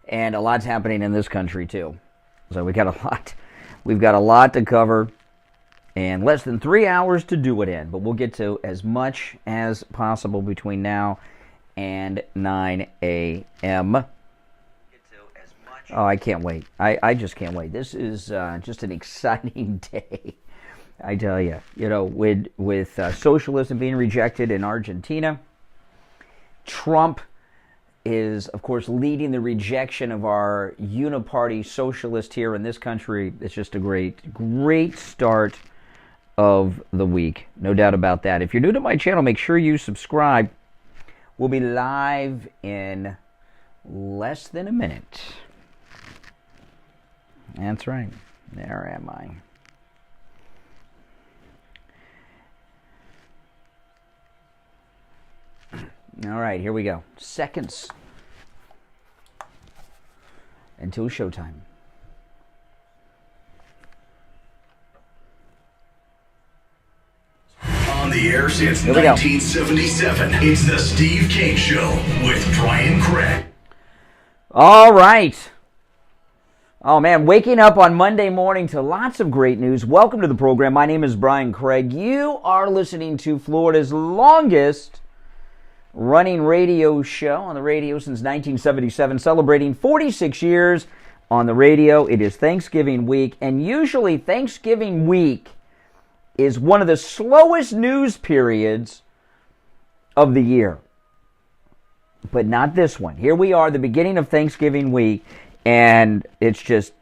And a lot's happening in this country, too. So we've got a lot to cover, and less than 3 hours to do it in. But we'll get to as much as possible between now and 9 a.m. Oh, I can't wait. I just can't wait. This is just an exciting day, I tell you. You know, with socialism being rejected in Argentina, Trump is, of course, leading the rejection of our uniparty socialist here in this country. It's just a great start of the week. No doubt about that. If you're new to my channel, make sure you subscribe. We'll be live in less than a minute. That's right. There am I. All right, here we go. Seconds until showtime. On the air since 1977, it's the Steve Kane Show with Brian Craig. All right. Oh, man, waking up on Monday morning to lots of great news. Welcome to the program. My name is Brian Craig. You are listening to Florida's longest running radio show on the radio since 1977, celebrating 46 years on the radio. It is Thanksgiving week, and usually Thanksgiving week is one of the slowest news periods of the year. But not this one. Here we are, the beginning of Thanksgiving week, and it's just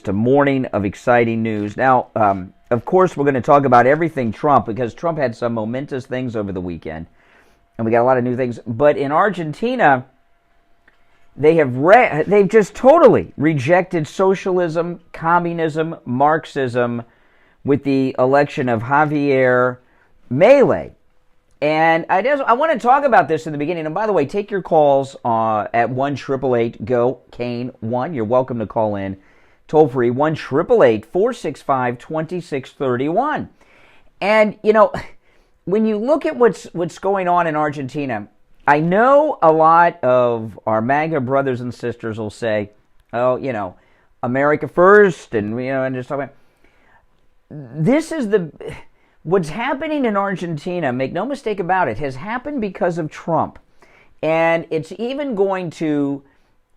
a morning of exciting news. Now, of course, we're going to talk about everything Trump, because Trump had some momentous things over the weekend. And we got a lot of new things. But in Argentina, they've just totally rejected socialism, communism, Marxism with the election of Javier Milli. And I want to talk about this in the beginning. And by the way, take your calls at 1-888-GO-KANE-1. You're welcome to call in toll free, 1-888-465-2631. And, you know, when you look at what's going on in Argentina, I know a lot of our MAGA brothers and sisters will say, oh, you know, America first, and, you know, and just talking about, this is what's happening in Argentina, make no mistake about it, has happened because of Trump. And it's even going to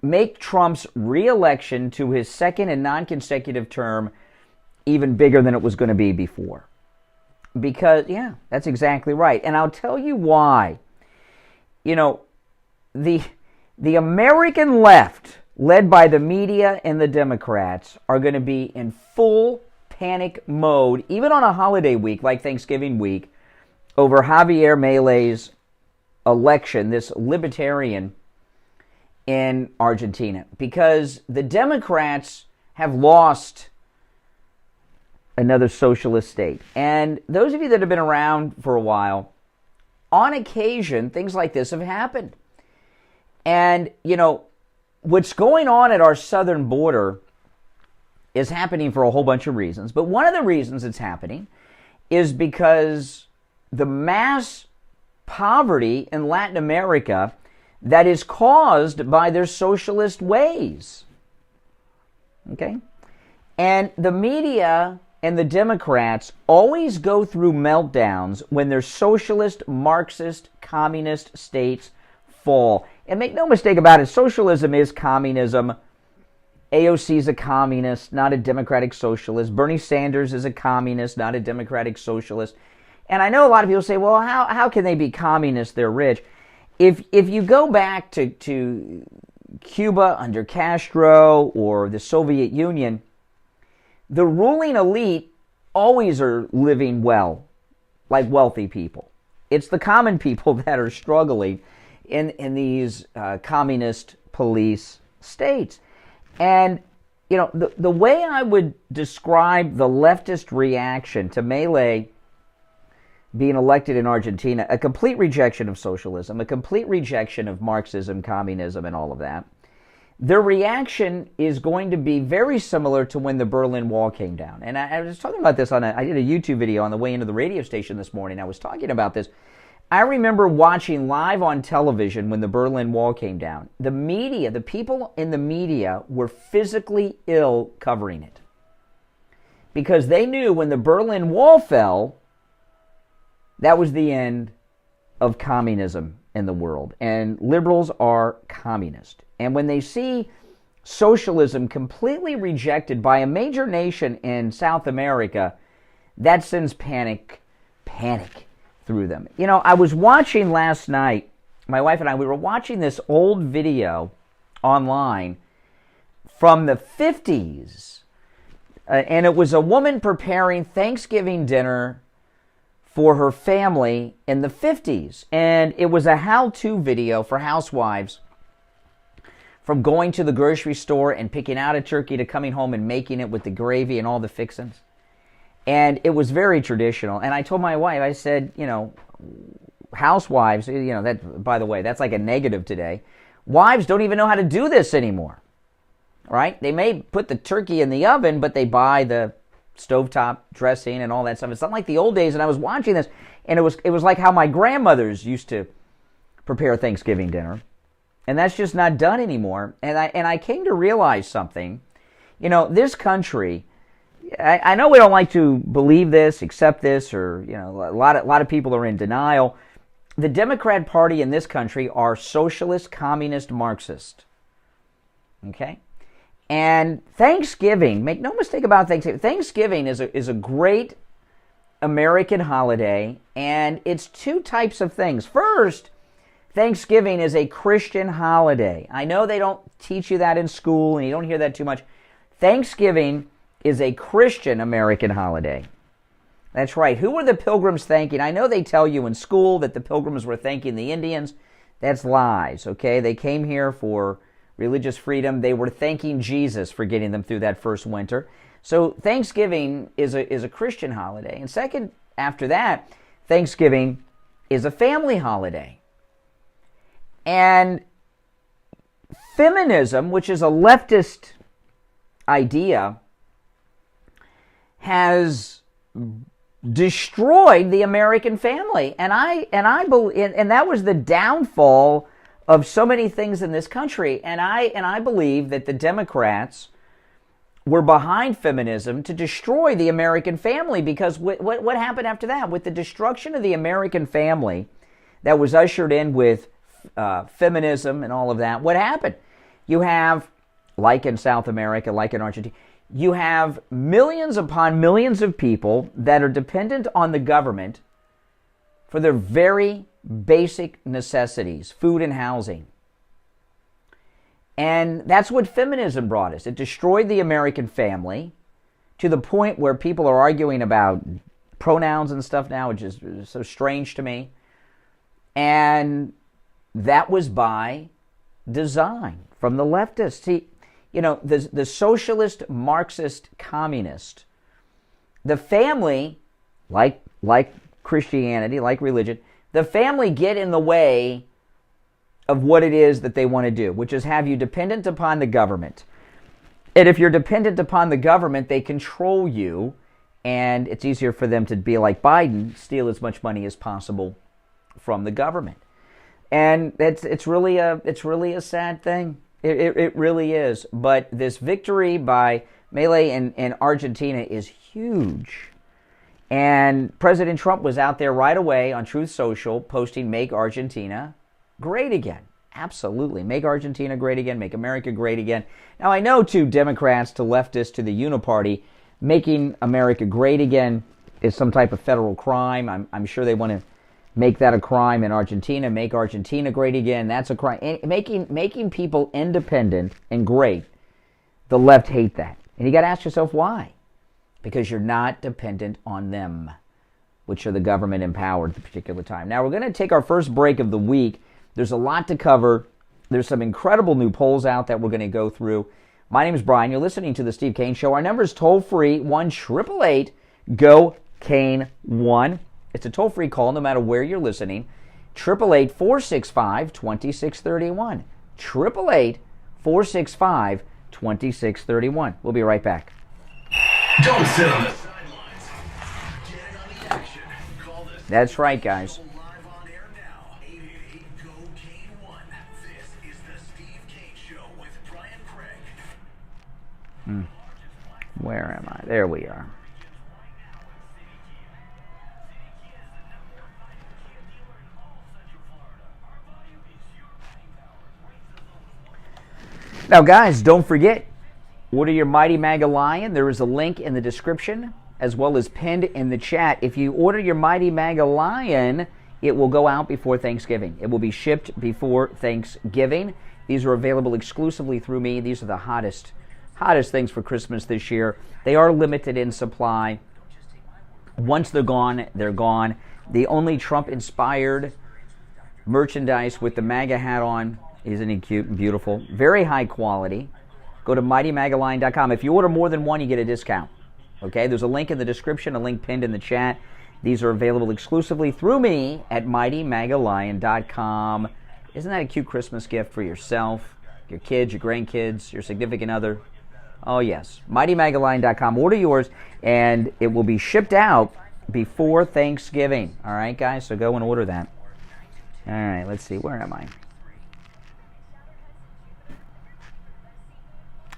make Trump's re-election to his second and non-consecutive term even bigger than it was going to be before. Because, yeah, that's exactly right. And I'll tell you why. You know, the American left, led by the media and the Democrats, are going to be in full panic mode, even on a holiday week like Thanksgiving week, over Javier Milei's election, this libertarian in Argentina. Because the Democrats have lost another socialist state. And those of you that have been around for a while, on occasion, things like this have happened. And, you know, what's going on at our southern border is happening for a whole bunch of reasons. But one of the reasons it's happening is because the mass poverty in Latin America that is caused by their socialist ways. Okay? And the media and the Democrats always go through meltdowns when their socialist, Marxist, communist states fall. And make no mistake about it, socialism is communism. AOC is a communist, not a democratic socialist. Bernie Sanders is a communist, not a democratic socialist. And I know a lot of people say, well, how can they be communist? They're rich. If you go back to Cuba under Castro or the Soviet Union, the ruling elite always are living well, like wealthy people. It's the common people that are struggling in these communist police states. And, you know, the way I would describe the leftist reaction to Milei being elected in Argentina, a complete rejection of socialism, a complete rejection of Marxism, communism, and all of that, their reaction is going to be very similar to when the Berlin Wall came down. And I was talking about this I did a YouTube video on the way into the radio station this morning. I was talking about this. I remember watching live on television when the Berlin Wall came down. The media, the people in the media were physically ill covering it. Because they knew when the Berlin Wall fell, that was the end of communism in the world. And liberals are communist. And when they see socialism completely rejected by a major nation in South America, that sends panic through them. You know, I was watching last night, my wife and I, we were watching this old video online from the 50s. And it was a woman preparing Thanksgiving dinner for her family in the 50s. And it was a how-to video for housewives, from going to the grocery store and picking out a turkey to coming home and making it with the gravy and all the fixings. And it was very traditional. And I told my wife, I said, you know, housewives, you know, that, by the way, that's like a negative today. Wives don't even know how to do this anymore, right? They may put the turkey in the oven, but they buy the stovetop dressing and all that stuff. It's not like the old days. And I was watching this, and it was like how my grandmothers used to prepare Thanksgiving dinner. And that's just not done anymore. And I came to realize something. You know, this country, I know we don't like to believe this, accept this, or, you know, a lot of people are in denial. The Democrat Party in this country are socialist, communist, Marxist. Okay? And Thanksgiving, make no mistake about Thanksgiving. Thanksgiving is a great American holiday, and it's two types of things. First, Thanksgiving is a Christian holiday. I know they don't teach you that in school, and you don't hear that too much. Thanksgiving is a Christian American holiday. That's right. Who were the Pilgrims thanking? I know they tell you in school that the Pilgrims were thanking the Indians. That's lies, okay? They came here for religious freedom. They were thanking Jesus for getting them through that first winter. So Thanksgiving is a Christian holiday. And second, after that, Thanksgiving is a family holiday. And feminism, which is a leftist idea, has destroyed the American family, and I believe, and that was the downfall of so many things in this country. And I believe that the Democrats were behind feminism to destroy the American family, because what happened after that? With the destruction of the American family that was ushered in with feminism and all of that, what happened? You have, like in South America, like in Argentina, you have millions upon millions of people that are dependent on the government for their very basic necessities, food and housing. And that's what feminism brought us. It destroyed the American family to the point where people are arguing about pronouns and stuff now, which is so strange to me. And that was by design from the leftists. See, you know, the socialist, Marxist, communist, the family, like Christianity, like religion, the family get in the way of what it is that they want to do, which is have you dependent upon the government. And if you're dependent upon the government, they control you, and it's easier for them to be like Biden, steal as much money as possible from the government. And it's really a sad thing. It really is. But this victory by Milli in Argentina is huge. And President Trump was out there right away on Truth Social posting, "Make Argentina great again." Absolutely. Make Argentina great again. Make America great again. Now, I know to Democrats, to leftists, to the Uniparty, making America great again is some type of federal crime. I'm sure they want to make that a crime in Argentina. Make Argentina great again. That's a crime. Making people independent and great, the left hate that. And you got to ask yourself why. Because you're not dependent on them, which are the government empowered at the particular time. Now, we're going to take our first break of the week. There's a lot to cover. There's some incredible new polls out that we're going to go through. My name is Brian. You're listening to The Steve Kane Show. Our number is toll-free, 1-888-GO-KANE-1. It's a toll-free call no matter where you're listening. 888-465-2631. 888-465-2631. We'll be right back. Don't sit on the sidelines. Get in on the action. Call this. That's right, guys. Live on air Where am I? There we are. Now, guys, don't forget, order your Mighty Mega Lion. There is a link in the description as well as pinned in the chat. If you order your Mighty Mega Lion, it will go out before Thanksgiving. It will be shipped before Thanksgiving. These are available exclusively through me. These are the hottest things for Christmas this year. They are limited in supply. Once they're gone, they're gone. The only Trump-inspired merchandise with the MAGA hat on. Isn't he cute and beautiful? Very high quality. Go to MightyMagaLion.com. If you order more than one, you get a discount. Okay, there's a link in the description, a link pinned in the chat. These are available exclusively through me at MightyMagaLion.com. Isn't that a cute Christmas gift for yourself, your kids, your grandkids, your significant other? Oh, yes. MightyMagaLion.com. Order yours, and it will be shipped out before Thanksgiving. All right, guys? So go and order that. All right, let's see. Where am I?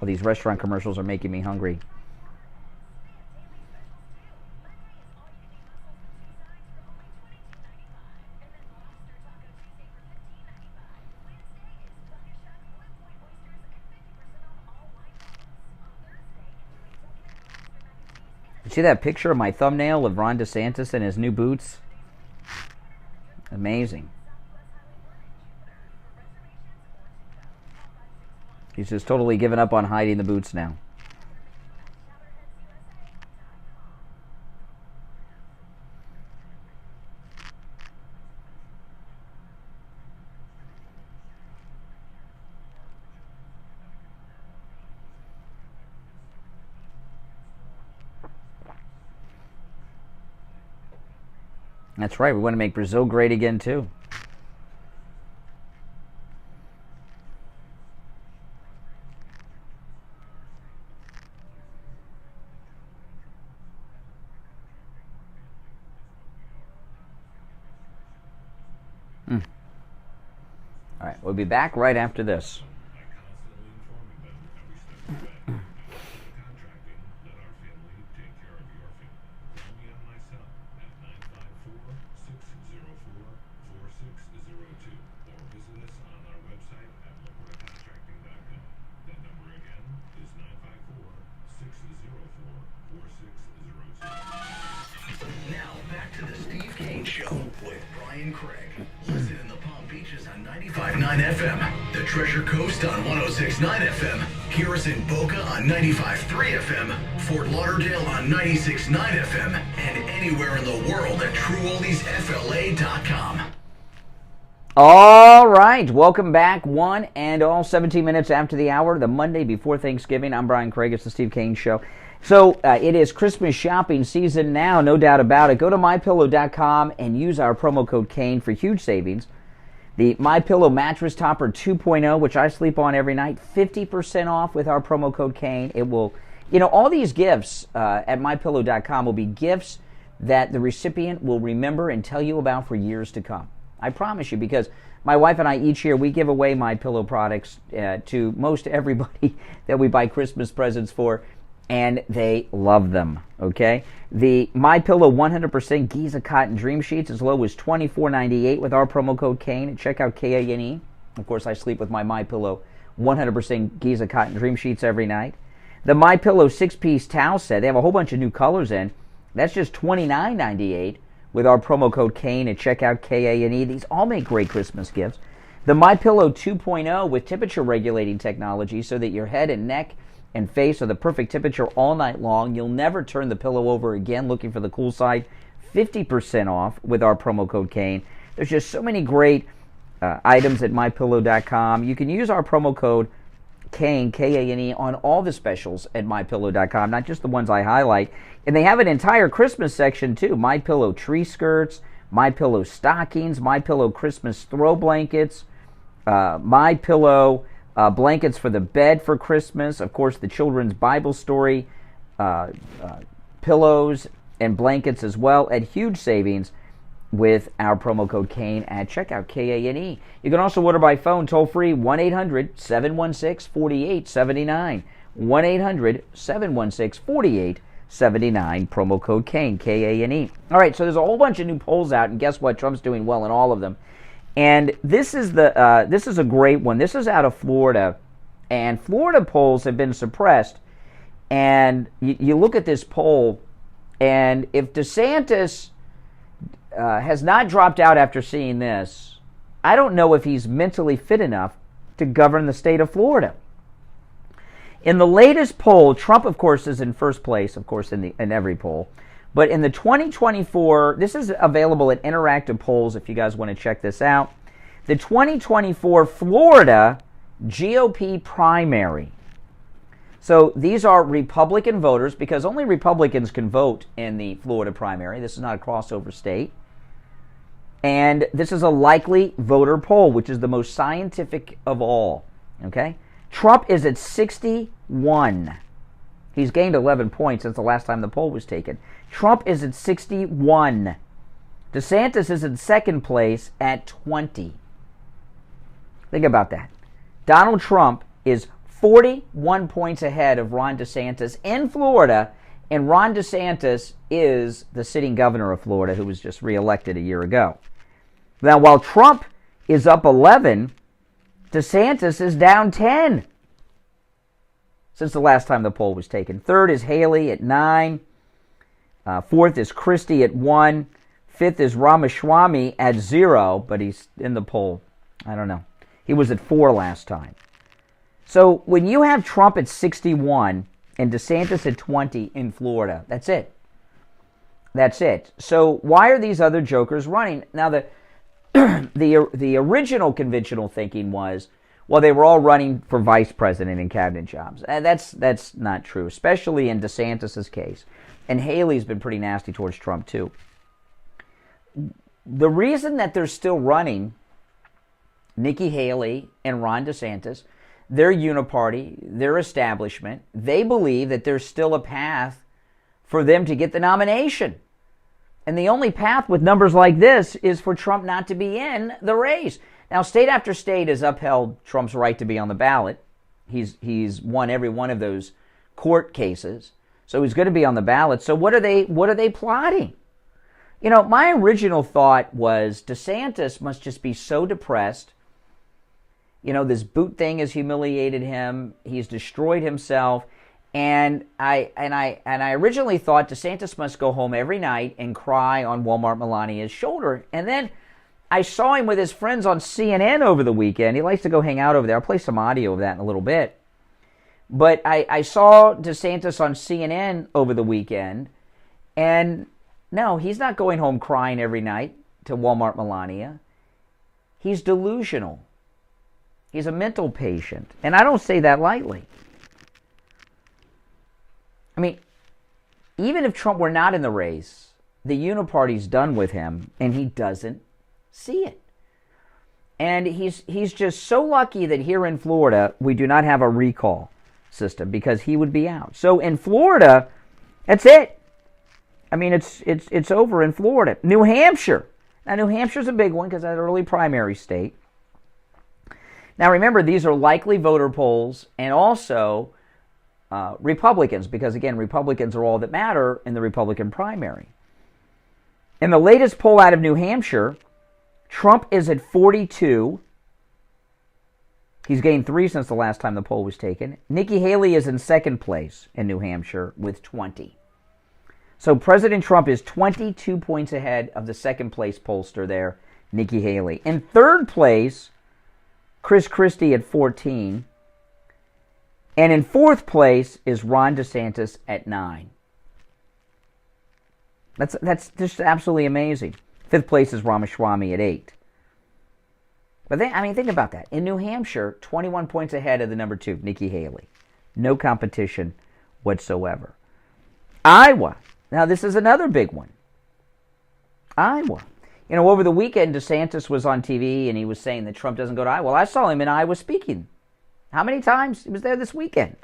Oh, these restaurant commercials are making me hungry. You see that picture of my thumbnail of Ron DeSantis and his new boots? Amazing. He's just totally given up on hiding the boots now. That's right. We want to make Brazil great again, too. All right, we'll be back right after this. Now back to the Steve Kane Show with Brian Craig. Listen in the Palm Beaches on 95.9 FM, the Treasure Coast on 106.9 FM, hear us in Boca on 95.3 FM, Fort Lauderdale on 96.9 FM, and anywhere in the world at TrueOldiesFLA.com. All right, welcome back. 1 and all 17 minutes after the hour, the Monday before Thanksgiving. I'm Brian Craig. It's the Steve Kane Show. So it is Christmas shopping season now, no doubt about it. Go to MyPillow.com and use our promo code Kane for huge savings. The MyPillow Mattress Topper 2.0, which I sleep on every night, 50% off with our promo code Kane. It will, all these gifts at MyPillow.com will be gifts that the recipient will remember and tell you about for years to come. I promise you, because my wife and I each year, we give away MyPillow products to most everybody that we buy Christmas presents for, and they love them, okay? The MyPillow 100% Giza Cotton Dream Sheets as low as $24.98 with our promo code Kane. Check out Kane. Of course, I sleep with my MyPillow 100% Giza Cotton Dream Sheets every night. The MyPillow 6-piece towel set, they have a whole bunch of new colors in. That's just $29.98 with our promo code Kane and check out Kane. These all make great Christmas gifts. The MyPillow 2.0 with temperature regulating technology so that your head and neck and face are the perfect temperature all night long. You'll never turn the pillow over again looking for the cool side. 50% off with our promo code Kane. There's just so many great items at MyPillow.com. You can use our promo code Kane, Kane, on all the specials at MyPillow.com, not just the ones I highlight. And they have an entire Christmas section too. MyPillow tree skirts, MyPillow stockings, MyPillow Christmas throw blankets, MyPillow blankets for the bed for Christmas, of course the children's Bible story, pillows and blankets as well at huge savings with our promo code Kane at checkout, Kane. You can also order by phone toll free, 1-800-716-4879. 1-800-716-4879, promo code Kane, K-A-N-E. All right, so there's a whole bunch of new polls out, and guess what? Trump's doing well in all of them. And this is a great one. This is out of Florida, and Florida polls have been suppressed. And you look at this poll, and if DeSantis has not dropped out after seeing this, I don't know if he's mentally fit enough to govern the state of Florida. In the latest poll, Trump, of course, is in first place, of course, in every poll. But in the 2024, this is available at Interactive Polls if you guys want to check this out. The 2024 Florida GOP primary. So these are Republican voters, because only Republicans can vote in the Florida primary. This is not a crossover state. And this is a likely voter poll, which is the most scientific of all. Okay? Trump is at 61. He's gained 11 points since the last time the poll was taken. Trump is at 61. DeSantis is in second place at 20. Think about that. Donald Trump is 41 points ahead of Ron DeSantis in Florida, and Ron DeSantis is the sitting governor of Florida who was just reelected a year ago. Now, while Trump is up 11, DeSantis is down 10 since the last time the poll was taken. Third is Haley at 9. Fourth is Christie at 1. Fifth is Ramaswamy at 0, but he's in the poll. I don't know. He was at 4 last time. So when you have Trump at 61 and DeSantis at 20 in Florida, that's it. That's it. So why are these other jokers running? Now, the original conventional thinking was, well, they were all running for vice president and cabinet jobs. And that's not true, especially in DeSantis' case. And Haley's been pretty nasty towards Trump, too. The reason that they're still running, Nikki Haley and Ron DeSantis, their uniparty, their establishment, they believe that there's still a path for them to get the nomination. And the only path with numbers like this is for Trump not to be in the race. Now, state after state has upheld Trump's right to be on the ballot. He's won every one of those court cases, so he's going to be on the ballot. So what are they plotting? You know, my original thought was DeSantis must just be so depressed. You know, this boot thing has humiliated him. He's destroyed himself. And I originally thought DeSantis must go home every night and cry on Walmart Melania's shoulder. And then I saw him with his friends on CNN over the weekend. He likes to go hang out over there. I'll play some audio of that in a little bit. But I saw DeSantis on CNN over the weekend. And no, he's not going home crying every night to Walmart Melania. He's delusional. He's a mental patient. And I don't say that lightly. I mean, even if Trump were not in the race, the uniparty's done with him, and he doesn't see it. And he's just so lucky that here in Florida, we do not have a recall system, because he would be out. So in Florida, that's it. I mean, it's over in Florida. New Hampshire. Now, New Hampshire's a big one because that's an early primary state. Now, remember, these are likely voter polls, and also Republicans, because, again, Republicans are all that matter in the Republican primary. In the latest poll out of New Hampshire, Trump is at 42. He's gained 3 since the last time the poll was taken. Nikki Haley is in second place in New Hampshire with 20. So President Trump is 22 points ahead of the second place pollster there, Nikki Haley. In third place, Chris Christie at 14. And in fourth place is Ron DeSantis at 9. That's just absolutely amazing. Fifth place is Ramaswamy at 8. But think about that. In New Hampshire, 21 points ahead of the number 2, Nikki Haley. No competition whatsoever. Iowa. Now, this is another big one. Iowa. You know, over the weekend, DeSantis was on TV and he was saying that Trump doesn't go to Iowa. Well, I saw him in Iowa speaking. How many times? He was there this weekend.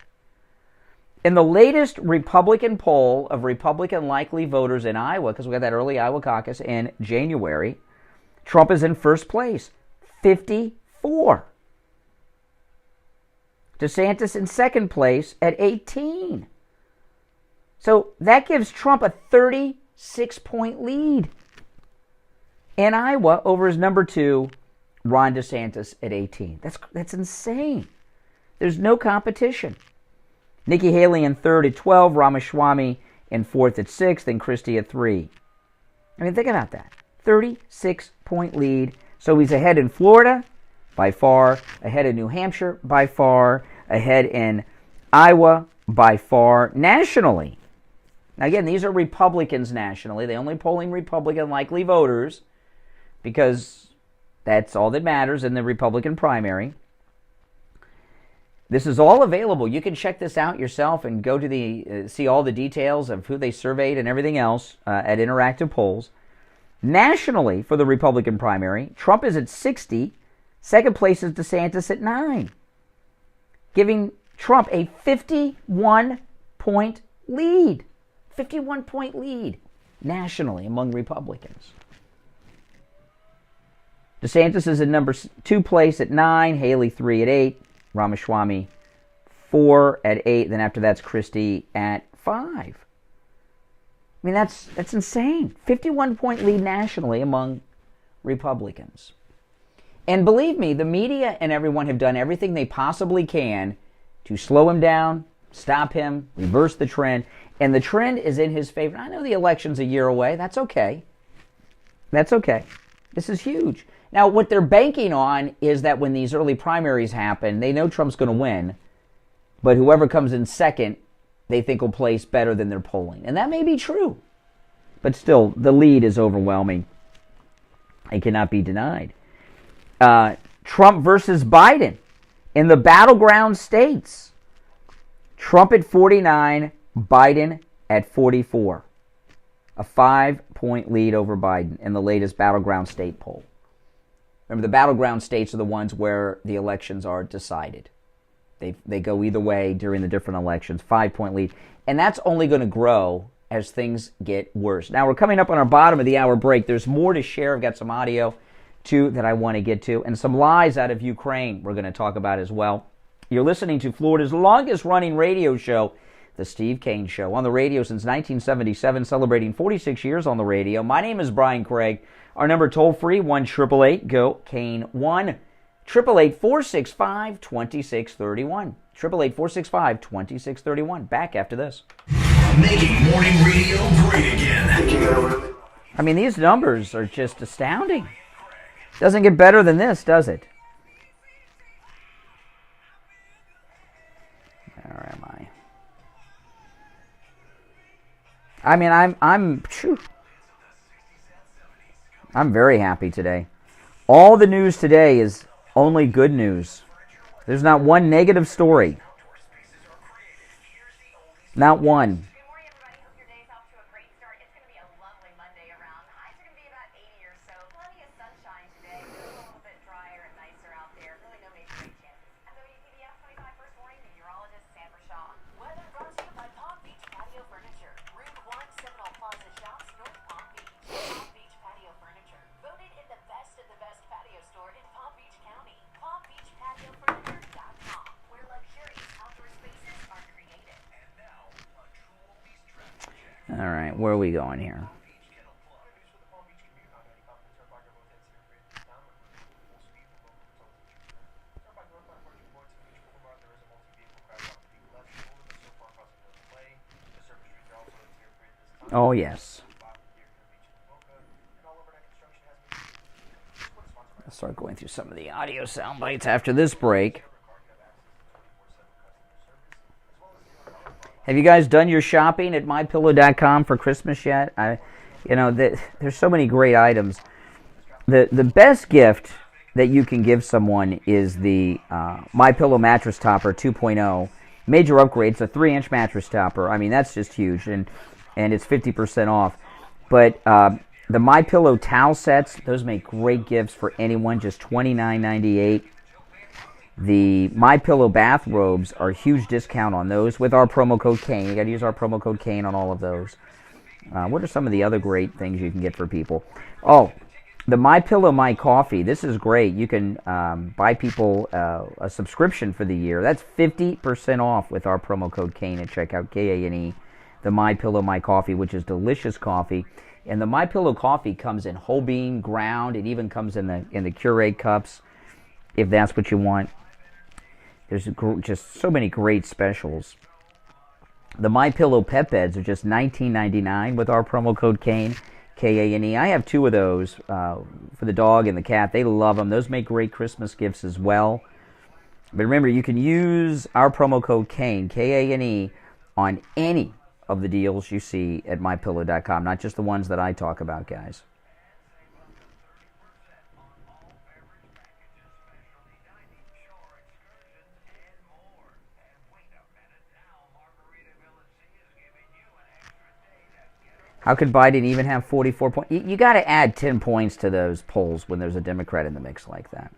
In the latest Republican poll of Republican likely voters in Iowa, because we got that early Iowa caucus in January, Trump is in first place, 54. DeSantis in second place at 18. So that gives Trump a 36-point lead in Iowa over his number 2, Ron DeSantis, at 18. That's insane. There's no competition. Nikki Haley in third at 12, Ramaswamy in fourth at 6, and Christie at 3. I mean, think about that. 36-point lead. So he's ahead in Florida, by far, ahead in New Hampshire, by far, ahead in Iowa, by far, nationally. Now, again, these are Republicans nationally. They only polling Republican likely voters because that's all that matters in the Republican primary. This is all available. You can check this out yourself and go to the see all the details of who they surveyed and everything else at Interactive Polls. Nationally, for the Republican primary, Trump is at 60. Second place is DeSantis at 9, giving Trump a 51-point lead. 51-point lead nationally among Republicans. DeSantis is in number 2 place at 9, Haley 3 at 8, Ramaswamy 4 at 8, then after that's Christie at 5. I mean, that's insane. 51-point lead nationally among Republicans. And believe me, the media and everyone have done everything they possibly can to slow him down, stop him, reverse the trend. And the trend is in his favor. I know the election's a year away. That's okay. That's okay. This is huge. Now, what they're banking on is that when these early primaries happen, they know Trump's going to win, but whoever comes in second, they think will place better than their polling. And that may be true. But still, the lead is overwhelming. It cannot be denied. Trump versus Biden in the battleground states. Trump at 49, Biden at 44. A 5-point lead over Biden in the latest battleground state poll. Remember, the battleground states are the ones where the elections are decided. They go either way during the different elections. 5-point lead. And that's only going to grow as things get worse. Now, we're coming up on our bottom of the hour break. There's more to share. I've got some audio, too, that I want to get to. And some lies out of Ukraine we're going to talk about as well. You're listening to Florida's longest-running radio show, The Steve Kane Show, on the radio since 1977, celebrating 46 years on the radio. My name is Brian Craig. Our number toll-free, 1-888-GO-KANE, 1-888-465-2631. 888-465-2631. Back after this. Making morning radio great again. I mean, these numbers are just astounding. Doesn't get better than this, does it? Where am I? I mean, I'm very happy today. All the news today is only good news. There's not one negative story. Not one. Good morning, everybody. Hope your day's off to a great start. It's going to be a lovely Monday around. The highs are going to be about 80 or so. Plenty of sunshine today. It's a little bit drier and nicer out there. Really no major rain chances. I'm WPBS 25 First Warning Meteorologist Sam Shaw. Weather brought to you by Palm Beach Patio Furniture. Route 1, Seminole Plaza Shops, North Palm Beach. Palm Beach Patio Furniture. Voted in the best patio store in Palm Beach County. PalmBeachPatioFurniture.com, where luxurious outdoor spaces are created. And now, a true oldies traffic check. All right, where are we going here? Oh, yes. I'll start going through some of the audio sound bites after this break. Have you guys done your shopping at MyPillow.com for Christmas yet? There's so many great items. The best gift that you can give someone is the MyPillow Mattress Topper 2.0. Major upgrade. It's a 3-inch mattress topper. I mean, that's just huge, and it's 50% off. But the MyPillow towel sets, those make great gifts for anyone, just $29.98. The MyPillow bathrobes are a huge discount on those with our promo code Kane. You got to use our promo code Kane on all of those. What are some of the other great things you can get for people? Oh, the My Pillow My Coffee. This is great. You can buy people a subscription for the year. That's 50% off with our promo code Kane at checkout. Kane. The My Pillow My Coffee, which is delicious coffee. And the My Pillow coffee comes in whole bean, ground. It even comes in the Keurig cups, if that's what you want. There's just so many great specials. The My Pillow pet beds are just $19.99 with our promo code Kane, Kane. I have 2 of those for the dog and the cat. They love them. Those make great Christmas gifts as well. But remember, you can use our promo code Kane, Kane, on any of the deals you see at MyPillow.com, not just the ones that I talk about, guys. How could Biden even have 44 points? You got to add 10 points to those polls when there's a Democrat in the mix like that.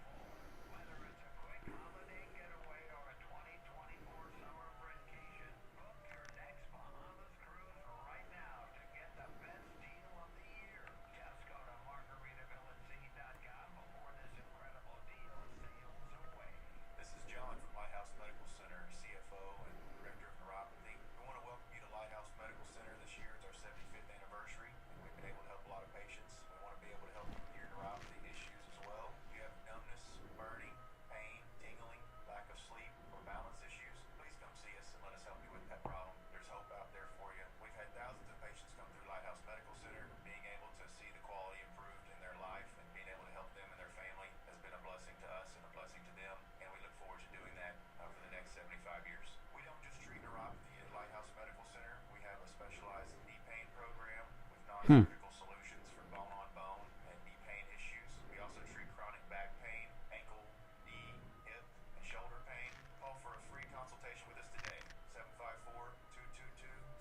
Solutions for bone-on-bone and knee pain issues. We also treat chronic back pain, ankle, knee, hip, and shoulder pain. Call for a free consultation with us today.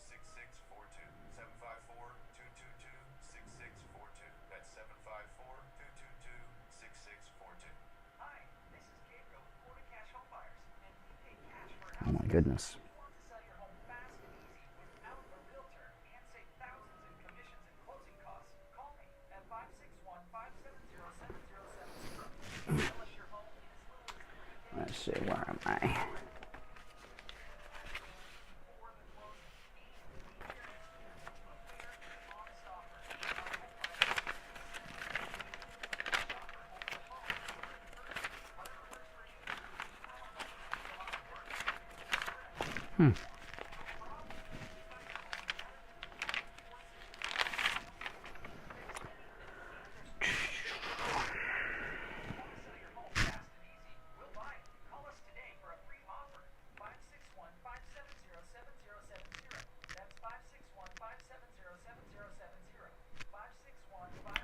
754-222-6642. 754-222-6642. That's 754-222-6642. Hi, this is Gabriel with Florida Cash Home Buyers, and we pay cash for Oh my goodness. Let's see, where am I?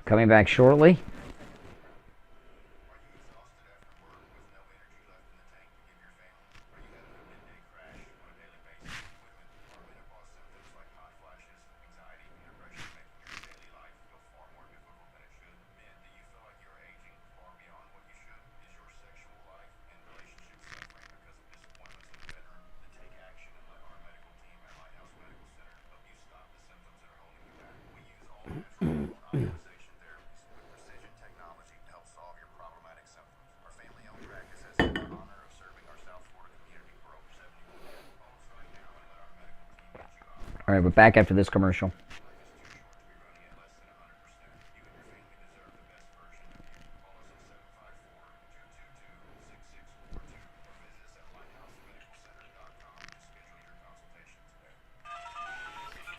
Coming back shortly. All right, we're back after this commercial.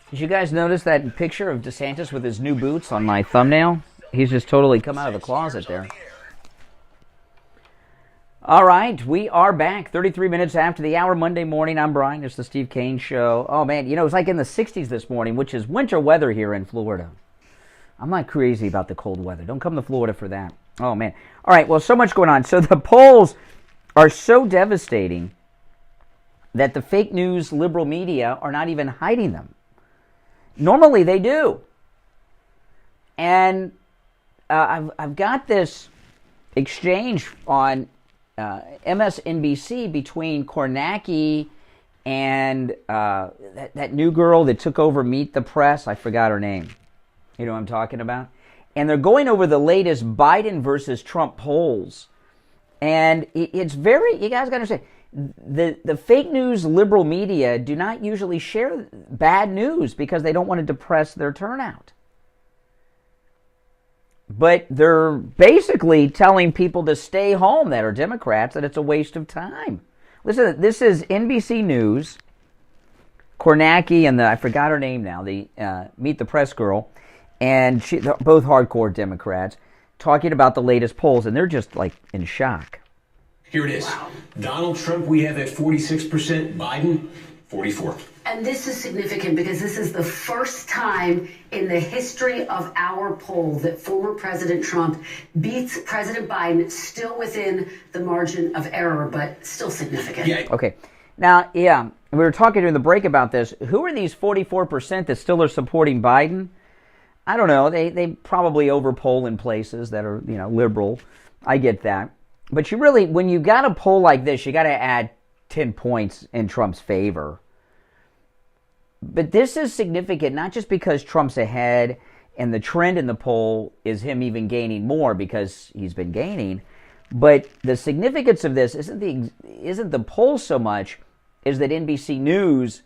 Did you guys notice that picture of DeSantis with his new boots on my thumbnail? He's just totally come out of the closet there. All right, we are back 33 minutes after the hour, Monday morning. I'm Brian. It's the Steve Kane Show. Oh, man, you know, it's like in the 60s this morning, which is winter weather here in Florida. I'm not crazy about the cold weather. Don't come to Florida for that. Oh, man. All right, well, so much going on. So the polls are so devastating that the fake news liberal media are not even hiding them. Normally they do. And I've got this exchange on MSNBC between Kornacki and that new girl that took over Meet the Press. I forgot her name. You know what I'm talking about? and they're going over the latest Biden versus Trump polls. And it's very, you guys got to understand, the fake news liberal media do not usually share bad news because they don't want to depress their turnout. But they're basically telling people to stay home that are Democrats, that it's a waste of time. Listen, this is NBC News. Kornacki and I forgot her name now, the Meet the Press girl, and they're both hardcore Democrats, talking about the latest polls, and they're just like in shock. Here it is. Wow. Donald Trump, we have at 46%, Biden, 44. And this is significant because this is the first time in the history of our poll that former President Trump beats President Biden, still within the margin of error, but still significant. Yeah. Okay. Now, yeah, we were talking during the break about this. Who are these 44% that still are supporting Biden? I don't know. They probably overpoll in places that are, liberal. I get that. But you really, when you got a poll like this, you got to add 10 points in Trump's favor. But this is significant, not just because Trump's ahead and the trend in the poll is him even gaining more because he's been gaining, but the significance of this isn't the poll so much is that NBC News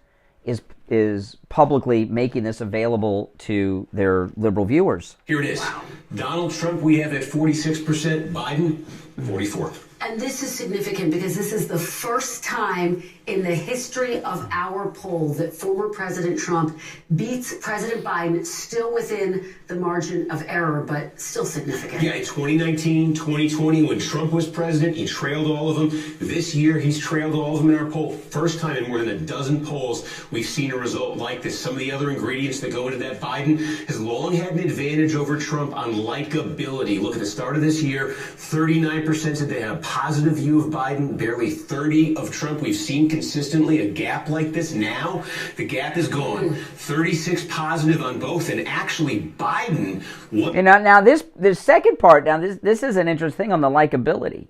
is publicly making this available to their liberal viewers. Here it is. Wow. Donald Trump, we have at 46%, Biden, 44. And this is significant because this is the first time in the history of our poll that former President Trump beats President Biden, still within the margin of error, but still significant. Yeah, in 2019, 2020, when Trump was president, he trailed all of them. This year, he's trailed all of them in our poll. First time in more than a dozen polls, we've seen a result like this. Some of the other ingredients that go into that, Biden has long had an advantage over Trump on likability. Look at the start of this year, 39% said they had a positive view of Biden, barely 30 of Trump. We've seen consistently a gap like this. Now the gap is gone. 36 positive on both, and actually Biden. And now this second part. Now this is an interesting thing on the likability,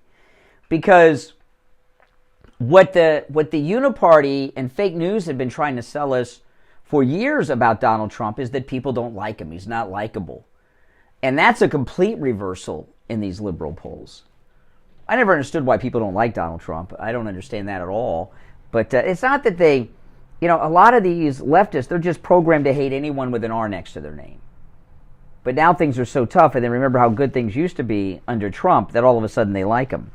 because what the Uniparty and fake news have been trying to sell us for years about Donald Trump is that people don't like him. He's not likable, and that's a complete reversal in these liberal polls. I never understood why people don't like Donald Trump. I don't understand that at all. But it's not that they, a lot of these leftists, they're just programmed to hate anyone with an R next to their name. But now things are so tough, and they remember how good things used to be under Trump, that all of a sudden they like him.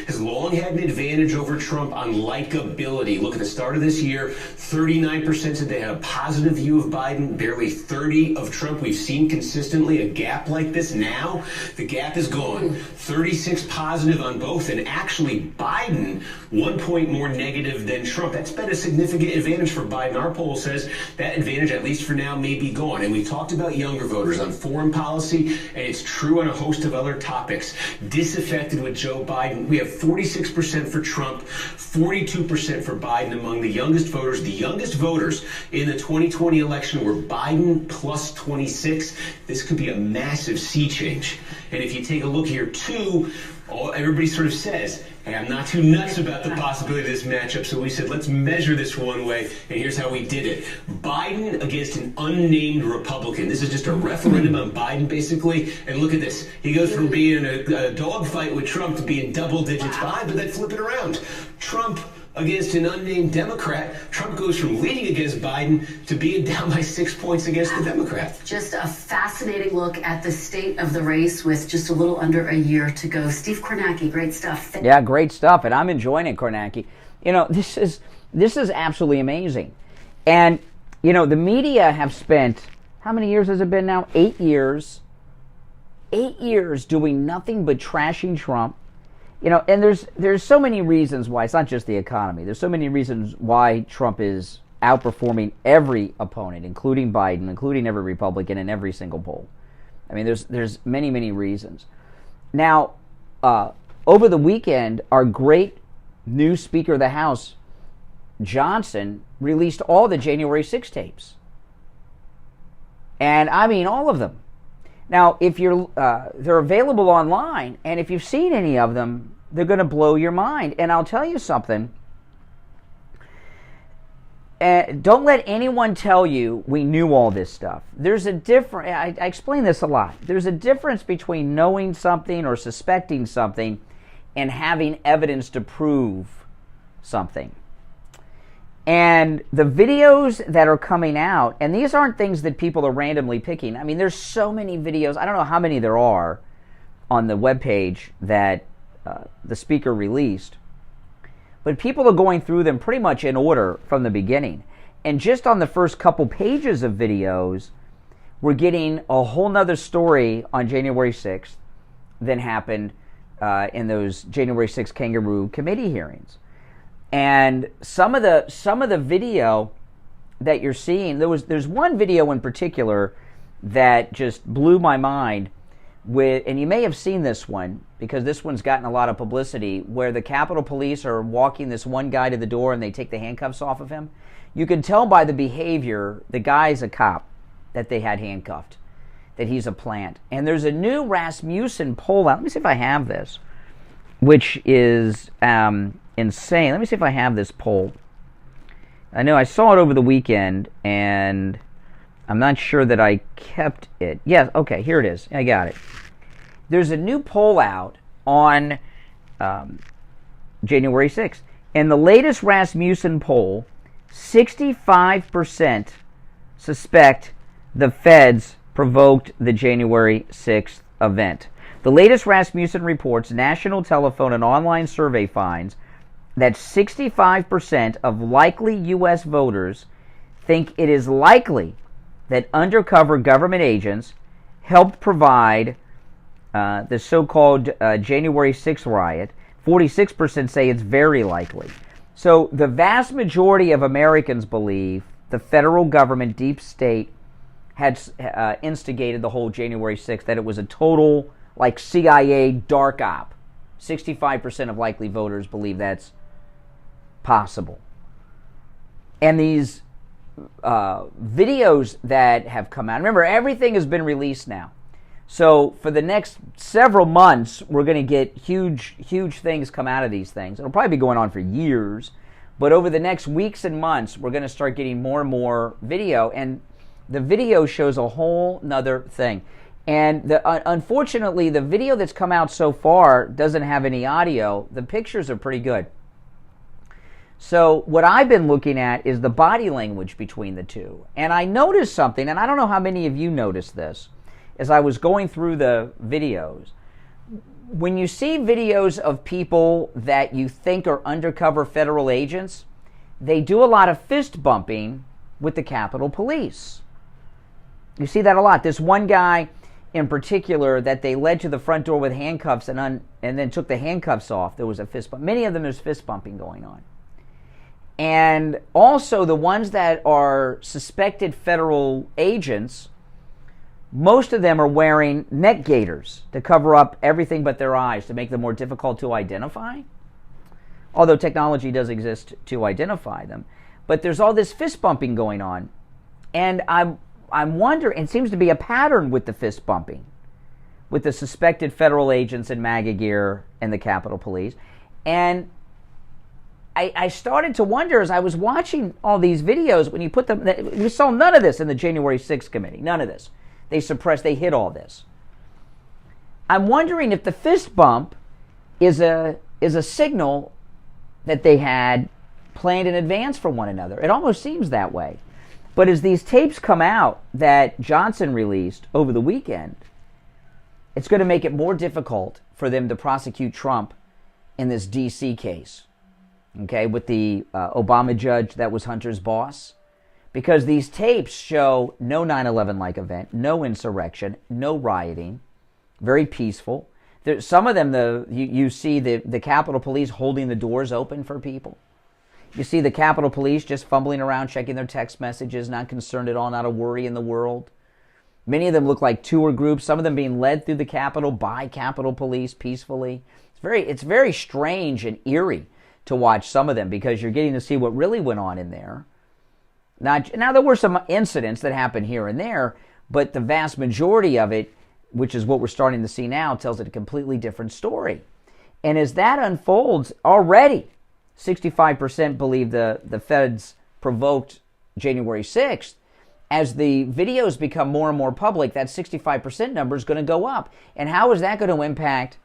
Has long had an advantage over Trump on likability. Look at the start of this year, 39% said they had a positive view of Biden, barely 30 of Trump. We've seen consistently a gap like this. Now the gap is gone. 36 positive on both, and actually Biden 1 point more negative than Trump. That's been a significant advantage for Biden. Our poll says that advantage, at least for now, may be gone. And we talked about younger voters on foreign policy, and it's true on a host of other topics. Disaffected with Joe Biden. We have 46% for Trump, 42% for Biden among the youngest voters. The youngest voters in the 2020 election were Biden plus 26. This could be a massive sea change. And if you take a look here, too, everybody sort of says, hey, I'm not too nuts about the possibility of this matchup, so we said, let's measure this one way, and here's how we did it. Biden against an unnamed Republican. This is just a referendum on Biden, basically, and look at this. He goes from being a dogfight with Trump to being double digits behind, but then flip it around. Trump against an unnamed Democrat. Trump goes from leading against Biden to being down by 6 points against the Democrat. Just a fascinating look at the state of the race with just a little under a year to go. Steve Kornacki, great stuff. Yeah, great stuff, and I'm enjoying it, Kornacki. This is absolutely amazing. And, the media have spent, how many years has it been now? 8 years. 8 years doing nothing but trashing Trump. And there's so many reasons why. It's not just the economy. There's so many reasons why Trump is outperforming every opponent, including Biden, including every Republican in every single poll. I mean, there's many, many reasons. Now, over the weekend, our great new Speaker of the House, Johnson, released all the January 6 tapes. And I mean all of them. Now, if they're available online, and if you've seen any of them, they're going to blow your mind. And I'll tell you something. don't let anyone tell you we knew all this stuff. There's a difference. I explain this a lot. There's a difference between knowing something or suspecting something and having evidence to prove something. And the videos that are coming out, and these aren't things that people are randomly picking. I mean, there's so many videos. I don't know how many there are on the webpage that the speaker released. But people are going through them pretty much in order from the beginning. And just on the first couple pages of videos, we're getting a whole nother story on January 6th than happened in those January 6th kangaroo committee hearings. And some of the video that you're seeing, there's one video in particular that just blew my mind and you may have seen this one because this one's gotten a lot of publicity, where the Capitol Police are walking this one guy to the door and they take the handcuffs off of him. You can tell by the behavior, the guy's a cop that they had handcuffed, that he's a plant. And there's a new Rasmussen poll out. Let me see if I have this, which is insane. Let me see if I have this poll. I know I saw it over the weekend, and I'm not sure that I kept it. Yes, okay, here it is. I got it. There's a new poll out on January 6th. In the latest Rasmussen poll, 65% suspect the feds provoked the January 6th event. The latest Rasmussen reports national telephone and online survey finds that 65% of likely U.S. voters think it is likely that undercover government agents helped provide the so-called January 6th riot. 46% say it's very likely. So the vast majority of Americans believe the federal government, deep state, had instigated the whole January 6th, that it was a total, like, CIA dark op. 65% of likely voters believe that's possible. And these videos that have come out, remember, everything has been released now. So for the next several months, we're going to get huge things come out of these things. It'll probably be going on for years, but over the next weeks and months, we're going to start getting more and more video, and the video shows a whole nother thing. And unfortunately, the video that's come out so far doesn't have any audio. The pictures are pretty good. So what I've been looking at is the body language between the two. And I noticed something, and I don't know how many of you noticed this, as I was going through the videos. When you see videos of people that you think are undercover federal agents, they do a lot of fist bumping with the Capitol Police. You see that a lot. This one guy in particular that they led to the front door with handcuffs and then took the handcuffs off, there was a fist bump. Many of them, there's fist bumping going on. And also the ones that are suspected federal agents, most of them are wearing neck gaiters to cover up everything but their eyes, to make them more difficult to identify. Although technology does exist to identify them. But there's all this fist bumping going on. And I'm wondering, it seems to be a pattern with the fist bumping, with the suspected federal agents in MAGA gear and the Capitol Police. And I started to wonder as I was watching all these videos, when you put them, we saw none of this in the January 6th committee, none of this. They suppressed, they hid all this. I'm wondering if the fist bump is a signal that they had planned in advance for one another. It almost seems that way. But as these tapes come out that Johnson released over the weekend, it's going to make it more difficult for them to prosecute Trump in this D.C. case, okay, with the Obama judge that was Hunter's boss. Because these tapes show no 9/11-like event, no insurrection, no rioting, very peaceful. Some of them, you see the Capitol Police holding the doors open for people. You see the Capitol Police just fumbling around, checking their text messages, not concerned at all, not a worry in the world. Many of them look like tour groups, some of them being led through the Capitol by Capitol Police peacefully. It's very strange and eerie to watch some of them, because you're getting to see what really went on in there. Now, there were some incidents that happened here and there, but the vast majority of it, which is what we're starting to see now, tells it a completely different story. And as that unfolds, already 65% believe the feds provoked January 6th, as the videos become more and more public, that 65% number is going to go up. And how is that going to impact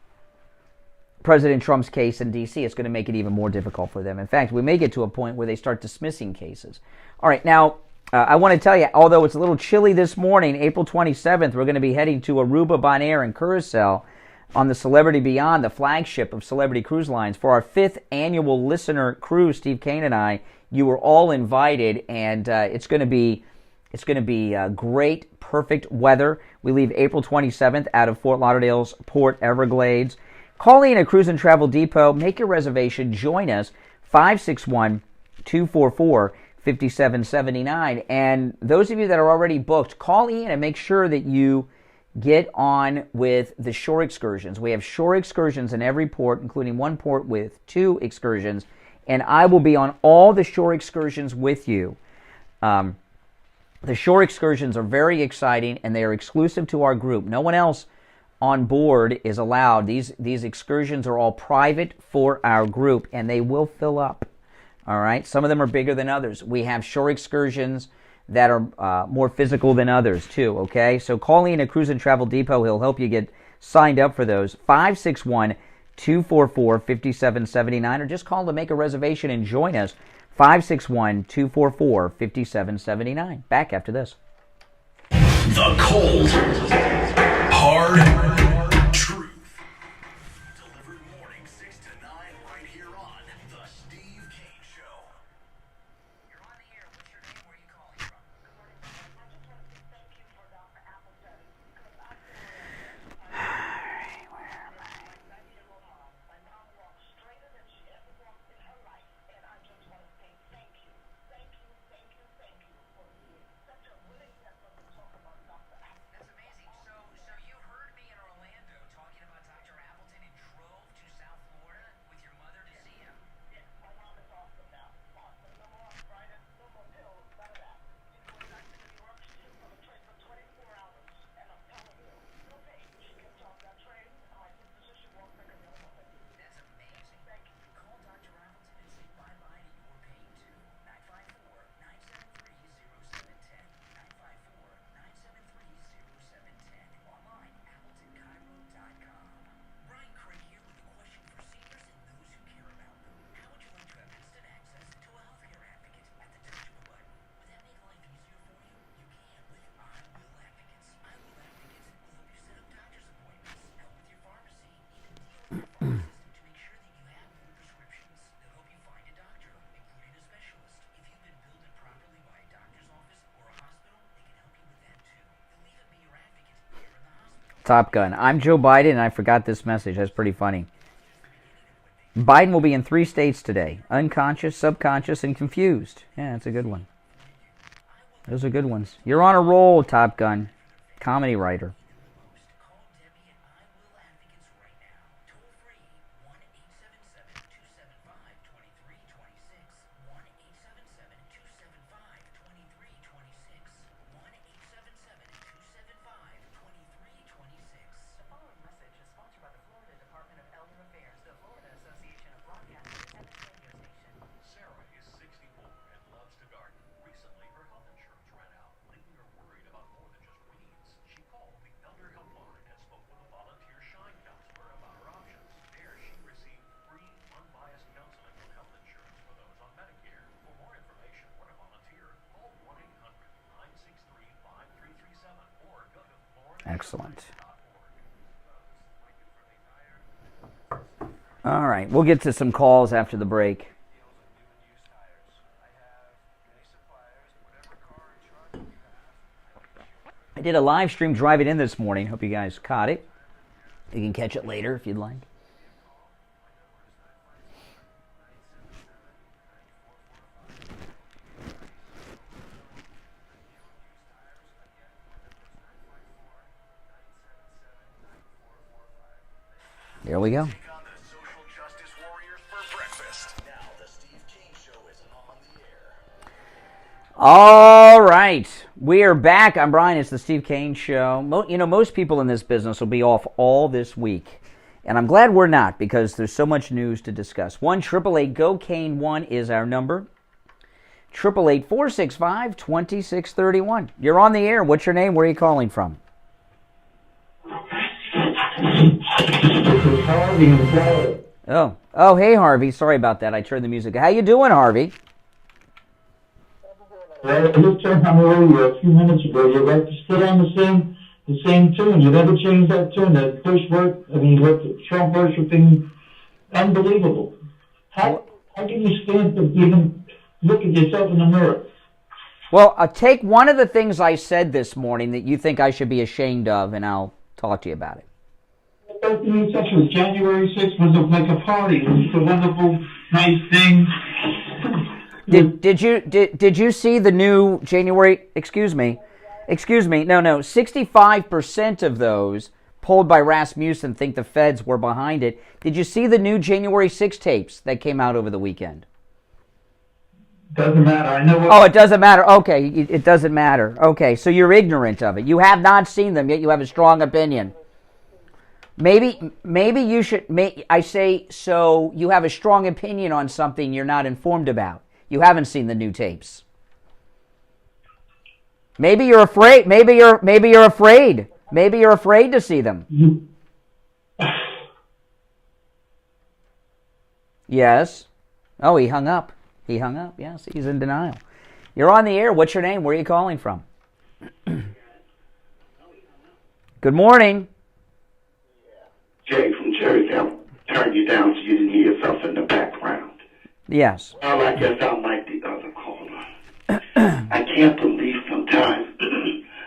President Trump's case in D.C.? It's going to make it even more difficult for them. In fact, we may get to a point where they start dismissing cases. All right, now, I want to tell you, although it's a little chilly this morning, April 27th, we're going to be heading to Aruba, Bonaire, and Curacao on the Celebrity Beyond, the flagship of Celebrity Cruise Lines. For our 5th annual listener cruise, Steve Kane and I, you were all invited, and it's going to be great, perfect weather. We leave April 27th out of Fort Lauderdale's Port Everglades. Call in at Cruise and Travel Depot. Make your reservation. Join us, 561-244-5779. And those of you that are already booked, call in and make sure that you get on with the shore excursions. We have shore excursions in every port, including one port with 2 excursions. And I will be on all the shore excursions with you. The shore excursions are very exciting, and they are exclusive to our group. No one else on board is allowed. These excursions are all private for our group, and they will fill up. All right? Some of them are bigger than others. We have shore excursions that are more physical than others, too, okay? So call in at Cruise and Travel Depot. He'll help you get signed up for those. 561-244-5779, or just call to make a reservation and join us. 561-244-5779. Back after this. The cold, hard truth. Delivered morning 6 to 9 right here on The Steve Kane Show. You're on the air. What's your name? Where are you calling from? Good morning. I just want to say thank you for Dr. Appleton, because I feel where am I? My 90-year-old mom. My mom walks straighter than she ever walked in her life, and I just want to say thank you. Thank you, thank you, thank you for being such a willingness to talk about Dr. Appleton. That's amazing. So you heard me in Orlando talking about Dr. Appleton and drove to South Florida with your mother to see him. Yes, my mom is awesome now. Awesome. No more arthritis, no more pills, none of that. She's going back to New York. She's just on a train for 24 hours. And I'm telling you, no pain. She gets off that train. My sister, she walks like a real woman. That's amazing. Thank you. Call Dr. Appleton and say bye-bye to your pain, too. 954-973-0710. 954-973-0710. Online, AppletonCairo.com. Brian Craig here with a question for seniors and those who care about them. How would you like to have instant access to a healthcare advocate at the touch of a button? Would that make life easier for you? You can with I Will Advocates. I Will Advocates will help you set up doctor's appointments, help with your pharmacy, even deal with your pharmacist to make sure that you have more prescriptions. They'll help you find a doctor, including a specialist. If you've been billed improperly by a doctor's office or a hospital, they can help you with that too. They'll even be your advocate here in the hospital. Top Gun. I'm Joe Biden, and I forgot this message. That's pretty funny. Biden will be in 3 states today. Unconscious, subconscious, and confused. Yeah, that's a good one. Those are good ones. You're on a roll, Top Gun. Comedy writer. Call Debbie and I Will Advocates right now. Toll free 1-877-275-2326. 1-877-275-2326. 1-877-275-2326. The following message is sponsored by the Florida Department of Elder Affairs, the Florida Association of Broadcasters, and this radio station. Sarah is 64 and loves to garden. Recently, her health insurance ran out, leaving her worried about more than just weeds. She called the Elder Helpline and spoke with a volunteer Shine counselor about her options. There, she received free, unbiased counseling on health insurance for those on Medicare. For more information or to volunteer, call 1-800-963-5337 or go to Excellent. floridahelpline.org. All right, we'll get to some calls after the break. I did a live stream driving in this morning. Hope you guys caught it. You can catch it later if you'd like. There we go. Take on the social justice warriors for breakfast. Now the Steve Kane Show is on the air. All right, we are back. I'm Brian. It's the Steve Kane Show. Most people in this business will be off all this week, and I'm glad we're not because there's so much news to discuss. 1-888-GO-KANE-1 is our number. 888-465-2631. You're on the air. What's your name? Where are you calling from? Oh, hey, Harvey. Sorry about that. I turned the music. How you doing, Harvey? I just turned on the radio a few minutes ago. You're right to stay on the same tune. You never changed that tune. That Bush work, what the Trump worshiping, unbelievable. How can you stand to even look at yourself in the mirror? Well, I'll take one of the things I said this morning that you think I should be ashamed of, and I'll talk to you about it. Was January 6th was like a party. It was a wonderful, nice thing. Did you see the new January? Excuse me. No. 65% of those polled by Rasmussen think the feds were behind it. Did you see the new January 6 tapes that came out over the weekend? Doesn't matter. I know. Oh, it doesn't matter. Okay, it doesn't matter. Okay, so you're ignorant of it. You have not seen them yet. You have a strong opinion. Maybe you should. I say so. You have a strong opinion on something you're not informed about. You haven't seen the new tapes. Maybe you're afraid. Maybe you're afraid. Maybe you're afraid to see them. Yes. Oh, he hung up. Yes, he's in denial. You're on the air. What's your name? Where are you calling from? Good morning. Jay from Jersey. I turned you down so you didn't hear yourself in the background. Yes. Well, I guess I'm like the other caller. I can't believe sometimes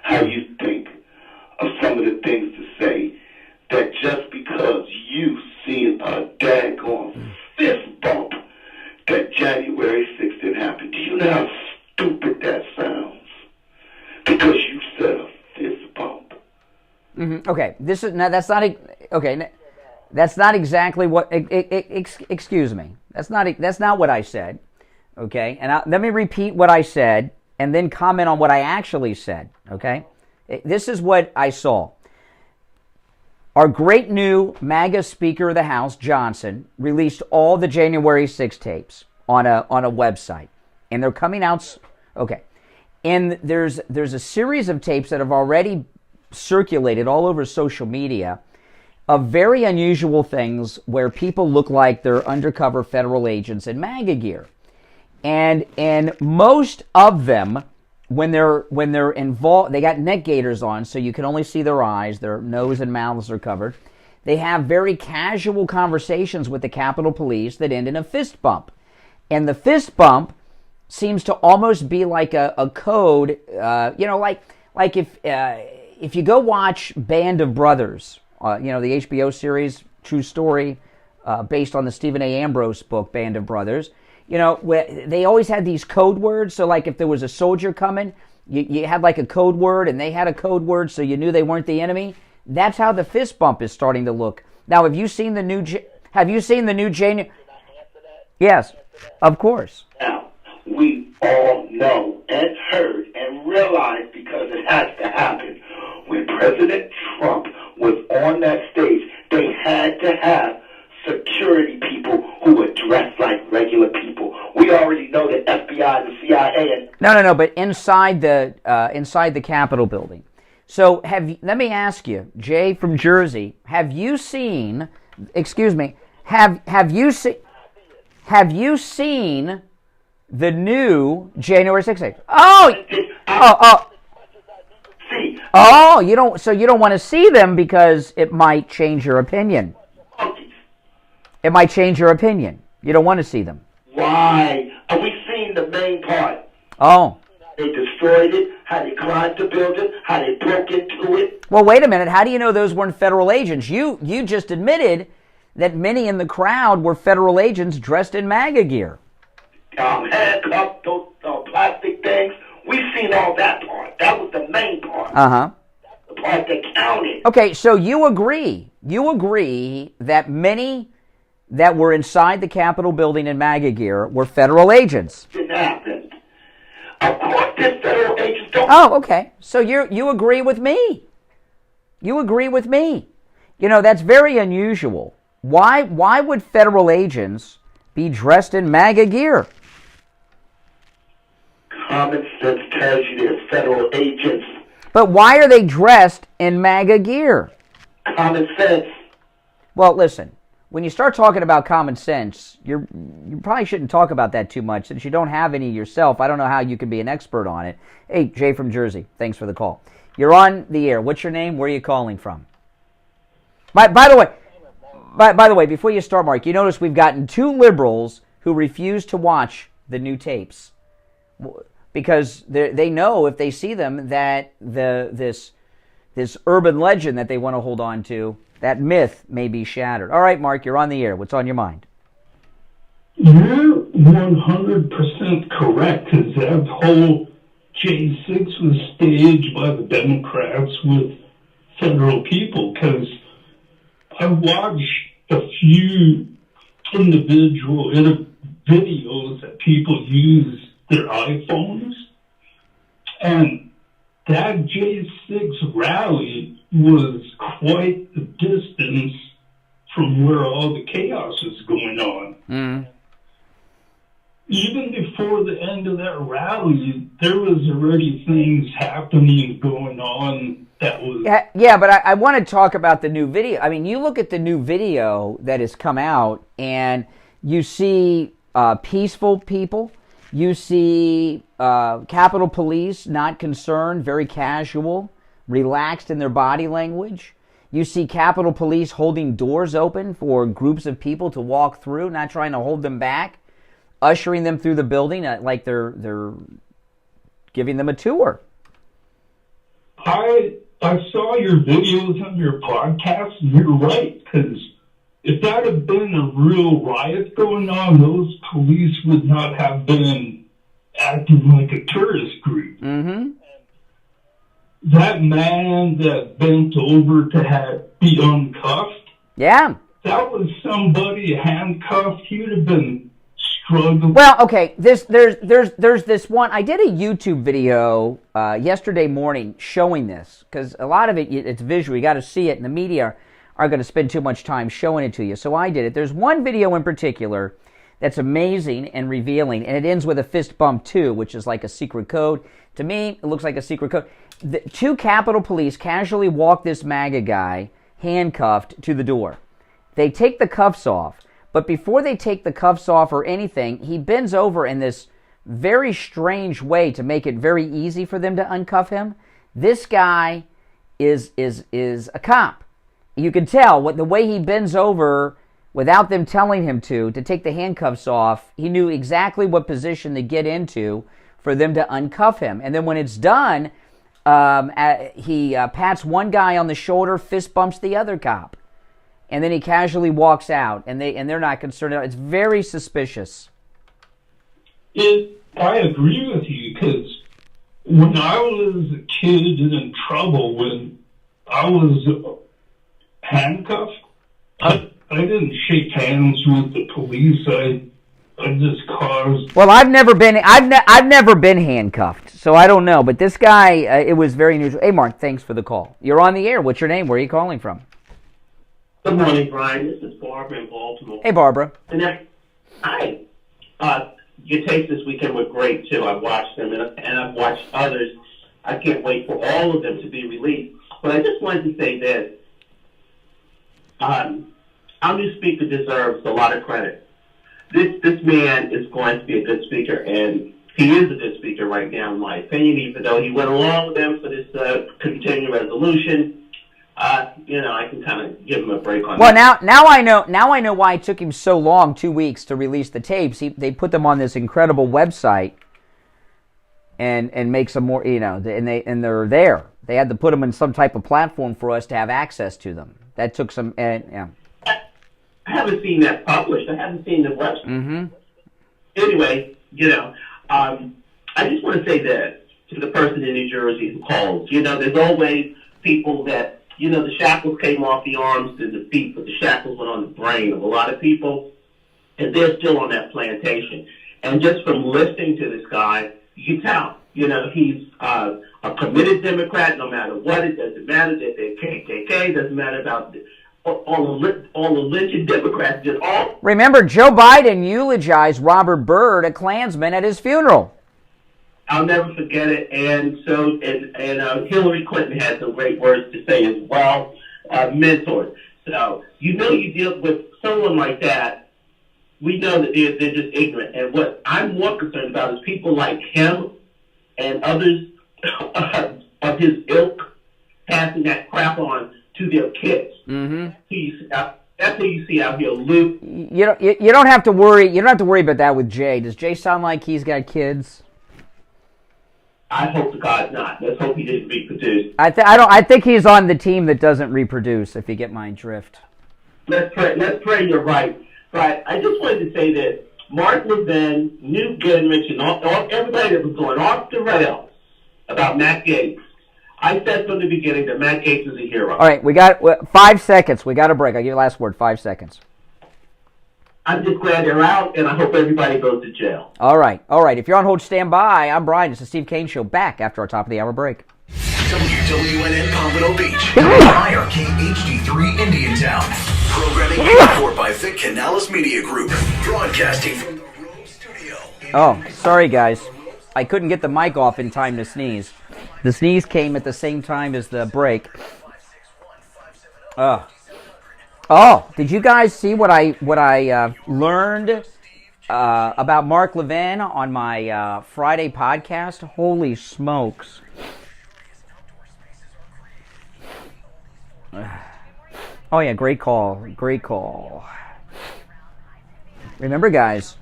how you think of some of the things to say that just because you seen a daggone fist bump that January 6th didn't happen. Do you know how stupid that sounds? Because you said a fist bump. Mm-hmm. Okay, that's not okay. That's not exactly what. Excuse me. That's not what I said. Okay, and let me repeat what I said, and then comment on what I actually said. Okay, this is what I saw. Our great new MAGA Speaker of the House, Johnson, released all the January 6 tapes on a website, and they're coming out. Okay, and there's a series of tapes that have already circulated all over social media of very unusual things where people look like they're undercover federal agents in MAGA gear, and most of them, when they're involved, they got neck gaiters on, so you can only see their eyes. Their nose and mouths are covered. They have very casual conversations with the Capitol Police that end in a fist bump, and the fist bump seems to almost be like a code. Like if you go watch Band of Brothers, the HBO series, true story, based on the Stephen A. Ambrose book, Band of Brothers. They always had these code words. So, like, if there was a soldier coming, you had like a code word, and they had a code word, so you knew they weren't the enemy. That's how the fist bump is starting to look. Now, have you seen the new? January? Yes, of course. Now, we all know and heard and realized, because it has to happen, when President Trump was on that stage, they had to have security people who were dressed like regular people. We already know the FBI, the CIA, and no, but inside the Capitol building. So let me ask you, Jay from Jersey, have you seen? Excuse me. Have you seen the new January 6th? Oh, you don't. So you don't want to see them because it might change your opinion. It might change your opinion. You don't want to see them. Why? Are we seeing the main part? Oh. They destroyed it, how they climbed the building, how they broke into it. Well, wait a minute. How do you know those weren't federal agents? You just admitted that many in the crowd were federal agents dressed in MAGA gear. Handcuffed, those plastic things. We've seen all that part. That was the main part. Uh-huh. That's the part that counted. Okay, so you agree that many that were inside the Capitol building in MAGA gear were federal agents. It happened. Of course, this federal agents don't. Oh, okay. So you agree with me. You agree with me. That's very unusual. Why would federal agents be dressed in MAGA gear? Common sense tells you they're federal agents. But why are they dressed in MAGA gear? Common sense. Well, listen, when you start talking about common sense, you probably shouldn't talk about that too much. Since you don't have any yourself, I don't know how you can be an expert on it. Hey, Jay from Jersey, thanks for the call. You're on the air. What's your name? Where are you calling from? By the way, before you start, Mark, you notice we've gotten 2 liberals who refuse to watch the new tapes because they know if they see them that this urban legend that they want to hold on to, that myth may be shattered. All right, Mark, you're on the air. What's on your mind? You're 100% correct, because that whole J6 was staged by the Democrats with federal people, because I watched a few individual videos that people use their iPhones, and that J6 rally was quite a distance from where all the chaos is going on. Mm. Even before the end of that rally, there was already things happening, going on that was... Yeah, but I want to talk about the new video. I mean, you look at the new video that has come out, and you see peaceful people. You see Capitol Police not concerned, very casual, relaxed in their body language. You see Capitol Police holding doors open for groups of people to walk through, not trying to hold them back, ushering them through the building like they're giving them a tour. I saw your videos on your podcast, and you're right, because if that had been a real riot going on, those police would not have been acting like a tourist group. Mm-hmm. That man that bent over to be uncuffed, yeah, that was somebody handcuffed. He would have been struggling. Well, okay, there's this one. I did a YouTube video yesterday morning showing this, because a lot of it's visual. You got to see it, and the media are going to spend too much time showing it to you. So I did it. There's one video in particular that's amazing and revealing, and it ends with a fist bump too, which is like a secret code. To me, it looks like a secret code. The 2 Capitol Police casually walk this MAGA guy handcuffed to the door. They take the cuffs off, but before they take the cuffs off or anything, he bends over in this very strange way to make it very easy for them to uncuff him. This guy is a cop. You can tell the way he bends over without them telling him to take the handcuffs off. He knew exactly what position to get into for them to uncuff him. And then when it's done, he pats one guy on the shoulder, fist bumps the other cop. And then he casually walks out, and they're not concerned. It's very suspicious. I agree with you, because when I was a kid and in trouble, when I was handcuffed, I didn't shake hands with the police. I just caused... Well, I've never been handcuffed, so I don't know. But this guy, it was very unusual. Hey, Mark, thanks for the call. You're on the air. What's your name? Where are you calling from? Good morning, Brian. This is Barbara in Baltimore. Hey, Barbara. Hi. Your tapes this weekend were great, too. I've watched them, and I've watched others. I can't wait for all of them to be released. But I just wanted to say this. Our new speaker deserves a lot of credit. This man is going to be a good speaker, and he is a good speaker right now, in my opinion, even though he went along with them for this continuing resolution. I can kind of give him a break on that. Well, now I know why it took him so long, 2 weeks, to release the tapes. They put them on this incredible website and make some more, and they're there. They had to put them in some type of platform for us to have access to them. That took some, yeah. I haven't seen that published. I haven't seen the website. Mm-hmm. Anyway, I just want to say this to the person in New Jersey who calls. There's always people that, the shackles came off the arms to the feet, but the shackles went on the brain of a lot of people, and they're still on that plantation. And just from listening to this guy, you can tell, he's a committed Democrat, no matter what. It doesn't matter that they're KKK. It doesn't matter about all the lynching Democrats did all. Remember, Joe Biden eulogized Robert Byrd, a Klansman, at his funeral. I'll never forget it. And so, Hillary Clinton had some great words to say as well. Mentors. So, you deal with someone like that. We know that they're just ignorant. And what I'm more concerned about is people like him and others of his ilk passing that crap on to their kids. Mm-hmm. That's who you see out here, Luke. You don't have to worry. You don't have to worry about that with Jay. Does Jay sound like he's got kids? I hope to God not. Let's hope he didn't reproduce. I think he's on the team that doesn't reproduce. If you get my drift. Let's pray. You're right. But I just wanted to say that Mark Levin, Newt Gingrich, and everybody that was going off the rails about Matt Gaetz. I said from the beginning that Matt Gaetz is a hero. All right, we got 5 seconds. We got a break. I'll give you the last word. 5 seconds. I'm just glad they're out, and I hope everybody goes to jail. All right. If you're on hold, stand by. I'm Brian. It's the Steve Kane Show. Back after our top of the hour break. WWNN Pompano Beach. IRK HD3 Indiantown. Programming paid for by Vic Canales Media Group. Broadcasting from the Rome Studio. Oh, sorry, guys. I couldn't get the mic off in time to sneeze. The sneeze came at the same time as the break. Oh, did you guys see what I learned about Mark Levin on my Friday podcast? Holy smokes. Oh, yeah, great call. Remember, guys,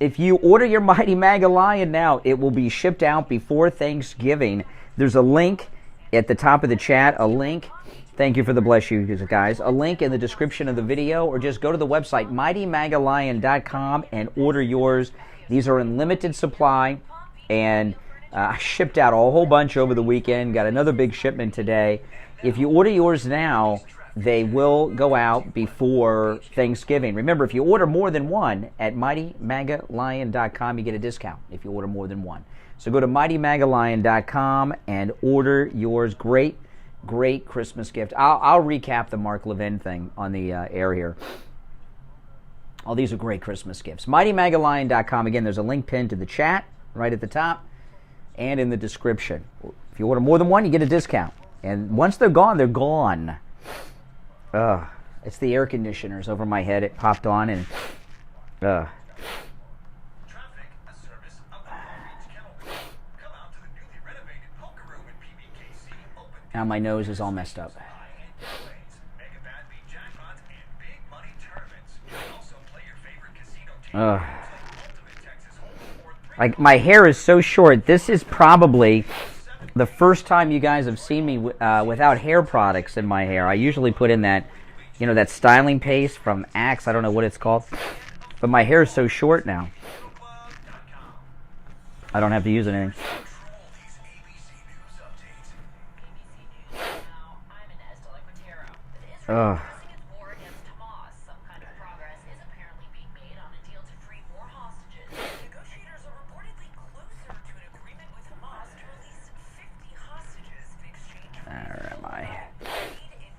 if you order your Mighty Maga Lion now, it will be shipped out before Thanksgiving. There's a link at the top of the chat, a link. Thank you for the bless you guys. A link in the description of the video, or just go to the website, mightymagalion.com, and order yours. These are in limited supply, and I shipped out a whole bunch over the weekend. Got another big shipment today. If you order yours now, they will go out before Thanksgiving. Remember, if you order more than one at mightymagalion.com, you get a discount if you order more than one. So go to mightymagalion.com and order yours. Great Christmas gift. I'll recap the Mark Levin thing on the air here. Oh, these are great Christmas gifts. mightymagalion.com. Again, there's a link pinned to the chat right at the top and in the description. If you order more than one, you get a discount. And once they're gone, they're gone. It's the air conditioners over my head. It popped on and Traffic, a service of the Palm Beach Kennel Club. Come out to the newly renovated poker room in PBKC. Open now my nose is all messed up. Mega Bad Beat jackpots and big money tournaments. You can also play your favorite casino team. Ultimate Texas Hold'em. My hair is so short. This is probably the first time you guys have seen me without hair products in my hair. I usually put in that, that styling paste from Axe. I don't know what it's called. But my hair is so short now. I don't have to use anything. Ugh.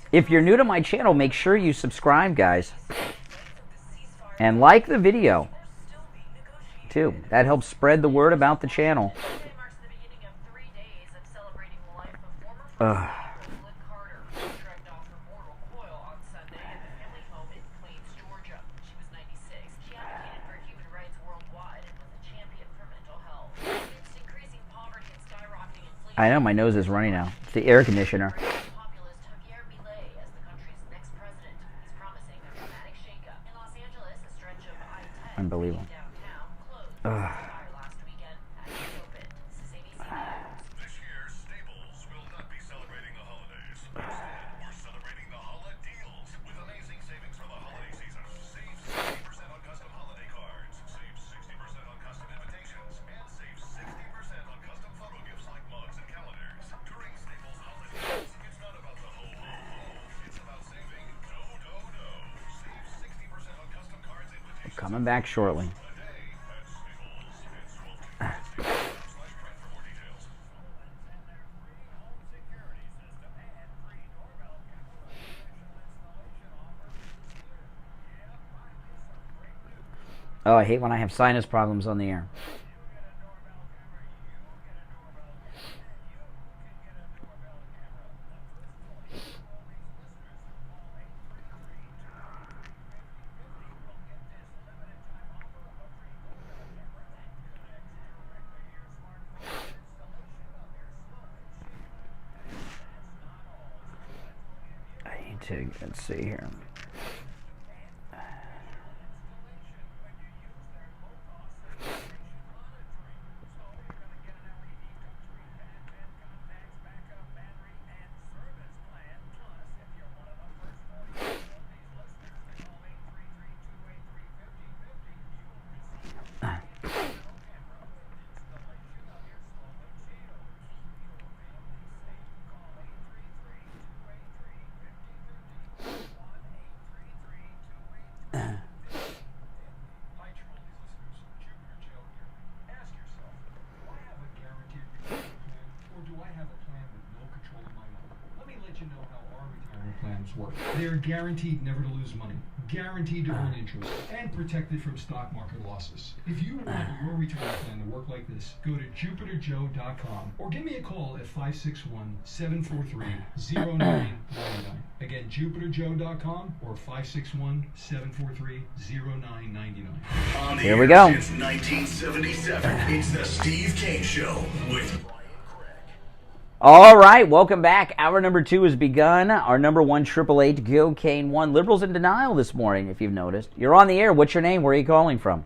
If you're new to my channel, make sure you subscribe, guys. And like the video, too. That helps spread the word about the channel. I know, my nose is running now. It's the air conditioner. Unbelievable. This year, Staples will not be celebrating the holidays. We're celebrating the holiday deals with amazing savings for the holiday season. Save 60% on custom holiday cards, save 60% on custom invitations, and save 60% on custom photo gifts like mugs and calendars. During Staples holidays, it's not about the ho-ho-ho. It's about saving do-do-do. Save 60% on custom cards, invitations. Coming back shortly. Oh, I hate when I have sinus problems on the air. let's see here. They're guaranteed never to lose money, guaranteed to earn interest, and protected from stock market losses. If you want your retirement plan to work like this, go to JupiterJoe.com or give me a call at 561-743-0999. Again, JupiterJoe.com or 561-743-0999. Here we go. Since 1977, it's the Steve Kane Show with All right, welcome back. Hour number 2 has begun. Our number 1, 888-GO-KANE-1. Liberals in denial this morning, if you've noticed. You're on the air. What's your name? Where are you calling from?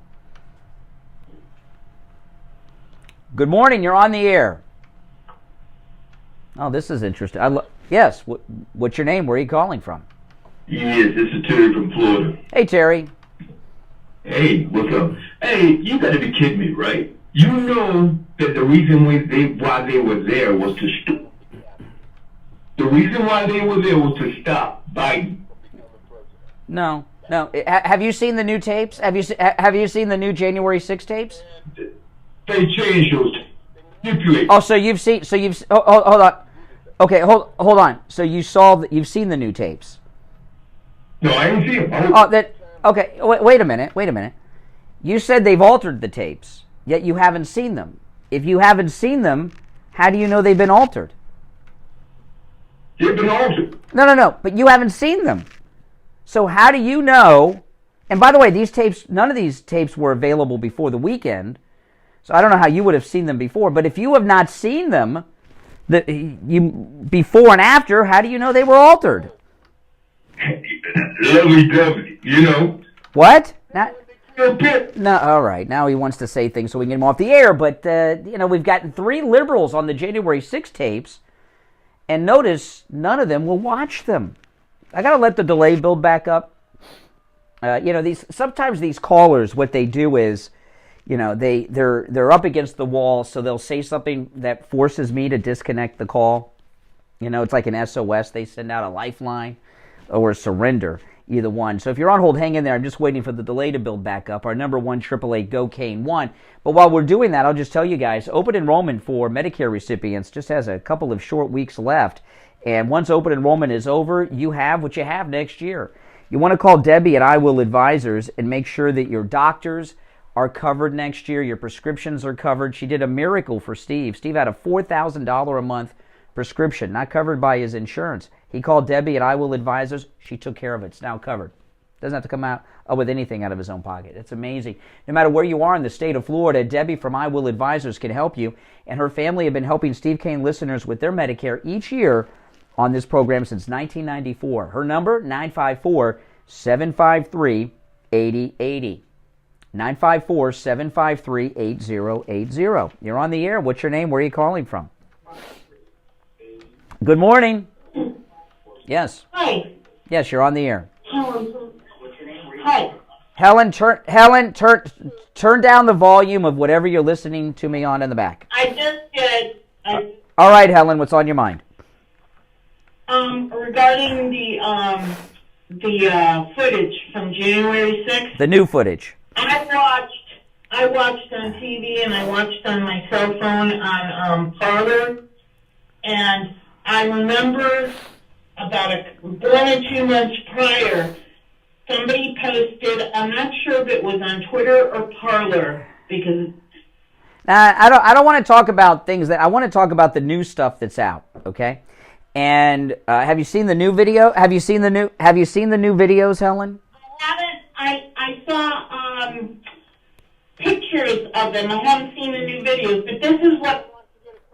Good morning. You're on the air. Oh, this is interesting. Yes. What's your name? Where are you calling from? Yes, this is Terry from Florida. Hey, Terry. Hey, what's up? Hey, you got to be kidding me, right? You know that the reason why they were there was to stop. The reason why they were there was to stop Biden. No. Have you seen the new tapes? Have you seen the new January 6 tapes? They changed those. Oh, so you've seen? Hold on. Okay, hold on. So you've seen the new tapes? No, I didn't see them. Okay. Wait a minute. You said they've altered the tapes, yet you haven't seen them. If you haven't seen them, how do you know they've been altered? They've been altered. No. But you haven't seen them. So how do you know? And by the way, none of these tapes were available before the weekend. So I don't know how you would have seen them before. But if you have not seen them, before and after, how do you know they were altered? Lovely dovey, you know. What? No, all right. Now he wants to say things so we can get him off the air. But, we've gotten 3 liberals on the January 6 tapes. And notice, none of them will watch them. I got to let the delay build back up. Sometimes these callers, what they do is, they're up against the wall, so they'll say something that forces me to disconnect the call. It's like an SOS. They send out a lifeline or a surrender, either one. So if you're on hold, hang in there. I'm just waiting for the delay to build back up. Our number 1, 888-GO-KANE-1. But while we're doing that, I'll just tell you guys, open enrollment for Medicare recipients just has a couple of short weeks left. And once open enrollment is over, you have what you have next year. You want to call Debbie at I Will Advisors and make sure that your doctors are covered next year, your prescriptions are covered. She did a miracle for Steve. Steve had a $4,000 a month prescription, not covered by his insurance. He called Debbie at I Will Advisors. She took care of it. It's now covered. Doesn't have to come out with anything out of his own pocket. It's amazing. No matter where you are in the state of Florida, Debbie from I Will Advisors can help you. And her family have been helping Steve Kane listeners with their Medicare each year on this program since 1994. Her number, 954-753-8080. 954-753-8080. You're on the air. What's your name? Where are you calling from? Good morning. Yes. Hi. Yes, you're on the air. Hi. Helen, turn down the volume of whatever you're listening to me on in the back. I just did. All right, Helen, what's on your mind? Regarding the footage from January 6th. The new footage. I watched on TV and I watched on my cell phone on Parler, and I remember about 1 or 2 months prior, somebody posted, I'm not sure if it was on Twitter or Parler, because... I don't want to talk about things I want to talk about the new stuff that's out, okay? And have you seen the new video? Have you seen the new videos, Helen? I haven't. I saw pictures of them. I haven't seen the new videos, but this is what...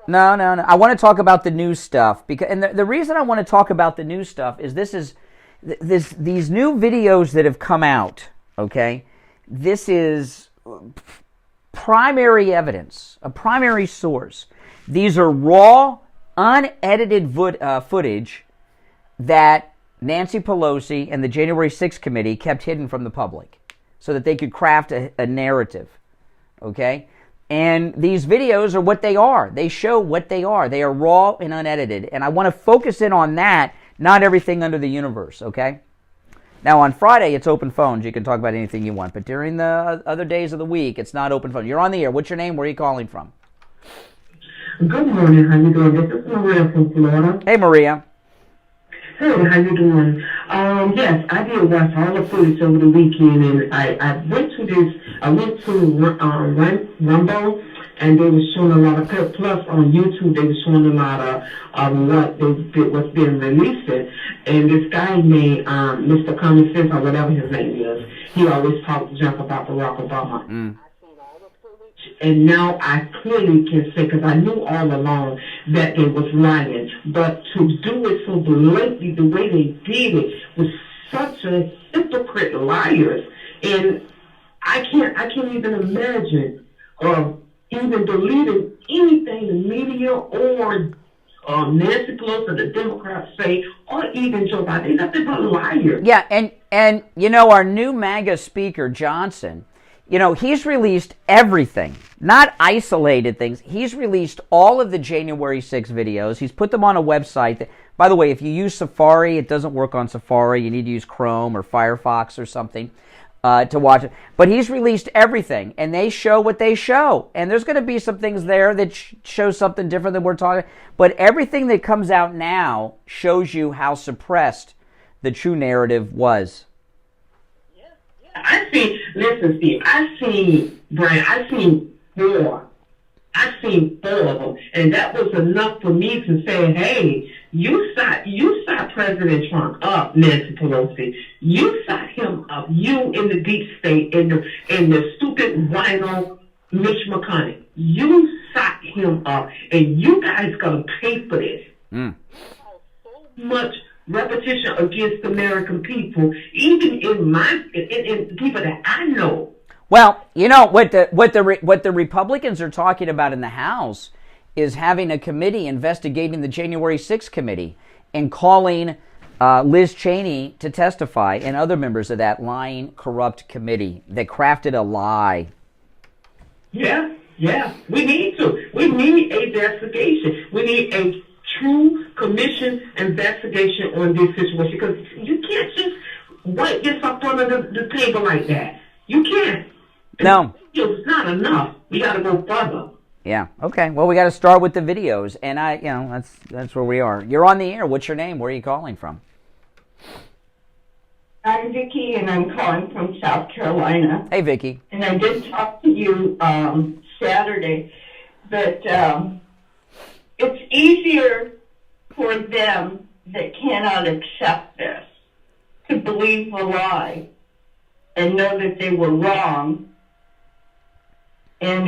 No. I want to talk about the new stuff, and the reason I want to talk about the new stuff is this is these new videos that have come out, okay, this is primary evidence, a primary source. These are raw, unedited footage that Nancy Pelosi and the January 6th committee kept hidden from the public so that they could craft a narrative, okay? And these videos are what they are. They show what they are. They are raw and unedited. And I want to focus in on that, not everything under the universe, okay? Now, on Friday, it's open phones. You can talk about anything you want. But during the other days of the week, it's not open phone. You're on the air. What's your name? Where are you calling from? Good morning. How you doing? This is Maria from Florida. Hey, Maria. Hey, how you doing? Yes, I did watch all the footage over the weekend, and I went to Rumble, and they were showing a lot of clips. Plus on YouTube, they were showing a lot of what's being released. And this guy named Mr. Common Sense, or whatever his name is, he always talks junk about Barack Obama. And now I clearly can say, because I knew all along that they was lying, but to do it so blatantly the way they did it was such a hypocrite liars, and I can't even imagine even deleting anything the media or Nancy Pelosi or the Democrats say, or even Joe Biden. They're nothing but liars. Yeah, and you know, our new MAGA speaker, Johnson, you know, he's released everything, not isolated things. He's released all of the January 6 videos. He's put them on a website. By the way, if you use Safari, it doesn't work on Safari. You need to use Chrome or Firefox or something to watch it. But he's released everything, and they show what they show. And there's going to be some things there that show something different than we're talking. But everything that comes out now shows you how suppressed the true narrative was. Listen, Steve, I seen four. I seen four of them, and that was enough for me to say, hey, you shot President Trump up, Nancy Pelosi. You shot him up. You in the deep state, in the stupid rhino Mitch McConnell. You shot him up, and you guys gonna pay for this. So much repetition against American people, even in people that I know. Well, you know what the Republicans are talking about in the House is having a committee investigating the January 6th committee and calling Liz Cheney to testify and other members of that lying, corrupt committee that crafted a lie. Yeah. We need to. We need a investigation. We need a true commission investigation on this situation, because you can't just wipe this up under the table like that. You can't. No. It's not enough. We got to go further. Yeah. Okay. Well, we got to start with the videos, and that's where we are. You're on the air. What's your name? Where are you calling from? I'm Vicki, and I'm calling from South Carolina. Hey, Vicki. And I did talk to you Saturday, but it's easier for them that cannot accept this to believe the lie and know that they were wrong. And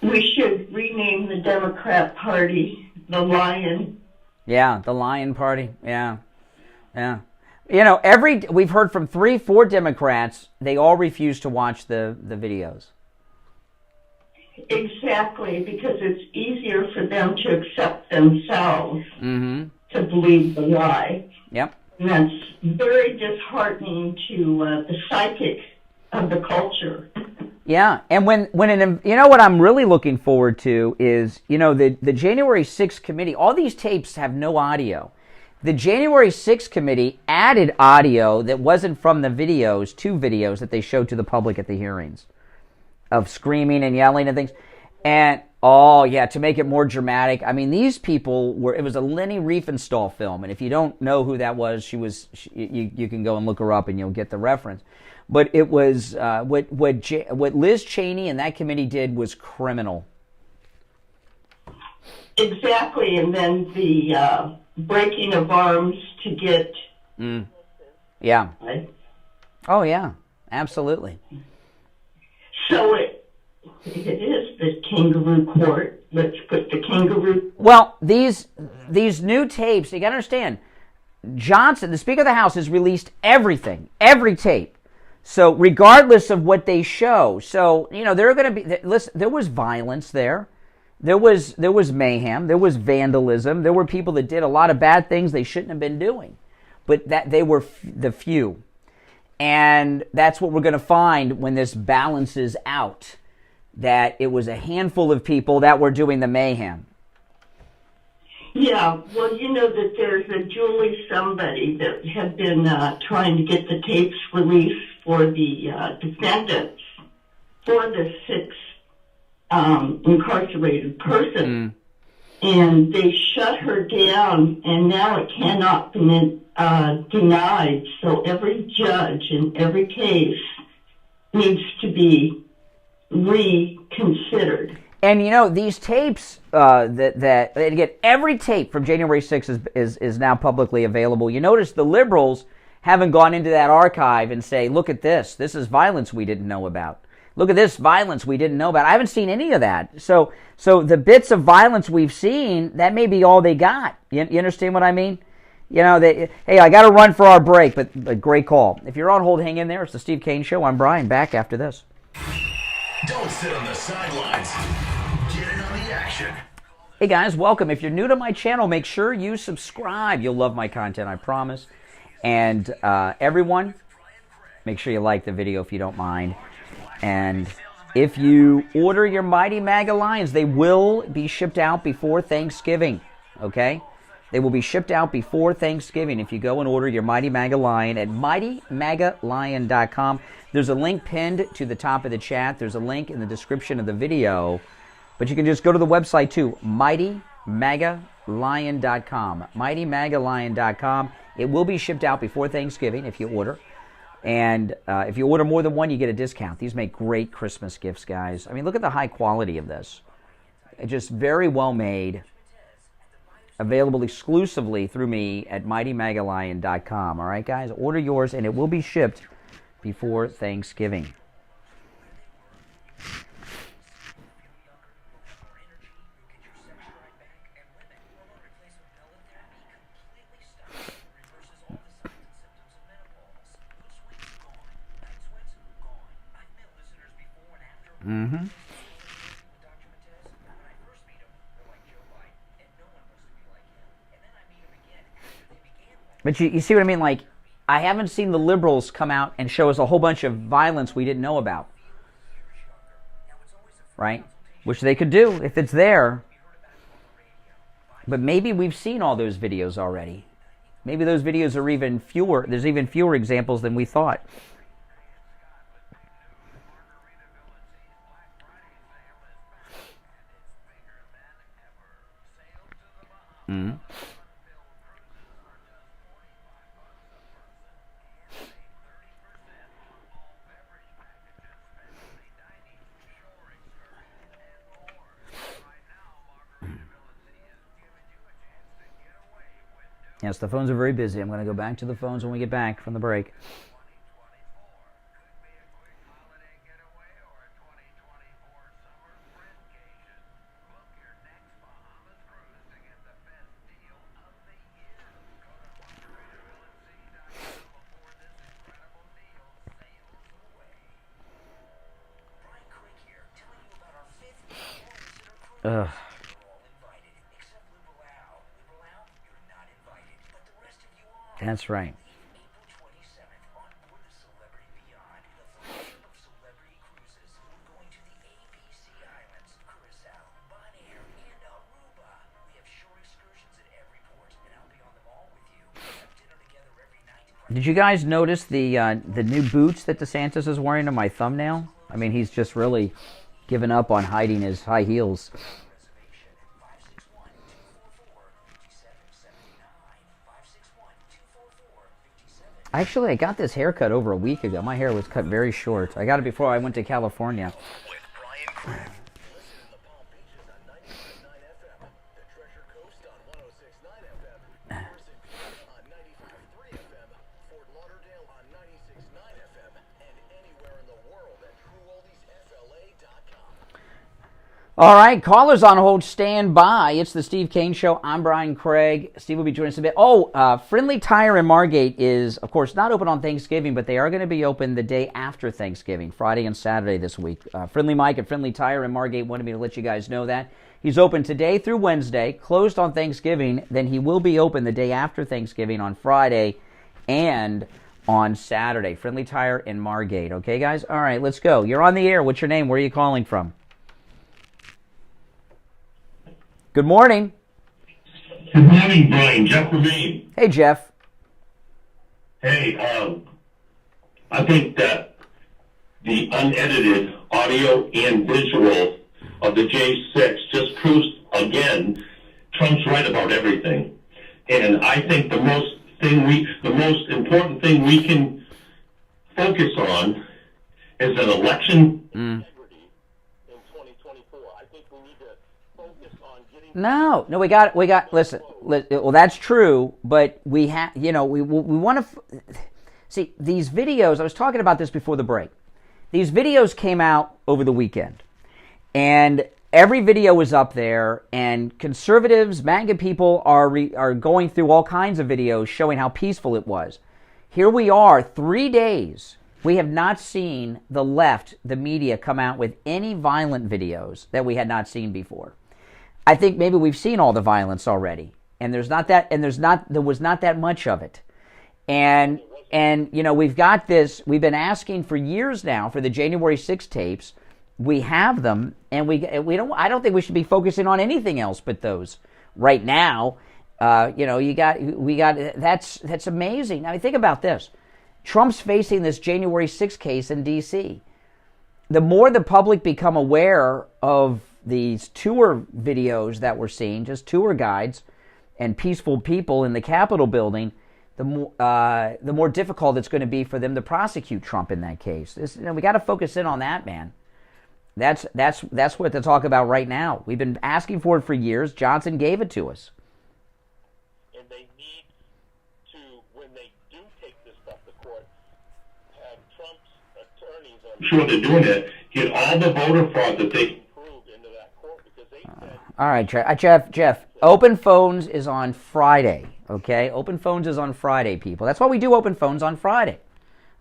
we should rename the Democrat Party the Lion. Yeah, the Lion Party. Yeah. You know, we've heard from 3-4 Democrats. They all refuse to watch the videos. Exactly, because it's easier for them to accept themselves to believe the lie. Yep. And that's very disheartening to the psychic of the culture. Yeah, and you know what I'm really looking forward to is, you know, the January 6th committee, all these tapes have no audio. The January 6th committee added audio that wasn't from the videos, 2 videos that they showed to the public at the hearings of screaming and yelling and things. And, to make it more dramatic. I mean, these people it was a Leni Riefenstahl film, and if you don't know who that was, you can go and look her up and you'll get the reference. But it was, what Liz Cheney and that committee did was criminal. Exactly, and then the breaking of arms to get... Yeah. Right? Oh, yeah, absolutely. So it is the kangaroo court. Let's put the kangaroo... Well, these new tapes, you got to understand, Johnson, the Speaker of the House, has released everything, every tape. So regardless of what they show, so there are going to be. Listen, there was violence there. There was mayhem. There was vandalism. There were people that did a lot of bad things they shouldn't have been doing, but that they were the few, and that's what we're going to find when this balances out. That it was a handful of people that were doing the mayhem. Yeah, well, you know that there's a Julie somebody that had been trying to get the tapes released for the defendants for the 6 incarcerated person. And they shut her down, and now it cannot be denied. So every judge in every case needs to be reconsidered. And these tapes that again, every tape from January 6th is now publicly available. You notice the liberals haven't gone into that archive and say, look at this. This is violence we didn't know about. Look at this violence we didn't know about. I haven't seen any of that. So the bits of violence we've seen, that may be all they got. You understand what I mean? Hey, I got to run for our break, but great call. If you're on hold, hang in there. It's the Steve Kane Show. I'm Brian. Back after this. Don't sit on the sidelines. Get in on the action. Hey guys, welcome. If you're new to my channel, make sure you subscribe. You'll love my content, I promise. And everyone, make sure you like the video if you don't mind. And if you order your Mighty MAGA Lions, they will be shipped out before Thanksgiving, okay? They will be shipped out before Thanksgiving if you go and order your Mighty MAGA Lion at MightyMagaLion.com. There's a link pinned to the top of the chat. There's a link in the description of the video. But you can just go to the website too, MightyMagaLion.com. MightyMagaLion.com. It will be shipped out before Thanksgiving if you order. And if you order more than one, you get a discount. These make great Christmas gifts, guys. I mean, look at the high quality of this. It's just very well made. Available exclusively through me at MightyMagaLion.com. All right, guys? Order yours, and it will be shipped before Thanksgiving. Mm-hmm. But you see what I mean? Like, I haven't seen the liberals come out and show us a whole bunch of violence we didn't know about. Right? Which they could do if it's there. But maybe we've seen all those videos already. Maybe those videos are even fewer. There's even fewer examples than we thought. Mm-hmm. Yes, the phones are very busy. I'm going to go back to the phones when we get back from the break. Ugh. That's right. Did you guys notice the new boots that DeSantis is wearing on my thumbnail? I mean, he's just really given up on hiding his high heels. Actually, I got this haircut over a week ago. My hair was cut very short. I got it before I went to California. All right, callers on hold, stand by. It's the Steve Kane Show. I'm Brian Craig. Steve will be joining us a bit. Friendly Tire in Margate is, of course, not open on Thanksgiving, but they are going to be open the day after Thanksgiving, Friday and Saturday this week. Friendly Mike at Friendly Tire in Margate wanted me to let you guys know that. He's open today through Wednesday, closed on Thanksgiving. Then he will be open the day after Thanksgiving on Friday and on Saturday. Friendly Tire in Margate. Okay, guys? All right, let's go. You're on the air. What's your name? Where are you calling from? Good morning. Good morning, Brian. Jeff from Maine. Hey, Jeff. Hey, I think that the unedited audio and visual of the J6 just proves again Trump's right about everything. And I think the most important thing we can focus on is an election integrity in 2024. I think we need to focus on getting. No, we got. Listen. Well, that's true, but we have. We want to see these videos. I was talking about this before the break. These videos came out over the weekend, and every video was up there. And conservatives, MAGA people are going through all kinds of videos showing how peaceful it was. Here we are, 3 days. We have not seen the left, the media, come out with any violent videos that we had not seen before. I think maybe we've seen all the violence already, and there was not that much of it. And we've got this. We've been asking for years now for the January 6th tapes. We have them, and we don't. I don't think we should be focusing on anything else but those right now. We got. That's amazing. I mean, think about this. Trump's facing this January 6th case in D.C. The more the public become aware of these tour videos that we're seeing, just tour guides and peaceful people in the Capitol building, the more difficult it's going to be for them to prosecute Trump in that case. We got to focus in on that, man. That's what to talk about right now. We've been asking for it for years. Johnson gave it to us. And they need to, when they do take this stuff to court, have Trump's attorneys, I'm sure they're doing it, get all the voter fraud that they proved into that court, because they said... All right, Jeff, Open Phones is on Friday, okay? Open Phones is on Friday, people. That's why we do Open Phones on Friday,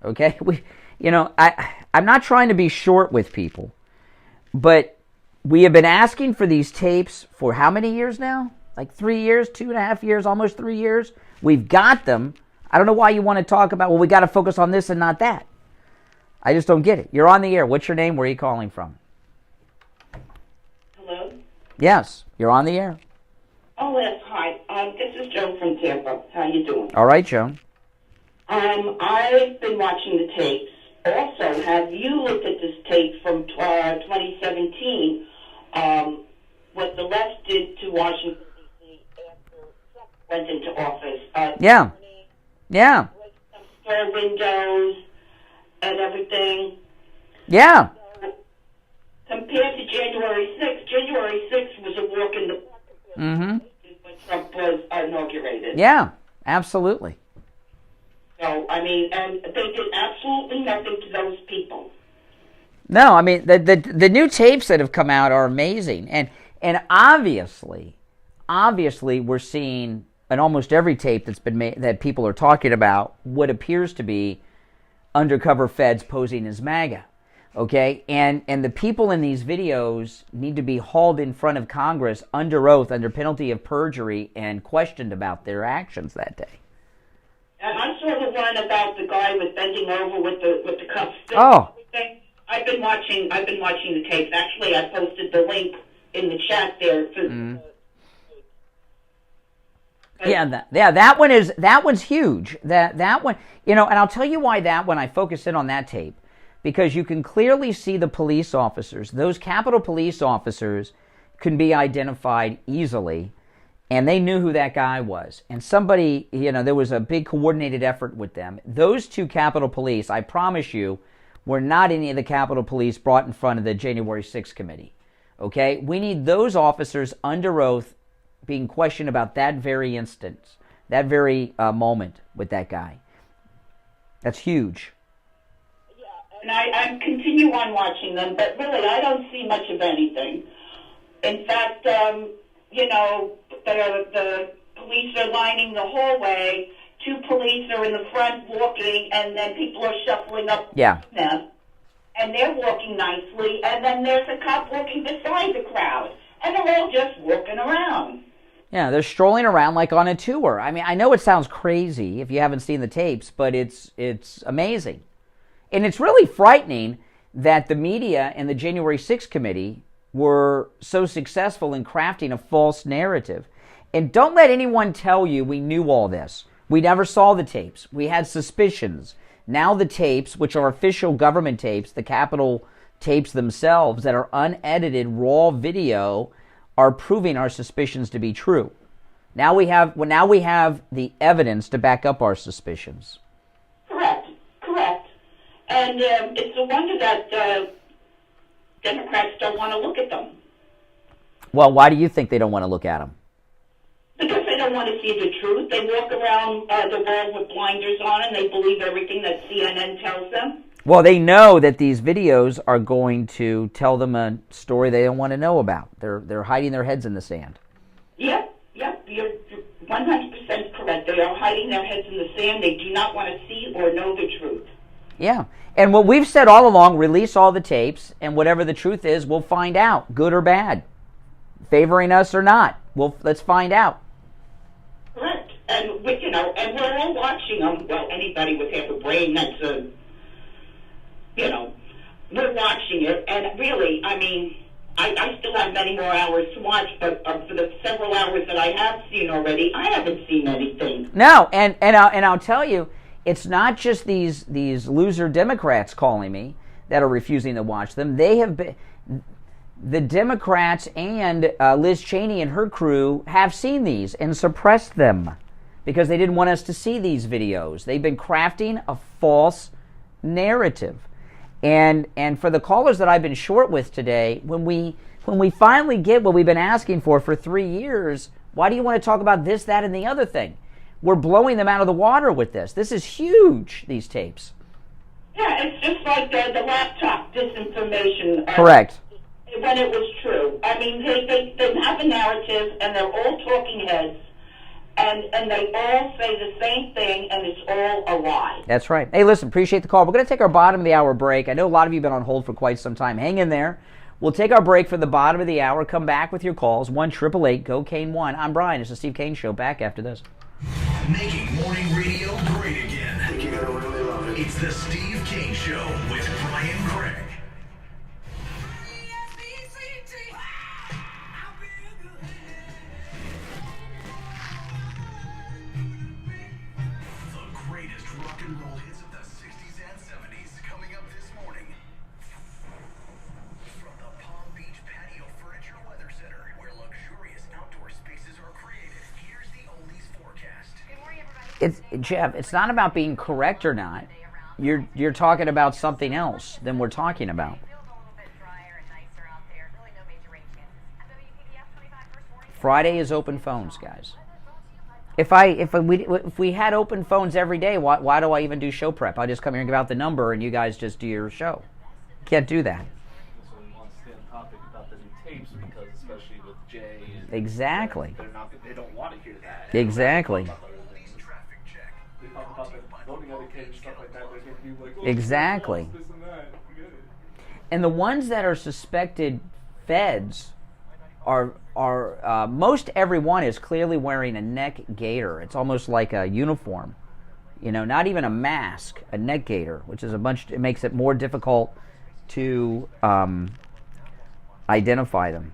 okay? I'm not trying to be short with people, but we have been asking for these tapes for how many years now? Like 3 years, 2.5 years, almost 3 years. We've got them. I don't know why you want to talk about, we got to focus on this and not that. I just don't get it. You're on the air. What's your name? Where are you calling from? Hello? Yes, you're on the air. Oh, yes, hi. This is Joan from Tampa. How you doing? All right, Joan. I've been watching the tapes. Also, have you looked at this tape from 2017, what the left did to Washington, D.C. after Trump went into office? Yeah. Some store windows and everything. Yeah. So, compared to January 6th was a walk in the park when Trump was inaugurated. Yeah, absolutely. So, I mean, and they did absolutely nothing to those people. No, I mean, the new tapes that have come out are amazing. And obviously we're seeing in almost every tape that's been made that people are talking about what appears to be undercover feds posing as MAGA. Okay? And the people in these videos need to be hauled in front of Congress under oath, under penalty of perjury, and questioned about their actions that day. And I saw the one about the guy with bending over with the cuffs. Oh. I've been watching the tapes. Actually, I posted the link in the chat there. That one's huge. That one, and I'll tell you why that one I focus in on that tape, because you can clearly see the police officers. Those Capitol police officers can be identified easily. And they knew who that guy was. And somebody, there was a big coordinated effort with them. Those two Capitol Police, I promise you, were not any of the Capitol Police brought in front of the January 6th committee. Okay? We need those officers under oath being questioned about that very instance, that very moment with that guy. That's huge. Yeah, and I continue on watching them, but really I don't see much of anything. In fact, the police are lining the hallway. 2 police are in the front walking, and then people are shuffling up Yeah. them. And they're walking nicely, and then there's a cop walking beside the crowd. And they're all just walking around. Yeah, they're strolling around like on a tour. I mean, I know it sounds crazy if you haven't seen the tapes, but it's amazing. And it's really frightening that the media and the January 6th committee were so successful in crafting a false narrative. And don't let anyone tell you we knew all this. We never saw the tapes. We had suspicions. Now the tapes, which are official government tapes, the Capitol tapes themselves that are unedited raw video, are proving our suspicions to be true. Now we have the evidence to back up our suspicions. Correct. And it's a wonder that Democrats don't want to look at them. Well, why do you think they don't want to look at them? Because they don't want to see the truth. They walk around the world with blinders on, and they believe everything that CNN tells them. Well, they know that these videos are going to tell them a story they don't want to know about. They're hiding their heads in the sand. Yep, you're 100% correct. They are hiding their heads in the sand. They do not want to see or know the truth. Yeah, and what we've said all along, release all the tapes, and whatever the truth is, we'll find out, good or bad, favoring us or not. Let's find out. Correct, and we're all watching them. Well, anybody with half a brain that's we're watching it, and really, I mean, I still have many more hours to watch, but for the several hours that I have seen already, I haven't seen anything. No, and I'll tell you, it's not just these loser Democrats calling me that are refusing to watch them. They have been, the Democrats and Liz Cheney and her crew have seen these and suppressed them because they didn't want us to see these videos. They've been crafting a false narrative. And for the callers that I've been short with today, when we finally get what we've been asking for 3 years, why do you want to talk about this, that, and the other thing? We're blowing them out of the water with this. This is huge, these tapes. Yeah, it's just like the laptop disinformation. Correct. When it was true. I mean, they have a narrative, and they're all talking heads, and they all say the same thing, and it's all a lie. That's right. Hey, listen, appreciate the call. We're going to take our bottom of the hour break. I know a lot of you have been on hold for quite some time. Hang in there. We'll take our break for the bottom of the hour. Come back with your calls. 1-888-GO-KANE-1. I'm Brian. It's the Steve Kane Show. Back after this. Making morning radio great again. I think you're gonna really love it. It's the Steve Kane Show with Brian Craig. The greatest rock and roll hits of the 60s and 70s coming up this morning. From the Palm Beach Patio Furniture Weather Center, where luxurious outdoor spaces are created, here's the oldies forecast. Jeff, it's not about being correct or not. You're talking about something else than we're talking about. Friday is open phones, guys. If we had open phones every day, why do I even do show prep? I just come here and give out the number, and you guys just do your show. Can't do that. So we want to stay on topic about the new tapes because, especially with Jay, and Exactly. they don't want to hear that. Exactly. They talk about the voting etiquette and stuff like that. They're going to be like, oh, Exactly. this and that. Forget it. And the ones that are suspected feds are most everyone is clearly wearing a neck gaiter. It's almost like a uniform, not even a mask, a neck gaiter, which is it makes it more difficult to identify them.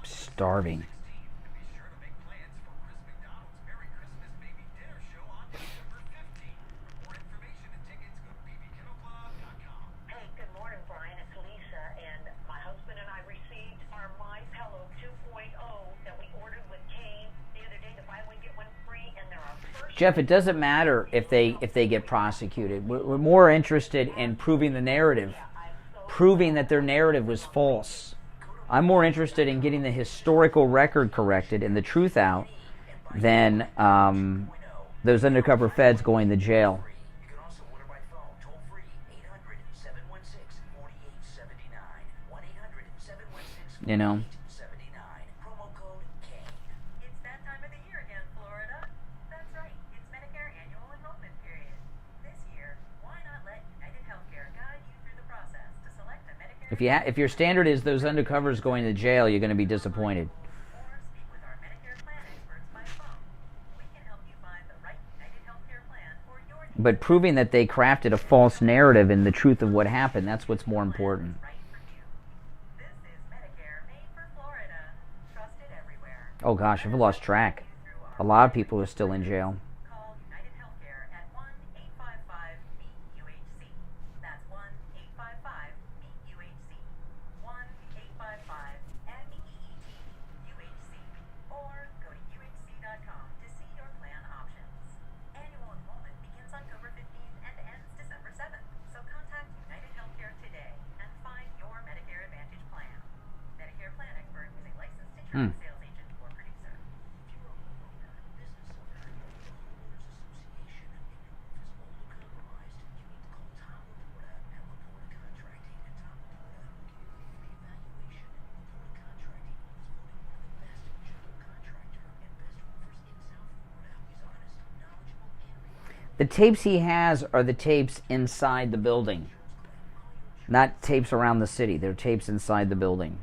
Starving. Jeff, it doesn't matter if they get prosecuted. We're more interested in proving the narrative, proving that their narrative was false. I'm more interested in getting the historical record corrected and the truth out than those undercover feds going to jail. You know? It's that time of the year again, Florida. That's right. It's Medicare annual enrollment period. This year, why not let United Healthcare guide you through the process to select a Medicare... If your standard is those undercovers going to jail, you're going to be disappointed. Or speak with our Medicare plan experts by phone. We can help you find the right United Healthcare plan for your needs. But proving that they crafted a false narrative and the truth of what happened, that's what's more important. Oh gosh, I've lost track. A lot of people are still in jail. Call United Healthcare at 1-855-MEUHC. That's 1-855-MEUHC. 1-855-MEET-UHC. Or go to UHC.com to see your plan options. Annual enrollment begins October 15th and ends December 7th. So contact United Healthcare today and find your Medicare Advantage plan. Medicare Plan Expert is a licensed insurance sales agent or producer. The tapes he has are the tapes inside the building. Not tapes around the city. They're tapes inside the building.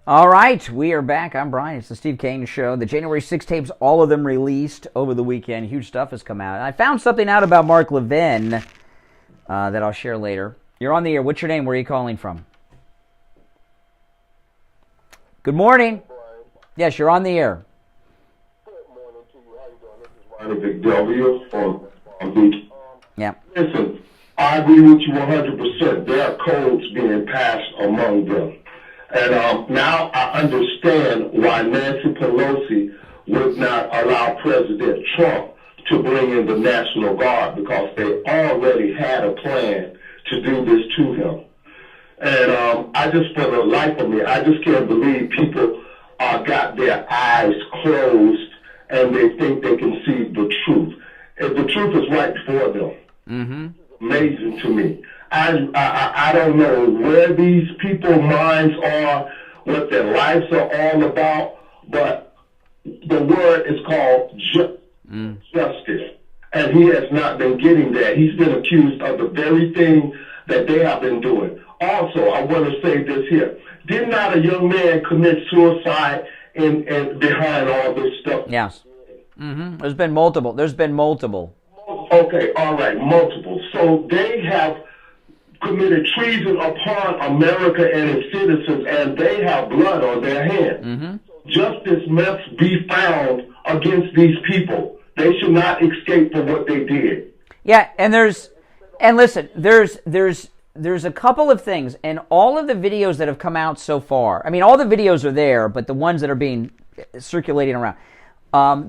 All right, we are back. I'm Brian. It's the Steve Kane Show. The January 6 tapes, all of them released over the weekend. Huge stuff has come out. And I found something out about Mark Levin that I'll share later. You're on the air. What's your name? Where are you calling from? Good morning. Yes, you're on the air. Big W from Beach. Yeah. Listen, I agree with you 100%. There are codes being passed among them. And now I understand why Nancy Pelosi would not allow President Trump to bring in the National Guard, because they already had a plan to do this to him. And I just, for the life of me, I just can't believe people got their eyes closed and they think they can see the truth. And the truth is right before them. Mm-hmm. Amazing to me. I don't know where these people's minds are, what their lives are all about, but the word is called justice. And he has not been getting that. He's been accused of the very thing that they have been doing. Also, I want to say this here. Did not a young man commit suicide in behind all this stuff? Yes. Mm-hmm. There's been multiple. Okay, all right, multiple. So they have committed treason upon America and its citizens, and they have blood on their hands. Mm-hmm. Justice must be found against these people. They should not escape from what they did. Yeah, and listen, there's a couple of things, and all of the videos that have come out so far, I mean, all the videos are there, but the ones that are being circulating around,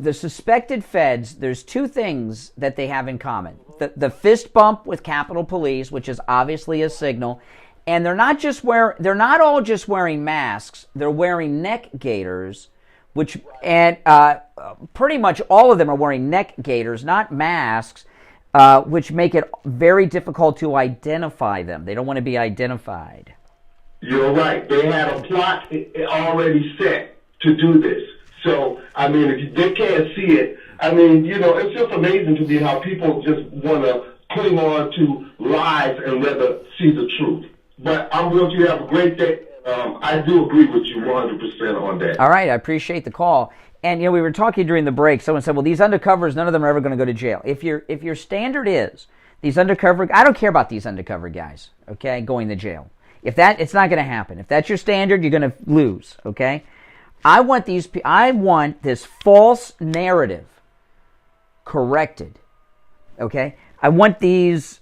the suspected feds, there's two things that they have in common. The fist bump with Capitol Police, which is obviously a signal, and they're not all just wearing masks, they're wearing neck gaiters, and pretty much all of them are wearing neck gaiters, not masks, which make it very difficult to identify them. They don't want to be identified. You're right. They had a plot already set to do this. So, I mean, if they can't see it, I mean, you know, it's just amazing to me how people just want to cling on to lies and rather see the truth. But I'm going to have a great day. I do agree with you 100% on that. All right, I appreciate the call. And, you know, we were talking during the break. Someone said, well, these undercovers, none of them are ever going to go to jail. If your standard is these undercover, I don't care about these undercover guys, okay, going to jail. It's not going to happen. If that's your standard, you're going to lose, okay? I want this false narrative corrected, okay? I want these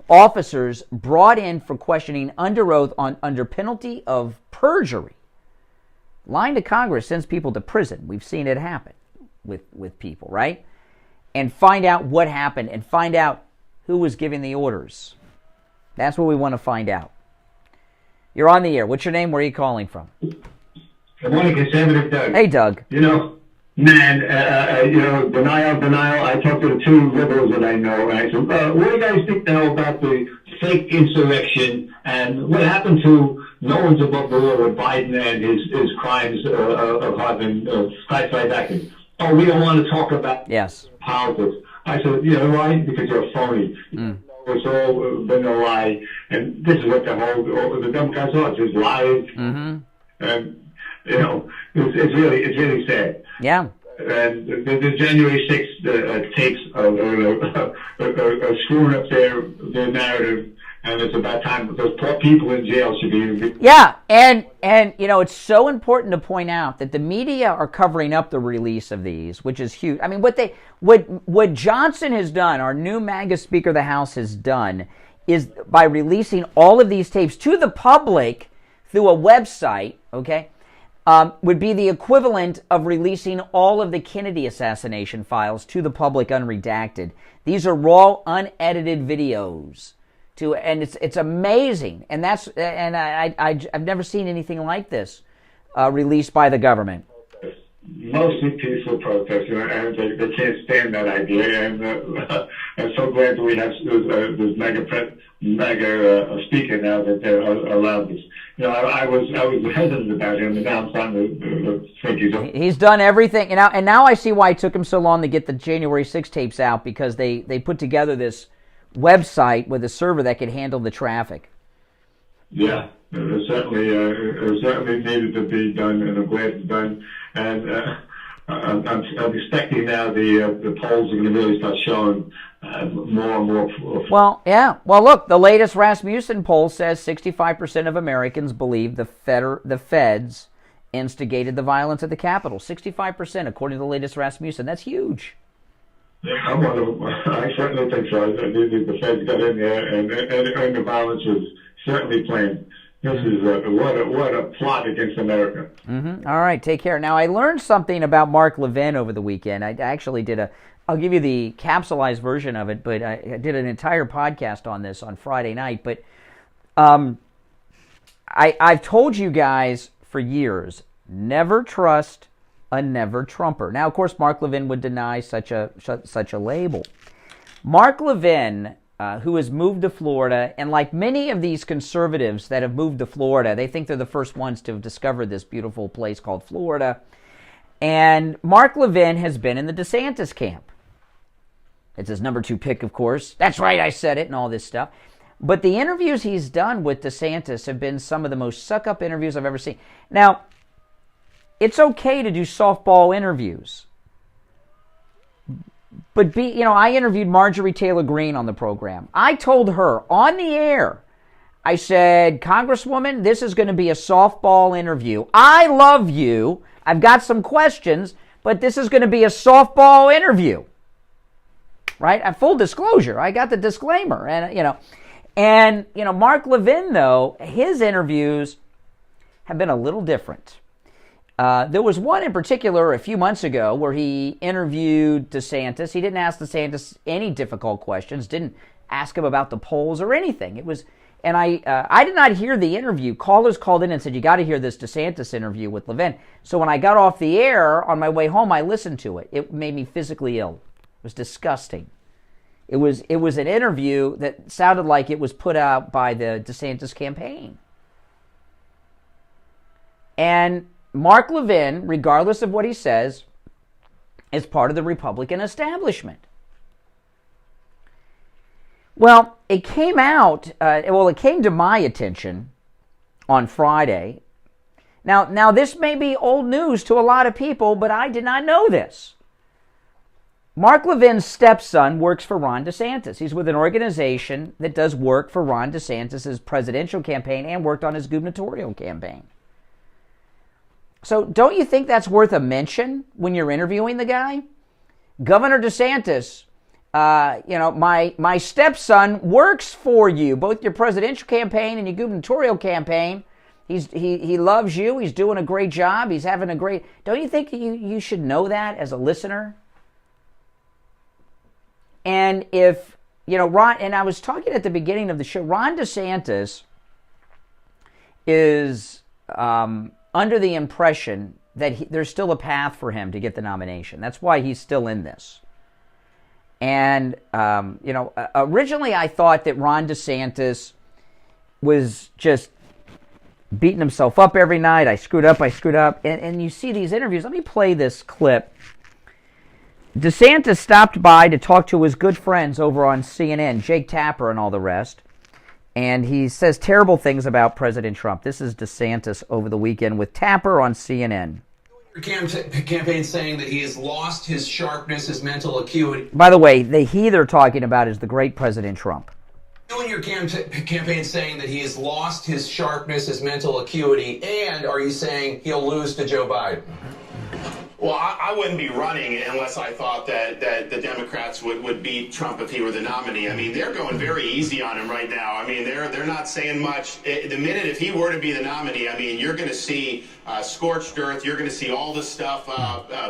officers brought in for questioning under oath under penalty of perjury. Lying to Congress sends people to prison. We've seen it happen with people, right? And find out what happened and find out who was giving the orders. That's what we want to find out. You're on the air. What's your name? Where are you calling from? Good morning, Conservative Doug. Hey, Doug. You know, man, denial. I talked to the two liberals that I know, and I said, what do you guys think now about the fake insurrection and what happened to no one's above the law with Biden and his crimes of having classified acting? Oh, we don't want to talk about politics. I said, you know why? Because you're a phony. It's all been a lie, and this is what the Democrats are, just lies. Mm-hmm. And you know, it's really sad. Yeah. And the January 6th tapes are screwing up their narrative, and it's about time those poor people in jail should be. Yeah, and you know, it's so important to point out that the media are covering up the release of these, which is huge. I mean, what Johnson has done, our new MAGA Speaker of the House has done, is by releasing all of these tapes to the public through a website, okay, would be the equivalent of releasing all of the Kennedy assassination files to the public unredacted. These are raw, unedited videos. And it's amazing, and I've never seen anything like this released by the government. Mostly peaceful protests, and they can't stand that idea. And I'm so glad that we have this mega speaker now that they're allowed this. You know, I was hesitant about him, and now I'm starting to think he's done everything. And now I see why it took him so long to get the January 6 tapes out, because they put together this website with a server that could handle the traffic. Yeah, it certainly needed to be done, and I'm glad it's done. And I'm expecting now the polls are going to really start showing more and more. Well, yeah. Well, look, the latest Rasmussen poll says 65% of Americans believe the feds instigated the violence at the Capitol. 65%, according to the latest Rasmussen. That's huge. Yeah, I certainly think so. The feds got in there, and the violence was certainly planned. This is what a plot against America. Mm-hmm. All right, take care. Now, I learned something about Mark Levin over the weekend. I actually I'll give you the capsulized version of it, but I did an entire podcast on this on Friday night. But I've told you guys for years, never trust a never Trumper. Now, of course, Mark Levin would deny such a label. Mark Levin, who has moved to Florida, and like many of these conservatives that have moved to Florida, they think they're the first ones to have discovered this beautiful place called Florida. And Mark Levin has been in the DeSantis camp. It's his number 2 pick, of course. That's right, I said it, and all this stuff. But the interviews he's done with DeSantis have been some of the most suck-up interviews I've ever seen. Now, it's okay to do softball interviews. But I interviewed Marjorie Taylor Greene on the program. I told her on the air, I said, Congresswoman, this is going to be a softball interview. I love you. I've got some questions, but this is going to be a softball interview. Right? Full disclosure. I got the disclaimer. And Mark Levin, though, his interviews have been a little different. There was one in particular a few months ago where he interviewed DeSantis. He didn't ask DeSantis any difficult questions, didn't ask him about the polls or anything. And I did not hear the interview. Callers called in and said, you got to hear this DeSantis interview with Levin. So when I got off the air on my way home, I listened to it. It made me physically ill. It was disgusting. It was an interview that sounded like it was put out by the DeSantis campaign. And Mark Levin, regardless of what he says, is part of the Republican establishment. Well, it came to my attention on Friday. Now this may be old news to a lot of people, but I did not know this. Mark Levin's stepson works for Ron DeSantis. He's with an organization that does work for Ron DeSantis' presidential campaign and worked on his gubernatorial campaign. So don't you think that's worth a mention when you're interviewing the guy? Governor DeSantis, my stepson works for you, both your presidential campaign and your gubernatorial campaign. He loves you. He's doing a great job. He's having a great... Don't you think you should know that as a listener? And if, Ron... And I was talking at the beginning of the show, Ron DeSantis is... under the impression that there's still a path for him to get the nomination. That's why he's still in this. And, originally I thought that Ron DeSantis was just beating himself up every night. I screwed up. And you see these interviews. Let me play this clip. DeSantis stopped by to talk to his good friends over on CNN, Jake Tapper and all the rest. And he says terrible things about President Trump. This is DeSantis over the weekend with Tapper on CNN. Your campaign saying that he has lost his sharpness, his mental acuity. By the way, the he they're talking about is the great President Trump. You and your campaign saying that he has lost his sharpness, his mental acuity, and are you saying he'll lose to Joe Biden? Well, I wouldn't be running unless I thought that the Democrats would beat Trump if he were the nominee. I mean, they're going very easy on him right now. I mean, they're not saying much. The minute if he were to be the nominee, I mean, you're going to see scorched earth. You're going to see all this stuff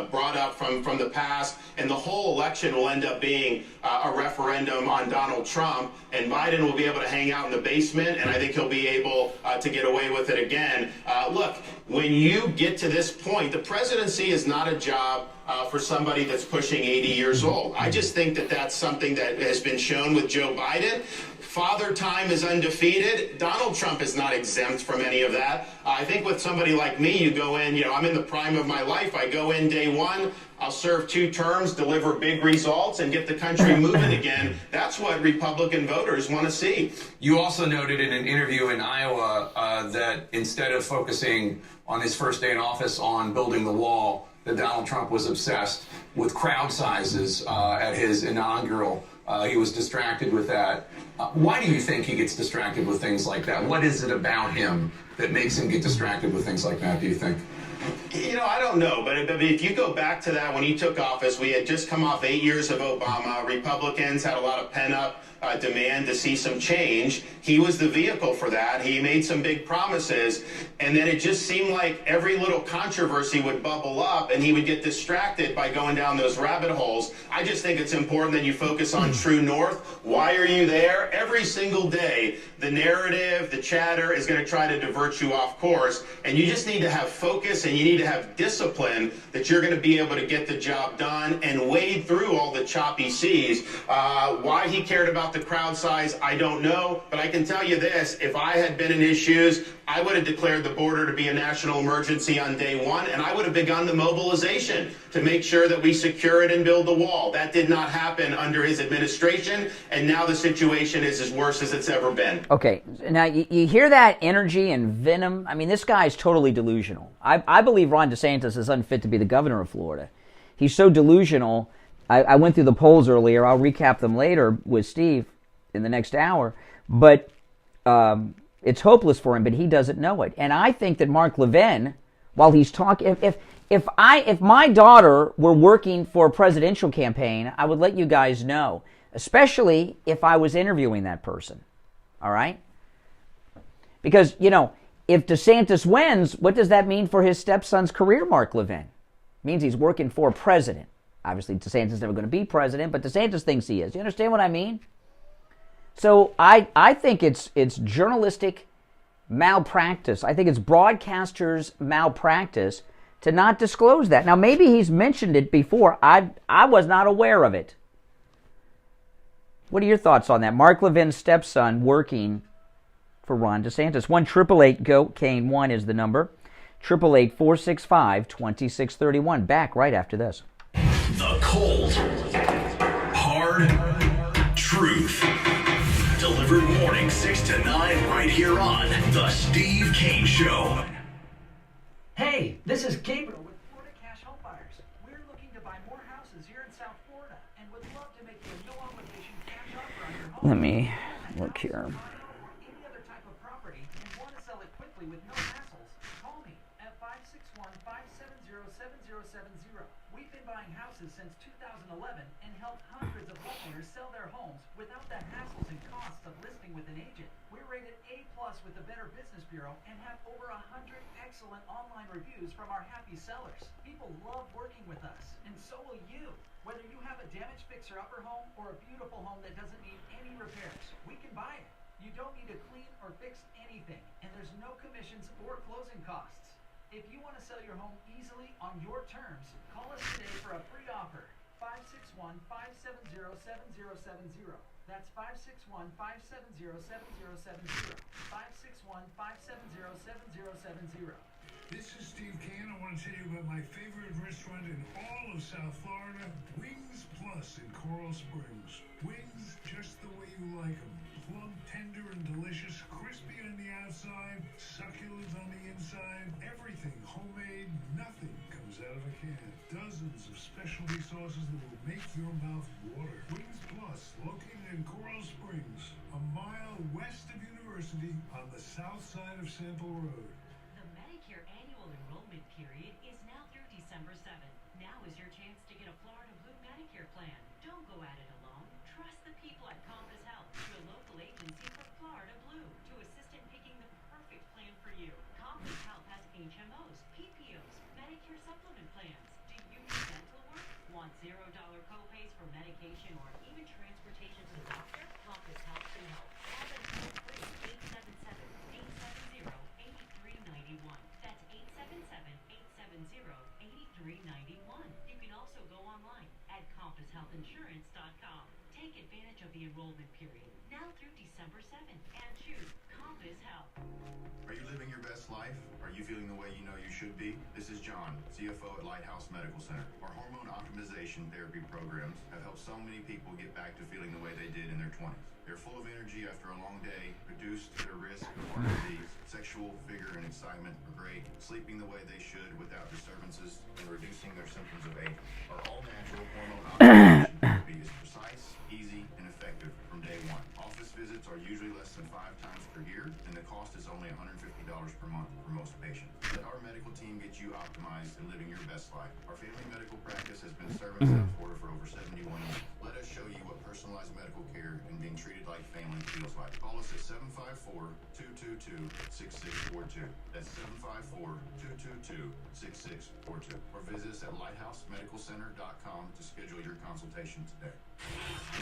brought up from the past, and the whole election will end up being a referendum on Donald Trump, and Biden will be able to hang out in the basement, and I think he'll be able to get away with it again. Look, when you get to this point, the presidency is not a job for somebody that's pushing 80 years old. I just think that that's something that has been shown with Joe Biden. Father time is undefeated. Donald Trump is not exempt from any of that. I think with somebody like me, you go in, I'm in the prime of my life. I go in day one, I'll serve 2 terms, deliver big results, and get the country moving again. That's what Republican voters want to see. You also noted in an interview in Iowa that instead of focusing on his first day in office on building the wall, that Donald Trump was obsessed with crowd sizes at his inaugural. He was distracted with that. Why do you think he gets distracted with things like that? What is it about him that makes him get distracted with things like that, do you think? I don't know, but if you go back to that when he took office, we had just come off 8 years of Obama. Republicans had a lot of pent-up demand to see some change. He was the vehicle for that. He made some big promises, and then it just seemed like every little controversy would bubble up, and he would get distracted by going down those rabbit holes. I just think it's important that you focus on true north. Why are you there? Every single day, the narrative, the chatter is going to try to divert you off course, and you just need to have focus and you need to have discipline that you're going to be able to get the job done and wade through all the choppy seas. Why he cared about the crowd size, I don't know, but I can tell you this, if I had been in his shoes, I would have declared the border to be a national emergency on day one, and I would have begun the mobilization to make sure that we secure it and build the wall. That did not happen under his administration, and now the situation is as worse as it's ever been. Okay, now you hear that energy and venom? I mean, this guy is totally delusional. I believe Ron DeSantis is unfit to be the governor of Florida. He's so delusional. I went through the polls earlier. I'll recap them later with Steve in the next hour. But it's hopeless for him, but he doesn't know it. And I think that Mark Levin, while he's talking, if my daughter were working for a presidential campaign, I would let you guys know, especially if I was interviewing that person. All right? Because, you know, if DeSantis wins, what does that mean for his stepson's career, Mark Levin? It means he's working for a president. Obviously, DeSantis is never going to be president, but DeSantis thinks he is. You understand what I mean? So I think it's journalistic malpractice. I think it's broadcasters' malpractice to not disclose that. Now, maybe he's mentioned it before. I was not aware of it. What are your thoughts on that? Mark Levin's stepson working for Ron DeSantis. 1-888-GOAT-KANE-1 is the number. 888-465-2631. Back right after this. The cold, hard truth. Delivered morning 6 to 9 right here on The Steve Kane Show. Hey, this is Gabriel with Florida Cash Home Buyers. We're looking to buy more houses here in South Florida and would love to make you a no-obligation cash offer on your home. Let me look here. Any other type of property and want to sell it quickly with no hassles, call me at 561-570-7070. We've been buying houses since 2011 and helped hundreds of homeowners sell their homes without the hassles and costs of listing with an agent. We're rated A+ with the Better Business Bureau and have over 100 excellent online reviews from our happy sellers. People love working with us, and so will you. Whether you have a damaged fixer-upper home or a beautiful home that doesn't need any repairs, we can buy it. You don't need to clean or fix anything, and there's no commissions or closing costs. If you want to sell your home easily on your terms, call us today for a free offer. 561-570-7070. That's 561-570-7070. 561-570-7070. This is Steve Kane. I want to tell you about my favorite restaurant in all of South Florida, Wings Plus in Coral Springs. Wings just the way you like them. Plump, tender, and delicious, crispy on the outside, succulent on the inside, everything homemade, nothing comes out of a can. Dozens of specialty sauces that will make your mouth water. Wings Plus, located in Coral Springs, a mile west of University on the south side of Sample Road. The Medicare annual enrollment period is now through December 7th. Now is your chance to get a Florida Blue Medicare plan. Don't go at it alone. Trust the people at Compass Health, your local agency for Florida Blue, to assist in picking the perfect plan for you. Compass Health has HMOs, PPOs, Medicare supplement plans. Do you need dental work? Want $0 copays for medication or even transportation to the doctor? Compass Health can help. Call them toll-free, 877-870-8391. That's 877-870-8391. You can also go online at compasshealthinsurance.com. Take advantage of the enrollment period, now through December 7th, and choose Compass Health. Are you living your best life? Are you feeling the way you know you should be? This is John, CFO at Lighthouse Medical Center. Our hormone optimization therapy programs have helped so many people get back to feeling the way they did in their 20s. They're full of energy after a long day, reduced their risk of heart disease, sexual vigor and excitement are great, sleeping the way they should without disturbances, and reducing their symptoms of aging. Our all-natural hormone optimization therapy is precise, easy, and effective from day one. Office visits are usually less than 5 times per year, and the cost is only $150 per month for most patients. Let our medical team get you optimized and living your best life. Our family medical practice has been serving South Florida for over 71 years. Let us show you what personalized medical care and being treated like family feels like. Call us at 754-222-6642. That's 754-222-6642. Or visit us at lighthousemedicalcenter.com to schedule your consultation today.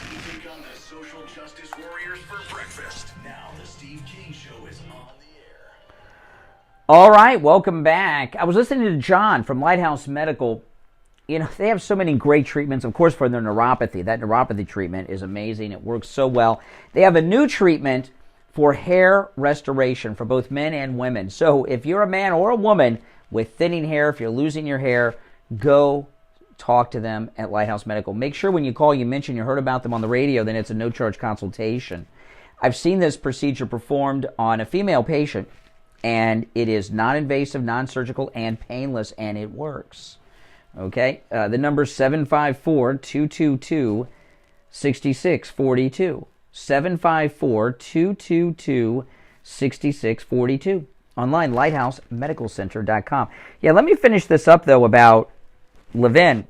We take on the social justice warriors for breakfast. Now the Steve Kane Show is on the air. All right, welcome back. I was listening to John from Lighthouse Medical. You know, they have so many great treatments, of course, for their neuropathy. That neuropathy treatment is amazing. It works so well. They have a new treatment for hair restoration for both men and women. So if you're a man or a woman with thinning hair, if you're losing your hair, go talk to them at Lighthouse Medical. Make sure when you call, you mention you heard about them on the radio, then it's a no-charge consultation. I've seen this procedure performed on a female patient, and it is non-invasive, non-surgical, and painless, and it works. Okay? The number is 754-222-6642. 754-222-6642. Online, lighthousemedicalcenter.com. Yeah, let me finish this up, though, about Levin.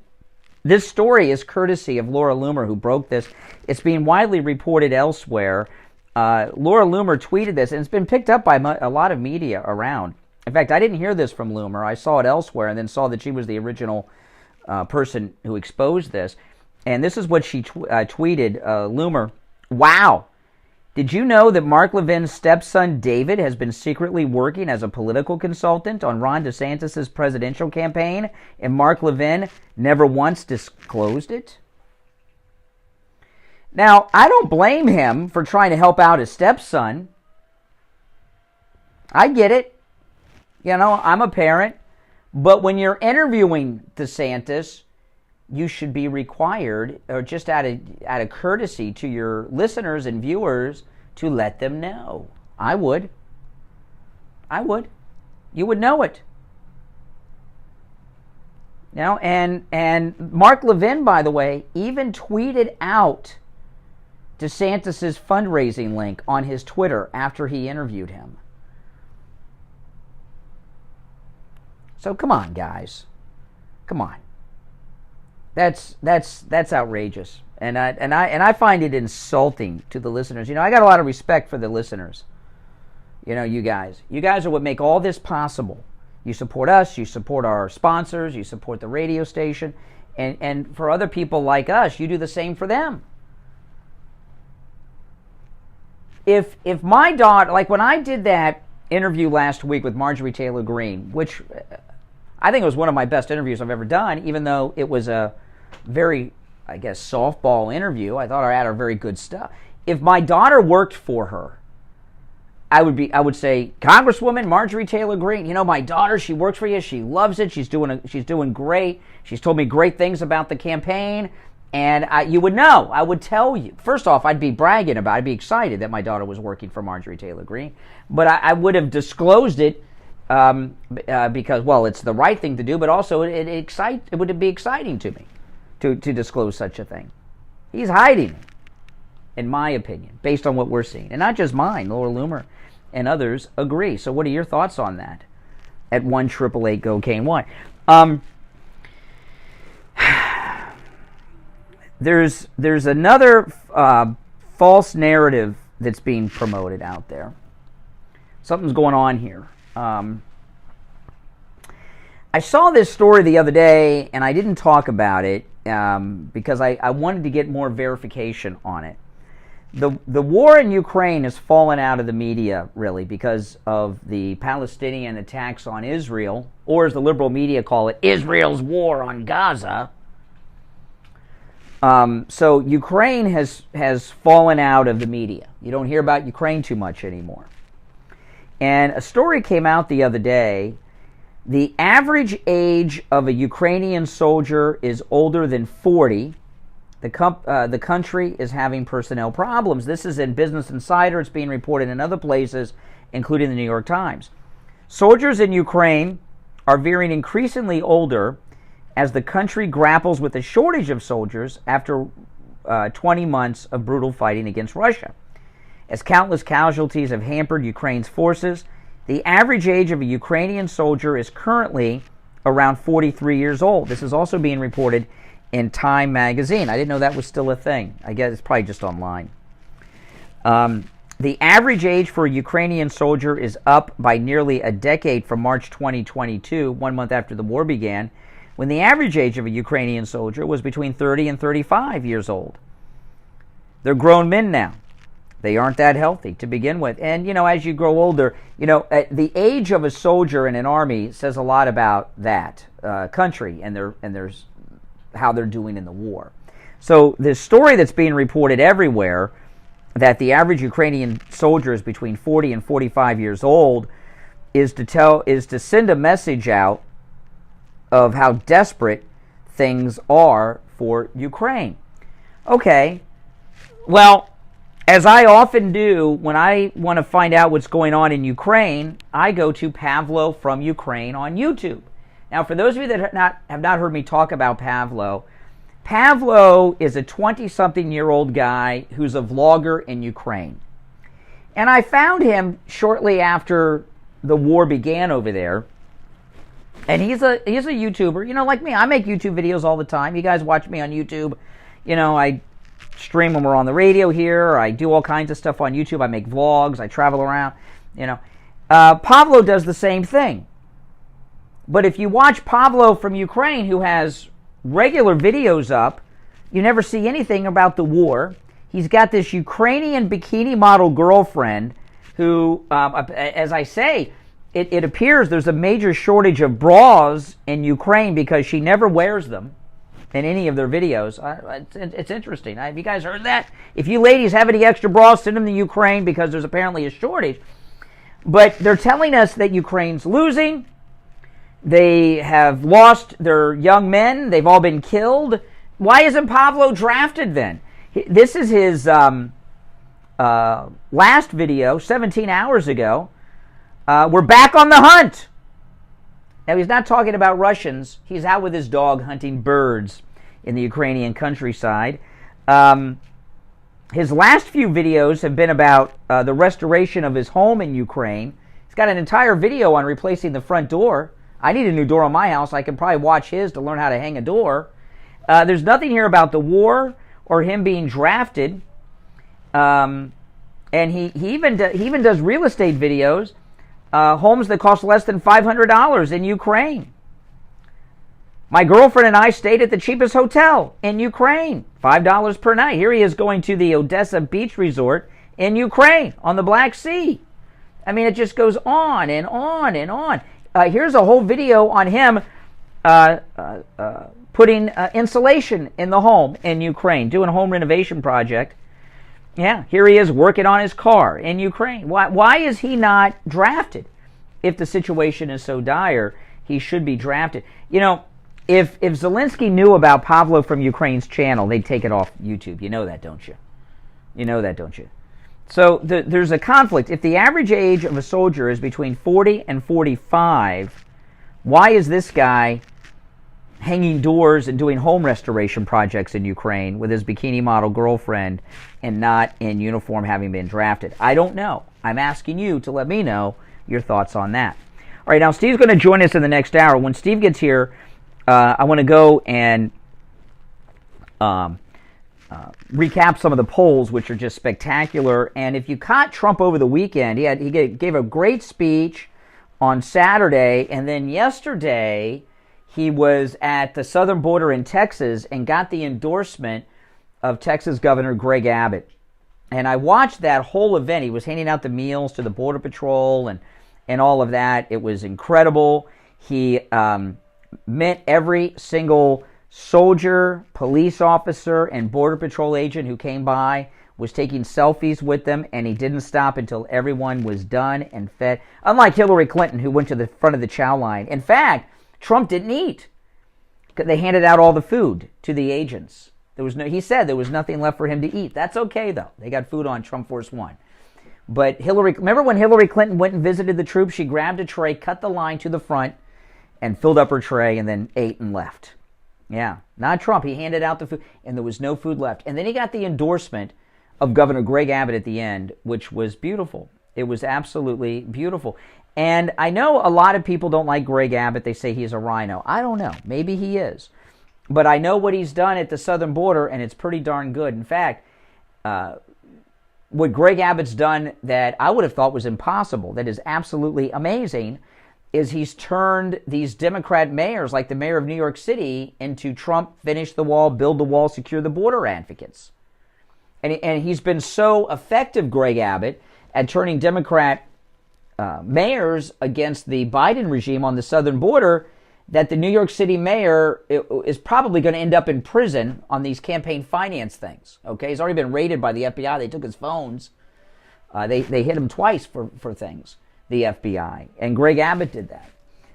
This story is courtesy of Laura Loomer, who broke this. It's being widely reported elsewhere. Laura Loomer tweeted this, and it's been picked up by a lot of media around. In fact, I didn't hear this from Loomer. I saw it elsewhere and then saw that she was the original person who exposed this. And this is what she tweeted, Loomer. Wow. Did you know that Mark Levin's stepson, David, has been secretly working as a political consultant on Ron DeSantis' presidential campaign, and Mark Levin never once disclosed it? Now, I don't blame him for trying to help out his stepson. I get it. You know, I'm a parent. But when you're interviewing DeSantis, you should be required, or just out of courtesy to your listeners and viewers, to let them know. I would. You would know it. You know, and Mark Levin, by the way, even tweeted out DeSantis' fundraising link on his Twitter after he interviewed him. So come on, guys. Come on. That's outrageous, and I find it insulting to the listeners. You know, I got a lot of respect for the listeners. You know, you guys are what make all this possible. You support us, you support our sponsors, you support the radio station, and for other people like us, you do the same for them. If my daughter, like when I did that interview last week with Marjorie Taylor Greene, which I think it was one of my best interviews I've ever done, even though it was a very, I guess, softball interview. I thought I had her very good stuff. If my daughter worked for her, I would say, Congresswoman Marjorie Taylor Greene, you know, my daughter, she works for you. She loves it. She's doing great. She's told me great things about the campaign. And you would know. I would tell you. First off, I'd be bragging about it. I'd be excited that my daughter was working for Marjorie Taylor Greene. But I would have disclosed it because, well, it's the right thing to do, but also it would be exciting to me to disclose such a thing. He's hiding, in my opinion, based on what we're seeing. And not just mine. Laura Loomer and others agree. So what are your thoughts on that? At 1-888-GO-CANE-Y. There's another false narrative that's being promoted out there. Something's going on here. I saw this story the other day, and I didn't talk about it because I wanted to get more verification on it. The war in Ukraine has fallen out of the media, really, because of the Palestinian attacks on Israel, or as the liberal media call it, Israel's war on Gaza. So Ukraine has fallen out of the media. You don't hear about Ukraine too much anymore. And a story came out the other day. The average age of a Ukrainian soldier is older than 40. The country is having personnel problems. This is in Business Insider. It's being reported in other places, including the New York Times. Soldiers in Ukraine are veering increasingly older as the country grapples with a shortage of soldiers after 20 months of brutal fighting against Russia. As countless casualties have hampered Ukraine's forces, the average age of a Ukrainian soldier is currently around 43 years old. This is also being reported in Time magazine. I didn't know that was still a thing. I guess it's probably just online. The average age for a Ukrainian soldier is up by nearly a decade from March 2022, 1 month after the war began, when the average age of a Ukrainian soldier was between 30 and 35 years old. They're grown men now. They aren't that healthy to begin with. And, you know, as you grow older, you know, the age of a soldier in an army says a lot about that country and there's how they're doing in the war. So this story that's being reported everywhere, that the average Ukrainian soldier is between 40 and 45 years old, is to send a message out of how desperate things are for Ukraine. Okay, well, as I often do when I want to find out what's going on in Ukraine, I go to Pavlo from Ukraine on YouTube. Now, for those of you that have not heard me talk about Pavlo, Pavlo is a 20-something-year-old guy who's a vlogger in Ukraine. And I found him shortly after the war began over there. And he's a YouTuber, you know, like me. I make YouTube videos all the time. You guys watch me on YouTube. You know, I stream when we're on the radio here. I do all kinds of stuff on YouTube. I make vlogs. I travel around, you know. Pavlo does the same thing. But if you watch Pavlo from Ukraine, who has regular videos up, you never see anything about the war. He's got this Ukrainian bikini model girlfriend who, as I say, it appears there's a major shortage of bras in Ukraine because she never wears them in any of their videos. It's interesting. Have you guys heard that? If you ladies have any extra bras, send them to Ukraine because there's apparently a shortage. But they're telling us that Ukraine's losing. They have lost their young men. They've all been killed. Why isn't Pavlo drafted then? This is his last video, 17 hours ago. We're back on the hunt. Now, he's not talking about Russians. He's out with his dog hunting birds in the Ukrainian countryside. His last few videos have been about the restoration of his home in Ukraine. He's got an entire video on replacing the front door. I need a new door on my house. I can probably watch his to learn how to hang a door. There's nothing here about the war or him being drafted. And he even does real estate videos. Homes that cost less than $500 in Ukraine. My girlfriend and I stayed at the cheapest hotel in Ukraine, $5 per night. Here he is going to the Odessa Beach Resort in Ukraine on the Black Sea. I mean, it just goes on and on and on. Here's a whole video on him putting insulation in the home in Ukraine, doing a home renovation project. Yeah, here he is working on his car in Ukraine. Why is he not drafted? If the situation is so dire, he should be drafted. You know, if Zelensky knew about Pavlo from Ukraine's channel, they'd take it off YouTube. You know that, don't you? You know that, don't you? So there's a conflict. If the average age of a soldier is between 40 and 45, why is this guy hanging doors and doing home restoration projects in Ukraine with his bikini model girlfriend and not in uniform, having been drafted? I don't know. I'm asking you to let me know your thoughts on that. All right, now Steve's going to join us in the next hour. When Steve gets here, I want to go and recap some of the polls, which are just spectacular. And if you caught Trump over the weekend, he gave a great speech on Saturday, and then yesterday he was at the southern border in Texas and got the endorsement of Texas Governor Greg Abbott. And I watched that whole event. He was handing out the meals to the Border Patrol and all of that. It was incredible. He met every single soldier, police officer, and Border Patrol agent who came by, was taking selfies with them, and he didn't stop until everyone was done and fed. Unlike Hillary Clinton, who went to the front of the chow line. In fact, Trump didn't eat. They handed out all the food to the agents. He said there was nothing left for him to eat. That's okay, though. They got food on Trump Force One. But remember when Hillary Clinton went and visited the troops? She grabbed a tray, cut the line to the front, and filled up her tray, and then ate and left. Yeah, not Trump. He handed out the food, and there was no food left. And then he got the endorsement of Governor Greg Abbott at the end, which was beautiful. It was absolutely beautiful. And I know a lot of people don't like Greg Abbott. They say he's a rhino. I don't know. Maybe he is. But I know what he's done at the southern border, and it's pretty darn good. In fact, what Greg Abbott's done that I would have thought was impossible, that is absolutely amazing, is he's turned these Democrat mayors, like the mayor of New York City, into Trump, finish the wall, build the wall, secure the border advocates. And he's been so effective, Greg Abbott, at turning Democrat mayors against the Biden regime on the southern border, that the New York City mayor is probably going to end up in prison on these campaign finance things. Okay, he's already been raided by the FBI. They took his phones. They hit him twice for things, the FBI. And Greg Abbott did that.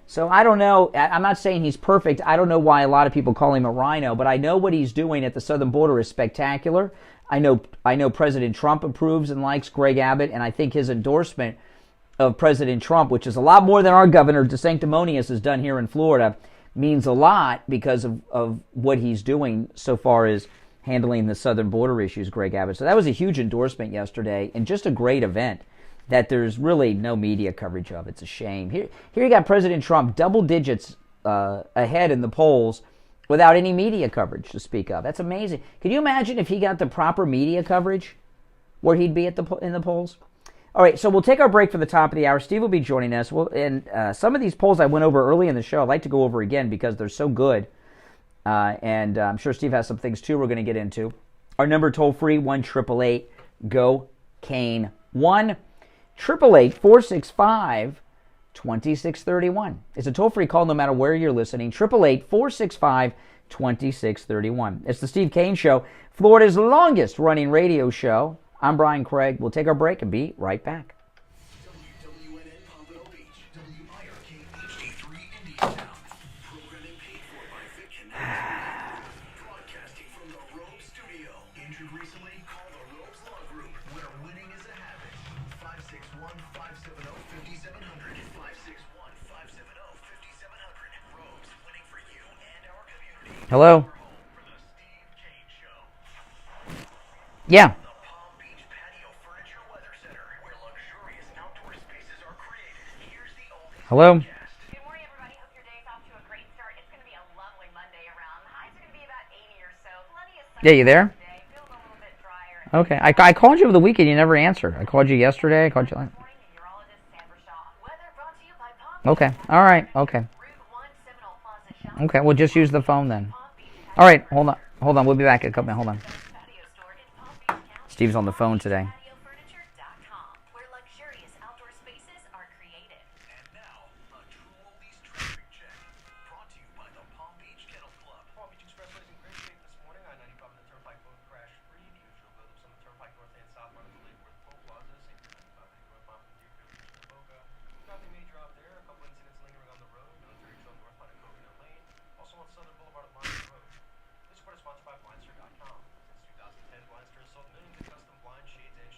So I don't know. I'm not saying he's perfect. I don't know why a lot of people call him a rhino, but I know what he's doing at the southern border is spectacular. I know President Trump approves and likes Greg Abbott, and I think his endorsement of President Trump, which is a lot more than our governor DeSanctimonious has done here in Florida, means a lot because of what he's doing so far as handling the southern border issues, Greg Abbott. So that was a huge endorsement yesterday and just a great event that there's really no media coverage of. It's a shame. Here you got President Trump double digits ahead in the polls without any media coverage to speak of. That's amazing. Can you imagine if he got the proper media coverage, where he'd be in the polls? All right, so we'll take our break for the top of the hour. Steve will be joining us. And some of these polls I went over early in the show, I'd like to go over again because they're so good. And I'm sure Steve has some things, too, we're going to get into. Our number toll-free, 1-888-GO-CANE. 1-888-465-2631. It's a toll-free call no matter where you're listening. 888-465-2631. It's the Steve Kane Show, Florida's longest-running radio show. I'm Brian Craig. We'll take our break and be right back. Hello? Yeah. Hello? Good morning, everybody. Hope your day's off to a great start. It's going to be a lovely Monday around. Highs are going to be about 80 or so. Plenty of sun. Yeah, you there? Today. Feels a little bit drier. Okay. I called you over the weekend. You never answered. I called you yesterday. I called you last. Okay. All right. Okay. Okay. We'll just use the phone then. All right. Hold on. Hold on. We'll be back in a couple minutes. Hold on. Steve's on the phone today. Where luxurious outdoor spaces are created. And now, a true oldies traffic check. Brought to you by the Palm Beach Kennel Club. Palm Beach Expressway is in great shape this morning. I-95 and the Turnpike both crashed free. The usual buildups on the Turnpike north and southbound of the Lake Worth Toll Plaza. Same for 95 heading northbound from Deerfield Beach to Boca. Nothing major out there. A couple incidents lingering on the road. Military Trail northbound at Coconut Lane. Also on Southern Boulevard at Monmouth Road. This report is sponsored by Blindster.com. Since 2010, Blindster has sold millions of custom blinds, shades, and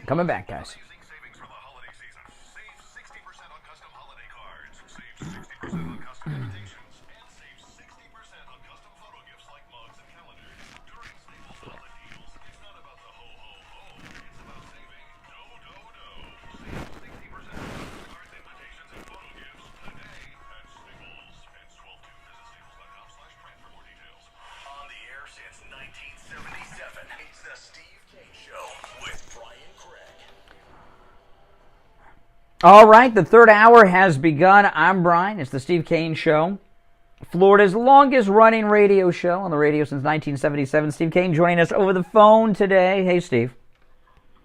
Coming back, guys. All right, the third hour has begun. I'm Brian. It's the Steve Kane Show, Florida's longest-running radio show on the radio since 1977. Steve Kane joining us over the phone today. Hey, Steve.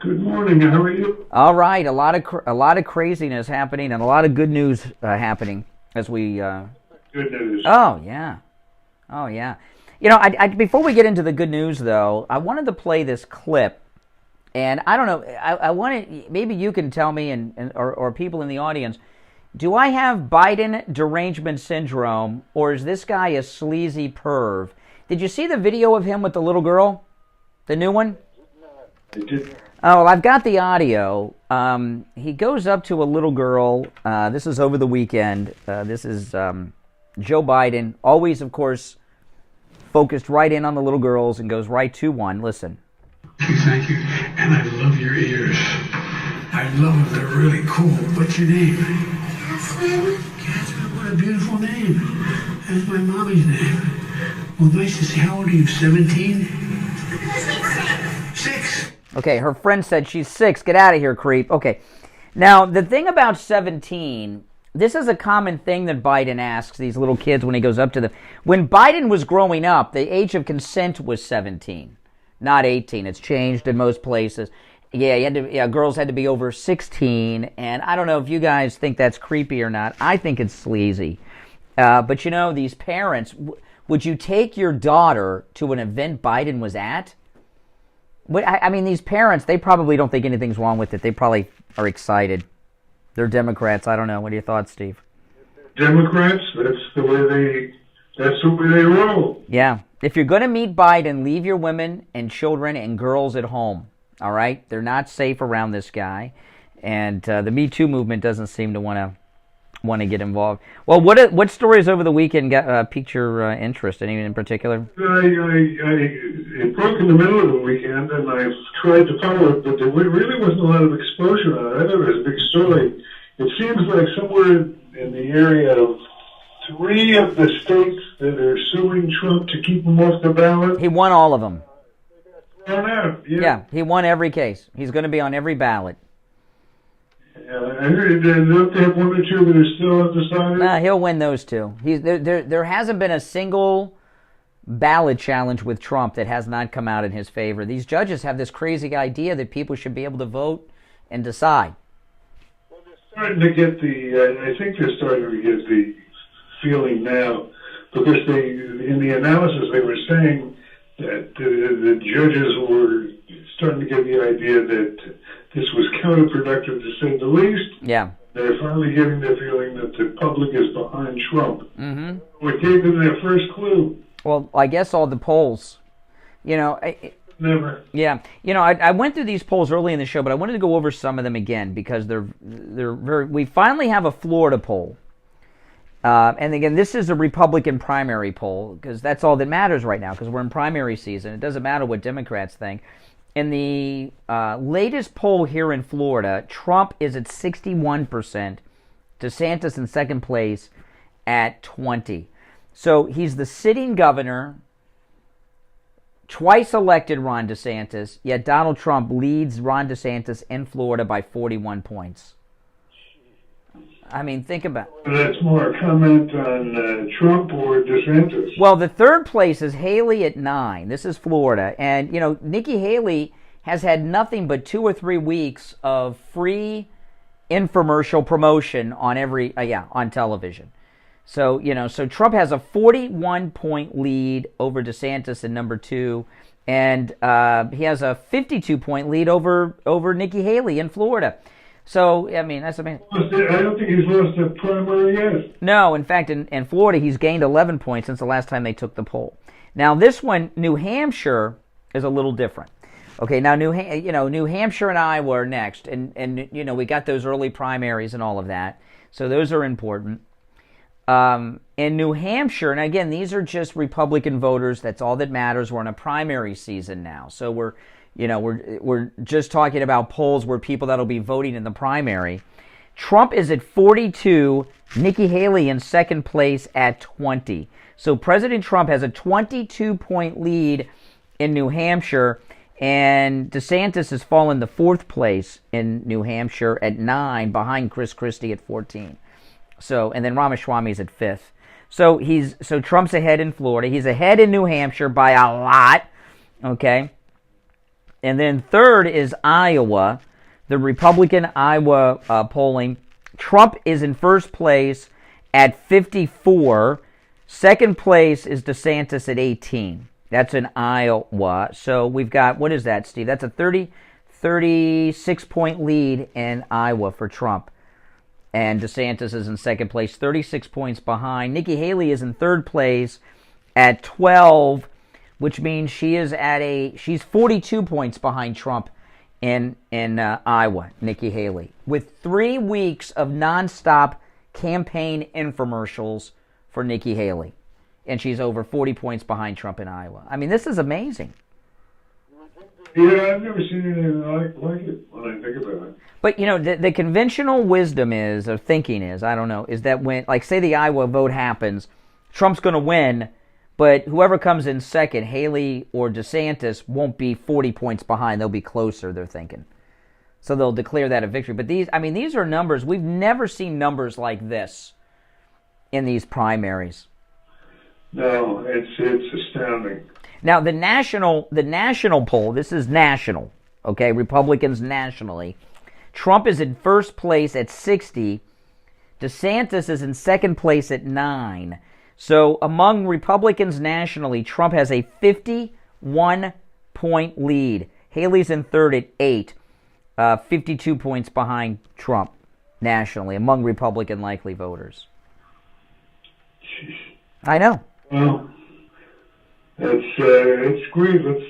Good morning. How are you? All right, a lot of craziness happening and a lot of good news happening as we. Good news. Oh yeah. You know, I before we get into the good news, though, I wanted to play this clip. And I don't know, I want to, maybe you can tell me or people in the audience, do I have Biden derangement syndrome, or is this guy a sleazy perv? Did you see the video of him with the little girl? The new one? I did. Oh, well, I've got the audio. He goes up to a little girl. This is over the weekend. This is Joe Biden, always, of course, focused right in on the little girls and goes right to one. Listen. Thank you. And I love your ears. I love them. They're really cool. What's your name? Catherine. Catherine, what a beautiful name. That's my mommy's name. Well, nice to see. How old are you? 17? 6. Okay, her friend said she's 6. Get out of here, creep. Okay. Now, the thing about 17, this is a common thing that Biden asks these little kids when he goes up to them. When Biden was growing up, the age of consent was 17. Not 18. It's changed in most places. Yeah, girls had to be over 16. And I don't know if you guys think that's creepy or not. I think it's sleazy. But you know, these parents, would you take your daughter to an event Biden was at? I mean, these parents, they probably don't think anything's wrong with it. They probably are excited. They're Democrats. I don't know. What are your thoughts, Steve? Democrats, that's the way they roll. Yeah. If you're going to meet Biden, leave your women and children and girls at home, all right? They're not safe around this guy. And the Me Too movement doesn't seem to want to get involved. Well, what stories over the weekend piqued your interest? Any in particular? It broke in the middle of the weekend, and I tried to follow it, but there really wasn't a lot of exposure on it. I thought it was a big story. It seems like somewhere in the area of 3 of the states that are suing Trump to keep him off the ballot. He won all of them. Yeah, he won every case. He's going to be on every ballot. Yeah, I heard they have 1 or 2 that are still undecided. Nah, he'll win those 2. There hasn't been a single ballot challenge with Trump that has not come out in his favor. These judges have this crazy idea that people should be able to vote and decide. Well, they're starting to get I think they're starting to get the feeling now, because in the analysis they were saying that the judges were starting to get the idea that this was counterproductive, to say the least. Yeah. They're finally getting the feeling that the public is behind Trump. Mm-hmm. What gave them their first clue? Well, I guess all the polls. You know, never. Yeah, you know, I went through these polls early in the show, but I wanted to go over some of them again because they're very. We finally have a Florida poll. And again, this is a Republican primary poll because that's all that matters right now because we're in primary season. It doesn't matter what Democrats think. In the latest poll here in Florida, Trump is at 61%, DeSantis in second place at 20%. So he's the sitting governor, twice elected Ron DeSantis, yet Donald Trump leads Ron DeSantis in Florida by 41 points. I mean, think about it. That's more a comment on Trump or DeSantis. Well, the third place is Haley at 9. This is Florida. And, you know, Nikki Haley has had nothing but 2 or 3 weeks of free infomercial promotion on on television. So, you know, so Trump has a 41-point lead over DeSantis in number 2. And he has a 52-point lead over Nikki Haley in Florida. So, I mean, that's amazing. I don't think he's lost a primary yet. No, in fact, in Florida, he's gained 11 points since the last time they took the poll. Now, this one, New Hampshire, is a little different. Okay, now New Hampshire and Iowa are next, and we got those early primaries and all of that, so those are important. In New Hampshire, and again, these are just Republican voters. That's all that matters. We're in a primary season now, so we're just talking about polls where people that'll be voting in the primary. Trump is at 42. Nikki Haley in second place at 20. So President Trump has a 22-point lead in New Hampshire, and DeSantis has fallen to fourth place in New Hampshire at 9, behind Chris Christie at 14. So, and then Ramaswamy's at 5th. So Trump's ahead in Florida. He's ahead in New Hampshire by a lot. Okay. And then third is Iowa, the Republican Iowa polling. Trump is in first place at 54. Second place is DeSantis at 18. That's in Iowa. So we've got, what is that, Steve? That's a 36-point lead in Iowa for Trump. And DeSantis is in second place, 36 points behind. Nikki Haley is in third place at 12, which means she's 42 points behind Trump in Iowa, Nikki Haley, with 3 weeks of nonstop campaign infomercials for Nikki Haley. And she's over 40 points behind Trump in Iowa. I mean, this is amazing. Yeah, I've never seen anything like it when I think about it. But, the conventional wisdom is, or thinking is, I don't know, is that when, like, say the Iowa vote happens, Trump's going to win, but whoever comes in second, Haley or DeSantis, won't be 40 points behind. They'll be closer, they're thinking. So they'll declare that a victory. But these are numbers. We've never seen numbers like this in these primaries. No, it's astounding. Now, the national poll, this is national, okay, Republicans nationally. Trump is in first place at 60. DeSantis is in second place at 9. So among Republicans nationally, Trump has a 51-point lead. Haley's in third at 8, 52 points behind Trump nationally among Republican likely voters. Jeez. I know. Well, it's great. Let's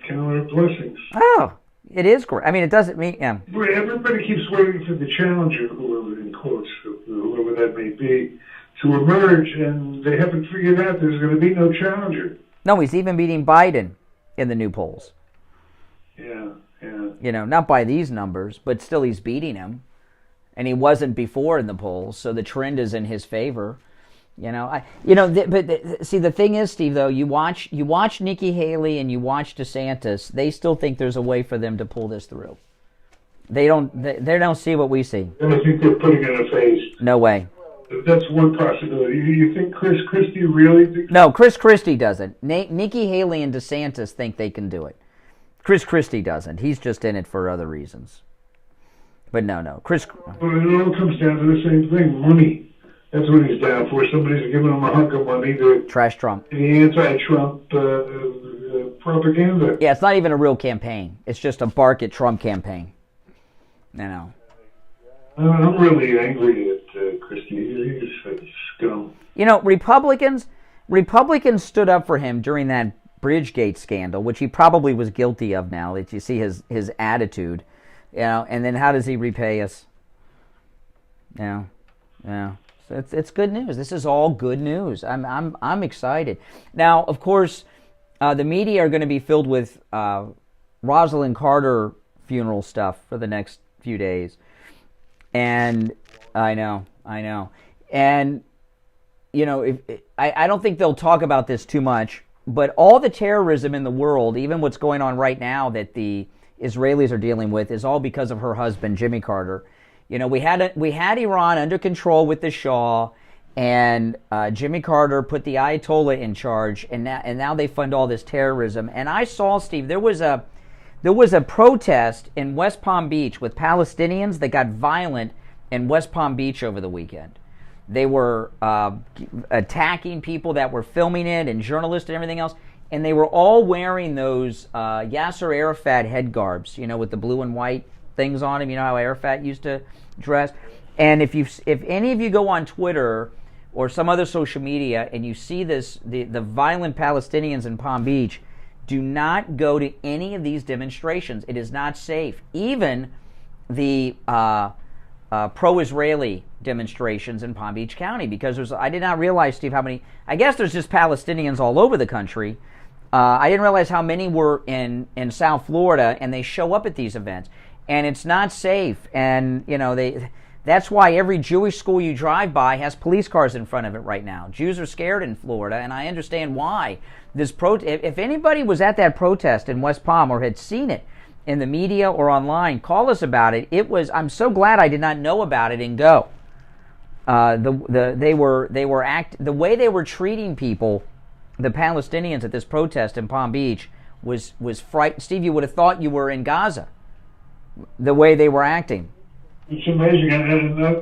count our blessings. Oh, it is great. I mean, it doesn't mean... Yeah. Everybody keeps waiting for the challenger, whoever in quotes, whoever that may be, to emerge, and they haven't figured out there's going to be no challenger. No, he's even beating Biden in the new polls. Yeah. Not by these numbers, but still he's beating him. And he wasn't before in the polls, so the trend is in his favor. But see, the thing is, Steve, though, you watch Nikki Haley and you watch DeSantis, they still think there's a way for them to pull this through. They don't see what we see. I don't think they're putting it in a phase. No way. That's one possibility. You think Chris Christie really thinks... No, Chris Christie doesn't. Nikki Haley and DeSantis think they can do it. Chris Christie doesn't. He's just in it for other reasons. But no. Well, it all comes down to the same thing, money. That's what he's down for. Somebody's giving him a hunk of money to trash Trump. The anti-Trump propaganda. Yeah, it's not even a real campaign. It's just a bark at Trump campaign. I'm really angry at Christie. He's a scum. Republicans stood up for him during that Bridgegate scandal, which he probably was guilty of now, that you see his attitude. And then how does he repay us? Yeah. So it's good news. This is all good news. I'm excited. Now, of course, the media are going to be filled with Rosalind Carter funeral stuff for the next few days. And I know. And I don't think they'll talk about this too much, but all the terrorism in the world, even what's going on right now that the Israelis are dealing with, is all because of her husband, Jimmy Carter. We had Iran under control with the Shah, and Jimmy Carter put the Ayatollah in charge, and now they fund all this terrorism. And I saw, Steve, there was a protest in West Palm Beach with Palestinians that got violent in West Palm Beach over the weekend. They were attacking people that were filming it, and journalists and everything else, and they were all wearing those Yasser Arafat head garbs, with the blue and white things on them. You know how Arafat used to dress? And if any of you go on Twitter or some other social media and you see the violent Palestinians in Palm Beach, Do not go to any of these demonstrations. It is not safe. Even the pro-Israeli demonstrations in Palm Beach County, because I did not realize, Steve, how many. I guess there's just Palestinians all over the country. I didn't realize how many were in South Florida, and they show up at these events, and it's not safe. And that's why every Jewish school you drive by has police cars in front of it right now. Jews are scared in Florida, and I understand why. If anybody was at that protest in West Palm or had seen it in the media or online, call us about it. I'm so glad I did not know about it and go. The way they were treating people, the Palestinians at this protest in Palm Beach was frightening. Steve, you would have thought you were in Gaza. The way they were acting. It's amazing, and the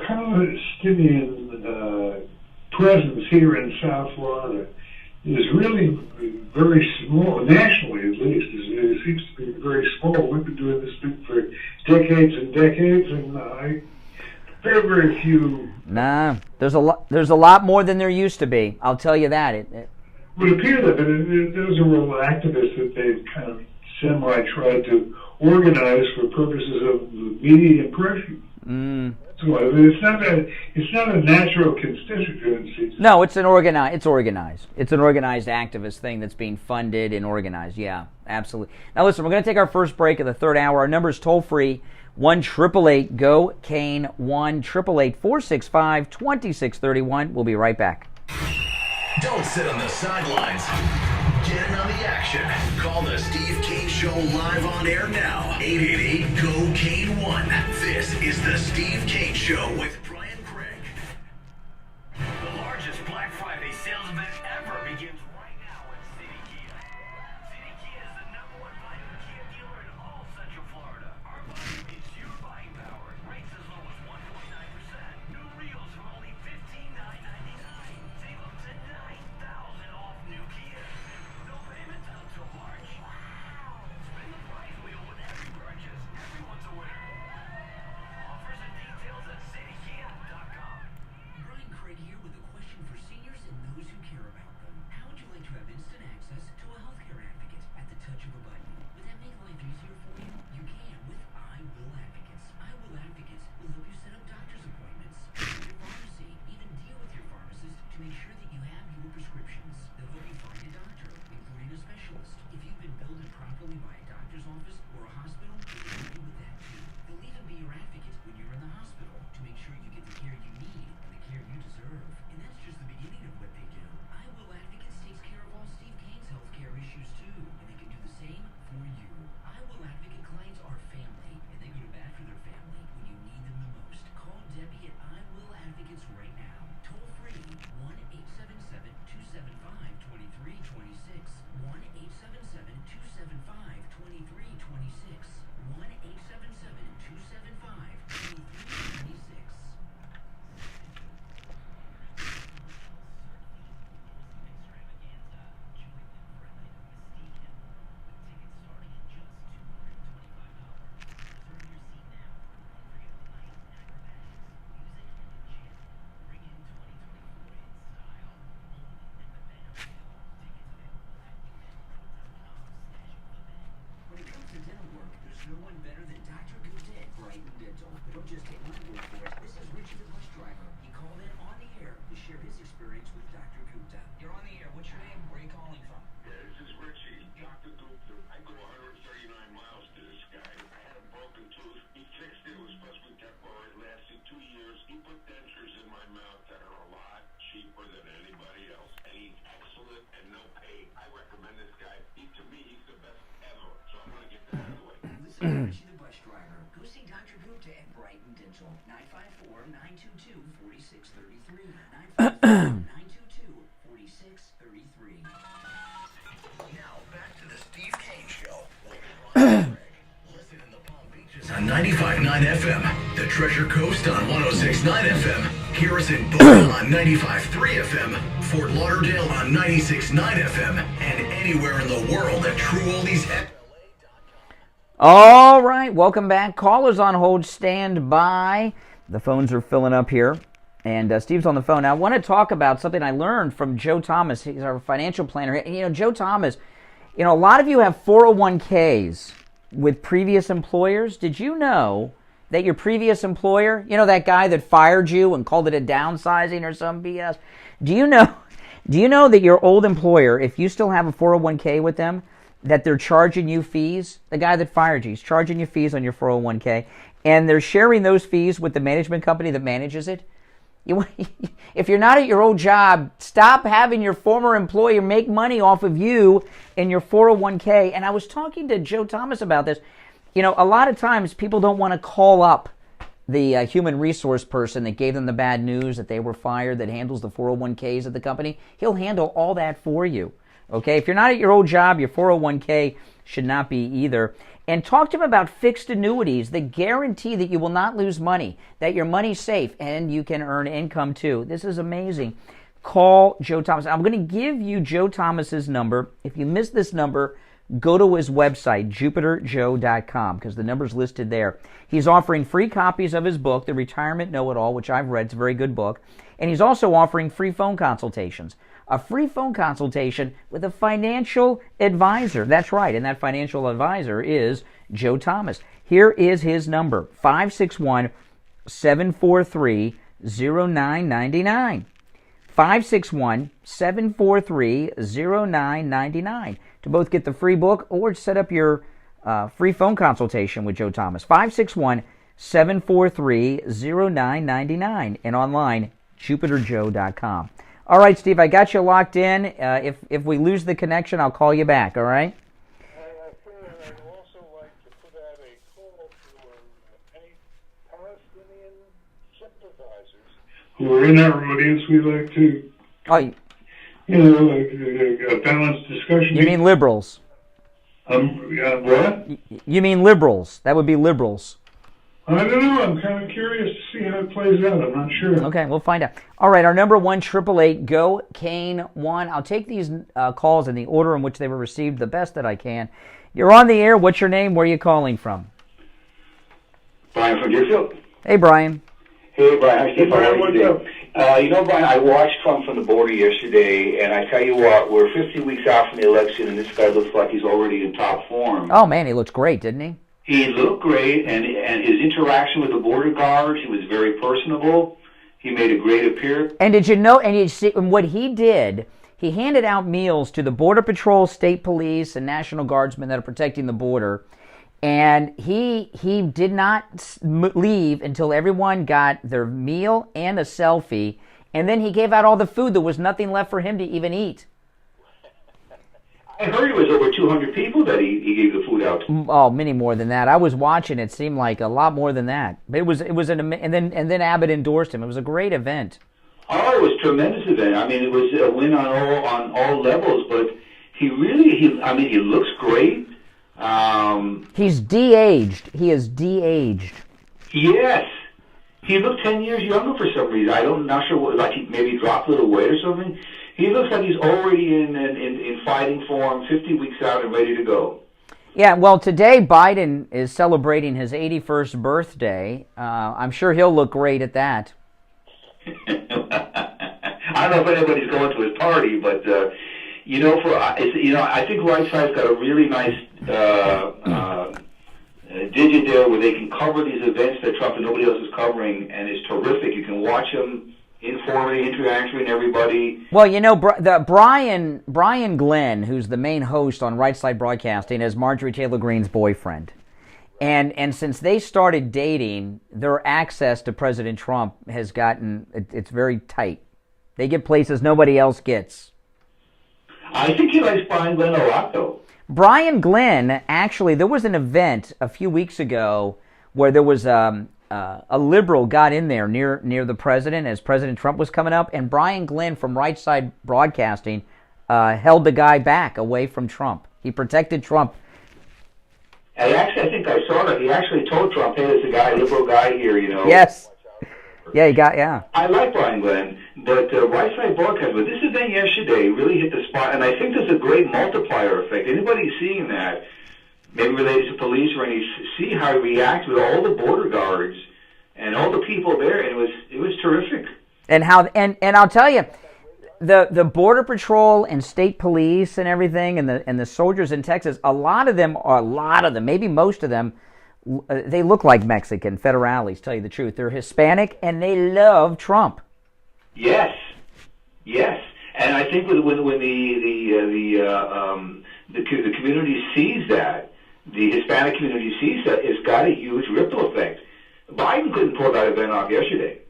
Palestinian presence here in South Florida is really very small, nationally at least. It seems to be very small. We've been doing this thing for decades and decades, and very few. Nah, there's a lot more than there used to be. I'll tell you that. It would appear that those are real activists that they've kind of semi-tried to organize for purposes of media impression. So it's not a natural constituency. No, it's organized. It's an organized activist thing that's being funded and organized. Yeah, absolutely. Now listen, we're going to take our first break of the third hour. Our number is toll free 1-888-GO-CANE 1-888-465-2631. We'll be right back. Don't sit on the sidelines. Get in on the action. Call the Steve Kane Show live on air now. 888-GO-CANE-1. This is the Steve Kane Show with Brian Craig. The largest Black Friday sales event ever begins right now at City Kia. City Kia is the #1 volume Kia dealer in all Central Florida. Our volume is your buying power. Rates as low as 1.9%. New Reels from only $15,999. Save up to $9,000 off new Kia. No payments until March. Wow. Spin the prize wheel with every purchase. Everyone's a winner. Offers and details at citykia.com. Brian Craig here with a question for seniors and those who care about them. How would you like to have instant access to a healthcare advocate at the touch of a button? Would that make life easier for you? You can with I Will Advocates. I Will Advocates will help you set up doctor's appointments, go to your pharmacy, even deal with your pharmacist to make sure that you have your prescriptions. They'll help you find a doctor, including a specialist. If you've been billed improperly by a doctor's office or a hospital, they'll help you with that too. They'll even be your advocate when you're in the hospital to make sure you get the care you need and the care you deserve. And that's just the beginning of what they do. I Will Advocates takes care of all Steve Kane's healthcare issues too, and they can do the same for you. I Will Advocate clients are family, and they go to bat for their family when you need them the most. Call Debbie at I Will Advocates right now. Toll free 1-877-275-2326. 1-877-275-2326. 1-877-275-2326. When it comes to dental work, there's no one better than Dr. Gupta at Brighton Dental. But don't just take my word for it. This is Richie the bus driver. He called in on the air to share his experience with Dr. Gupta. You're on the air. What's your name? Where are you calling from? Yeah, this is Richie. Dr. Gupta. I go 139 miles to this guy. I had a broken tooth. He fixed it. It was supposed to be temporary. It lasted 2 years. He put dentures in my mouth that are a lot cheaper than anybody else. And he's excellent and no pain. I recommend this guy. To me, he's the best ever. So I'm going to get that out of the way. Listen to Richie the bus driver. Go see Dr. Gupta at Brighton Dental. 954-922-4633. 954-922-4633. Now back to the Steve Kane Show with Brian Craig. Listen in the Palm Beaches on 95.9 FM, the Treasure Coast on 106.9 FM, hear us in Boca on 95.3 FM, Fort Lauderdale on 96.9 FM, and anywhere in the world at TrueOldies.com. All right, welcome back. Callers on hold, stand by. The phones are filling up here, and Steve's on the phone. Now, I want to talk about something I learned from Joe Thomas. He's our financial planner. You know, Joe Thomas You know, a lot of you have 401ks with previous employers. Did you know that your previous employer, you know, that guy that fired you and called it a downsizing or some BS? Do you know that your old employer, if you still have a 401k with them, that they're charging you fees? The guy that fired you, he's charging you fees on your 401k, and they're sharing those fees with the management company that manages it. If you're not at your old job, stop having your former employer make money off of you and your 401k. And I was talking to Joe Thomas about this. You know, a lot of times people don't want to call up the human resource person that gave them the bad news that they were fired, that handles the 401ks of the company. He'll handle all that for you. Okay, if you're not at your old job, your 401k should not be either. And talk to him about fixed annuities that guarantee that you will not lose money, that your money's safe, and you can earn income too. This is amazing. Call Joe Thomas. I'm going to give you Joe Thomas's number. If you miss this number, go to his website, jupiterjoe.com, because the number's listed there. He's offering free copies of his book, The Retirement Know-It-All, which I've read. It's a very good book. And he's also offering free phone consultations. A free phone consultation with a financial advisor. That's right, and that financial advisor is Joe Thomas. Here is his number, 561-743-0999. 561-743-0999 to both get the free book or set up your free phone consultation with Joe Thomas. 561-743-0999 and online, jupiterjoe.com. All right, Steve, I got you locked in. If we lose the connection, I'll call you back, all right? I'd also like to put out a call for any Palestinian sympathizers who are in our audience. We like to, like a balanced discussion. You mean liberals? What? You mean liberals? That would be liberals. I don't know. I'm kind of curious to see how it plays out. I'm not sure. Okay, we'll find out. All right, our number 1-888-GO-CANE-1. I'll take these calls in the order in which they were received, the best that I can. You're on the air. What's your name? Where are you calling from? Brian from Deerfield. Hey, Brian. Hey, Brian. Hey, Brian, what's up? You know, Brian, I watched Trump from the border yesterday, and I tell you what, we're 50 weeks out from the election, and this guy looks like he's already in top form. Oh, man, he looks great, didn't he? He looked great, and his interaction with the border guards, he was very personable. He made a great appearance. And did you know, and you see, what he did, he handed out meals to the Border Patrol, State Police, and National Guardsmen that are protecting the border. And he did not leave until everyone got their meal and a selfie. And then he gave out all the food. There was nothing left for him to even eat. I heard it was over 200 people that he gave the food out to. Oh, many more than that. I was watching. It seemed like a lot more than that. But it was and then Abbott endorsed him. It was a great event. Oh, it was a tremendous event. I mean, it was a win on all levels. But he looks great. He's de-aged. He is de-aged. Yes. He looked 10 years younger for some reason. I'm not sure what, like he maybe dropped a little weight or something. He looks like he's already in fighting form, 50 weeks out and ready to go. Yeah, well, today Biden is celebrating his 81st birthday. I'm sure he'll look great at that. I don't know if anybody's going to his party, but I think Right Side's got a really nice digit there where they can cover these events that Trump and nobody else is covering, and it's terrific. You can watch them. Informing, interacting, everybody. Well, you know, Brian Glenn, who's the main host on Right Side Broadcasting, is Marjorie Taylor Greene's boyfriend. And since they started dating, their access to President Trump has gotten, it's very tight. They get places nobody else gets. I think he likes Brian Glenn a lot, though. Brian Glenn, actually, there was an event a few weeks ago where there was a liberal got in there near the president as President Trump was coming up, and Brian Glenn from Right Side Broadcasting held the guy back away from Trump. He protected Trump. And actually, I think I saw that. He actually told Trump, hey, there's a guy, liberal guy here, you know. Yes. Yeah. I like Brian Glenn, but Right Side Broadcasting, but this event yesterday really hit the spot, and I think there's a great multiplier effect. Anybody seeing that, maybe related to police or any, see how he reacts with all the border guards and all the people there, and it was terrific. And I'll tell you, the Border Patrol and state police and everything, and the soldiers in Texas, a lot of them, maybe most of them, they look like Mexican federales. Tell you the truth, they're Hispanic and they love Trump. Yes, and I think when the community sees that, the Hispanic community sees that, it's got a huge ripple effect. Biden couldn't pull that event off yesterday.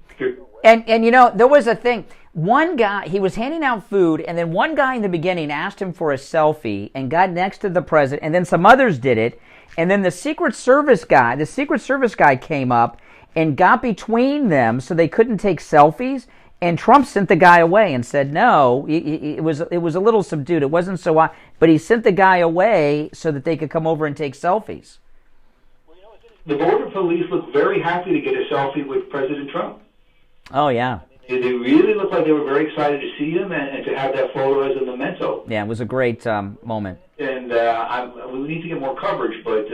And you know, there was a thing. One guy, he was handing out food, and then one guy in the beginning asked him for a selfie and got next to the president, and then some others did it, and then the Secret Service guy came up and got between them so they couldn't take selfies, and Trump sent the guy away and said no. It was a little subdued. It wasn't so, but he sent the guy away so that they could come over and take selfies. The border police looked very happy to get a selfie with President Trump. Oh, yeah. They really looked like they were very excited to see him and to have that photo as a memento. Yeah, it was a great moment. And we need to get more coverage, but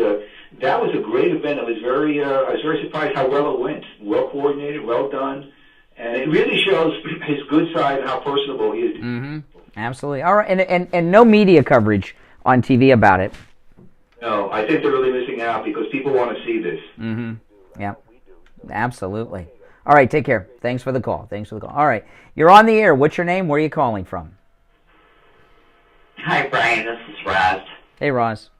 that was a great event. I was very surprised how well it went. Well coordinated, well done, and it really shows his good side and how personable he is. Mm-hmm. Absolutely. All right, and no media coverage on TV about it. No, I think they're really missing out because people want to see this. Mm-hmm. Yeah, absolutely. All right, take care. Thanks for the call. All right, you're on the air. What's your name? Where are you calling from? Hi, Brian. This is Roz. Hey, Roz.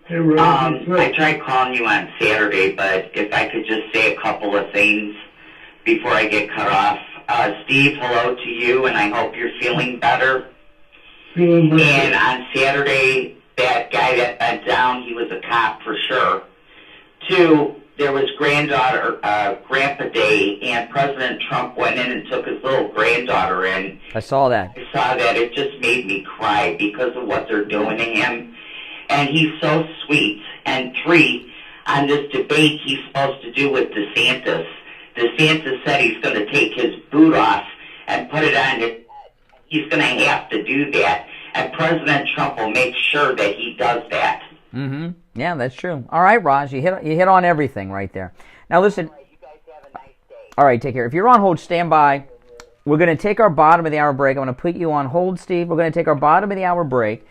Hey, Roz. I tried calling you on Saturday, but if I could just say a couple of things before I get cut off. Steve, hello to you, and I hope you're feeling better. And on Saturday, that guy that went down, he was a cop for sure. 2, there was Grandpa Day, and President Trump went in and took his little granddaughter in. I saw that. It just made me cry because of what they're doing to him. And he's so sweet. And 3, on this debate he's supposed to do with DeSantis. DeSantis said he's going to take his boot off and put it on his head. He's going to have to do that. And President Trump will make sure that he does that. Mm-hmm. Yeah, that's true. All right, Raj, you hit on everything right there. Now listen. All right, take care. If you're on hold, stand by. We're going to take our bottom of the hour break. I'm going to put you on hold, Steve. We're going to take our bottom of the hour break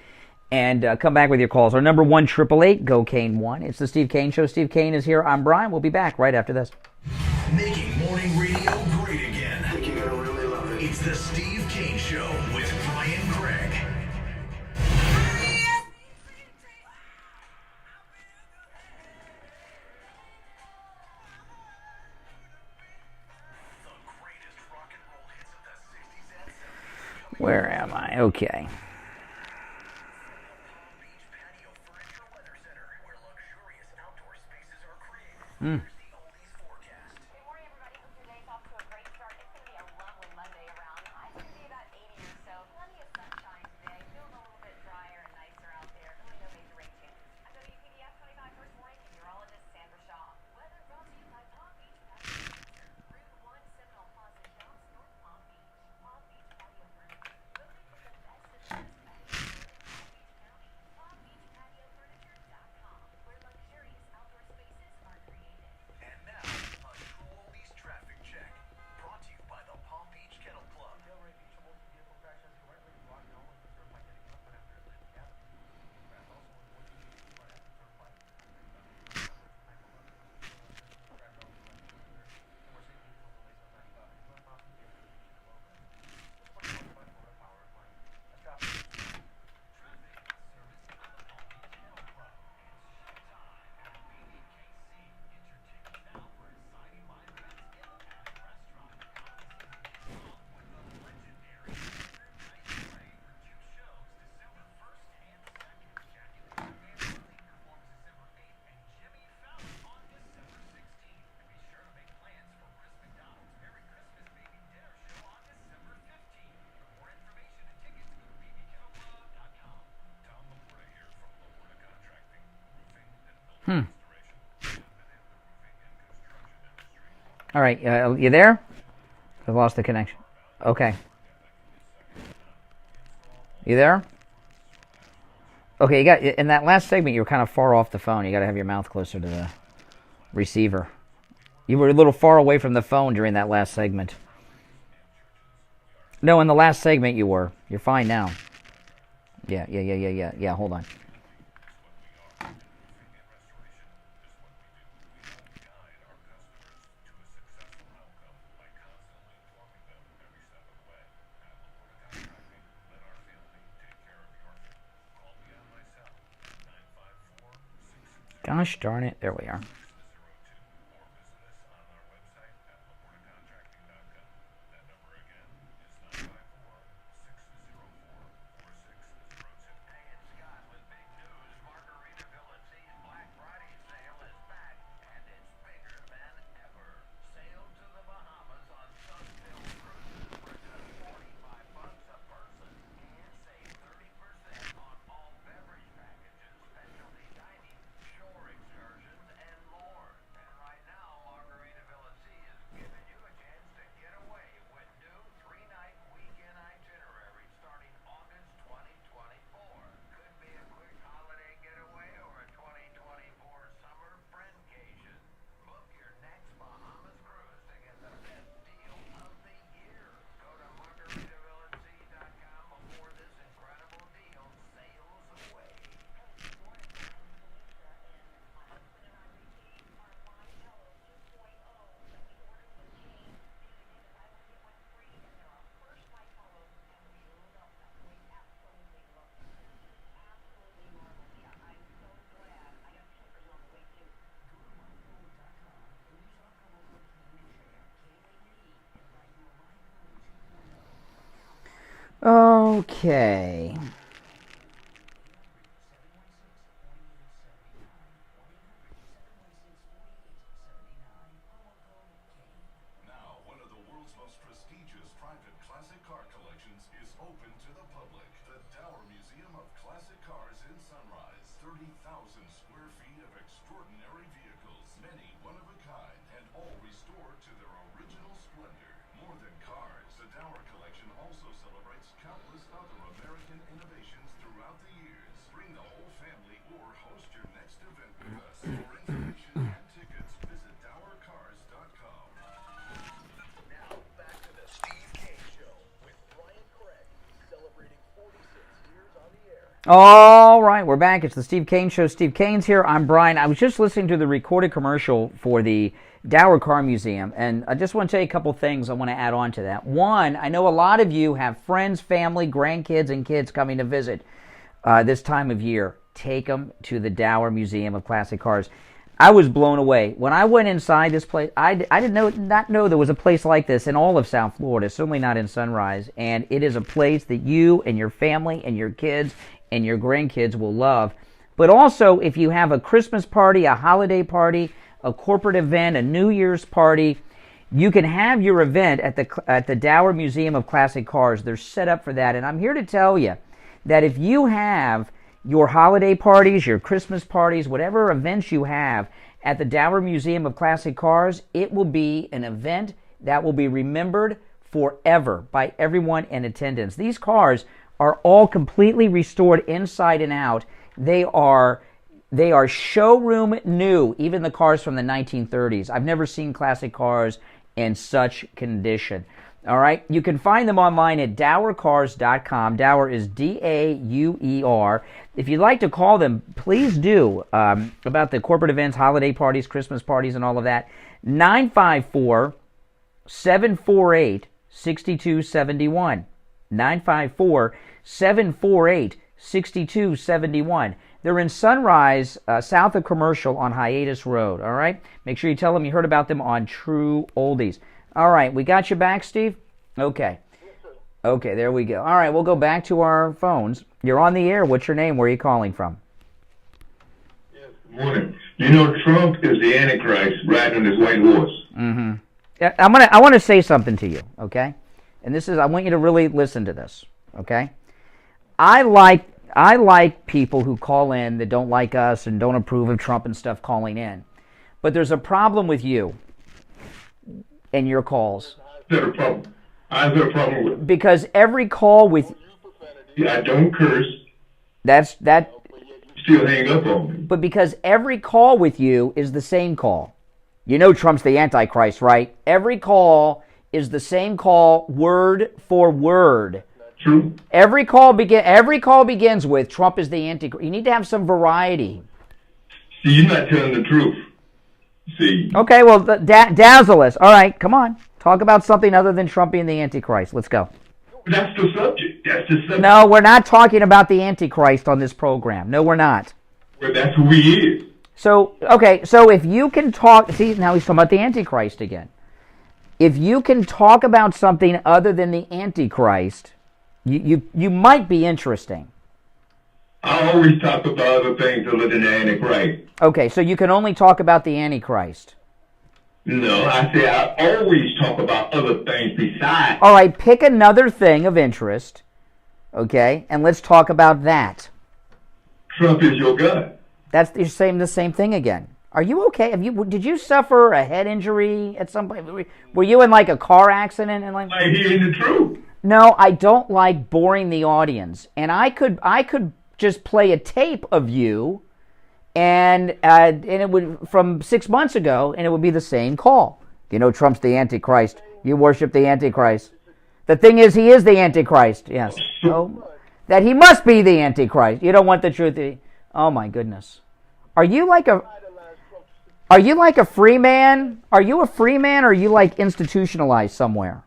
and come back with your calls. Our number 1-888-GO-KANE-1. It's the Steve Kane Show. Steve Kane is here. I'm Brian. We'll be back right after this. Making morning radio great again. I think you're going to really love it. It's the Steve Kane Show with Brian Craig. Where am I? Okay. Hmm. All right, you there? I lost the connection. Okay. You there? Okay, you got in that last segment. You were kind of far off the phone. You got to have your mouth closer to the receiver. You were a little far away from the phone during that last segment. No, in the last segment you were. You're fine now. Yeah, hold on. Gosh darn it, there we are. Okay. Now, one of the world's most prestigious private classic car collections is open to the public. The Dower Museum of Classic Cars in Sunrise. 30,000 square feet of extraordinary vehicles, many one of a kind, and all restored to their original splendor. More than cars, the Dower collection also celebrates countless other American innovations throughout the years. Bring the whole family or host your next event with us. For information and tickets, visit DowerCars.com. Now, back to the Steve Kane Show with Brian Craig, celebrating 46 years on the air. All right, we're back. It's the Steve Kane Show. Steve Kane's here. I'm Brian. I was just listening to the recorded commercial for the Dower Car Museum, and I just want to tell you a couple things I want to add on to that. One, I know a lot of you have friends, family, grandkids, and kids coming to visit this time of year. Take them to the Dower Museum of Classic Cars. I was blown away. When I went inside this place, I did not know there was a place like this in all of South Florida, certainly not in Sunrise, and it is a place that you and your family and your kids and your grandkids will love. But also, if you have a Christmas party, a holiday party, a corporate event, a New Year's party, you can have your event at the Dower Museum of Classic Cars. They're set up for that. And I'm here to tell you that if you have your holiday parties, your Christmas parties, whatever events you have at the Dower Museum of Classic Cars, it will be an event that will be remembered forever by everyone in attendance. These cars are all completely restored inside and out. They are showroom new, even the cars from the 1930s. I've never seen classic cars in such condition. All right, you can find them online at DowerCars.com. Dower is D-A-U-E-R. If you'd like to call them, please do, about the corporate events, holiday parties, Christmas parties, and all of that. 954-748-6271. 954-748-6271. They're in Sunrise, south of Commercial on Hiatus Road, all right? Make sure you tell them you heard about them on True Oldies. All right, we got you back, Steve? Okay. Okay, there we go. All right, we'll go back to our phones. You're on the air. What's your name? Where are you calling from? Yes, good morning. You know, Trump is the Antichrist riding on his white horse. Mm-hmm. I want to say something to you, okay? And I want you to really listen to this, okay? I like people who call in that don't like us and don't approve of Trump and stuff calling in. But there's a problem with you and your calls. I've got a problem with. Because every call with... I don't curse. That. Still hang up on me. But because every call with you is the same call. You know Trump's the Antichrist, right? Every call is the same call word for word. True. Every call begins with Trump is the Antichrist. You need to have some variety. See, you're not telling the truth. See. Okay, well, dazzle us. All right, come on. Talk about something other than Trump being the Antichrist. Let's go. That's the subject. That's the subject. No, we're not talking about the Antichrist on this program. No, we're not. Well, that's who he is. So, okay, so if you can talk... See, now he's talking about the Antichrist again. If you can talk about something other than the Antichrist, you might be interesting. I always talk about other things other than the Antichrist. Okay, so you can only talk about the Antichrist. No, I say I always talk about other things besides. All right, pick another thing of interest, okay, and let's talk about that. Trump is your God. You're saying the same thing again. Are you okay? Did you suffer a head injury at some point? Were you in like a car accident? And like, I'm hearing the truth. No, I don't like boring the audience, and I could just play a tape of you, and it would from 6 months ago, and it would be the same call. You know, Trump's the Antichrist. You worship the Antichrist. The thing is, he is the Antichrist. Yes. Oh, that he must be the Antichrist. You don't want the truth. Oh my goodness. Are you like a free man? Are you a free man, or are you like institutionalized somewhere?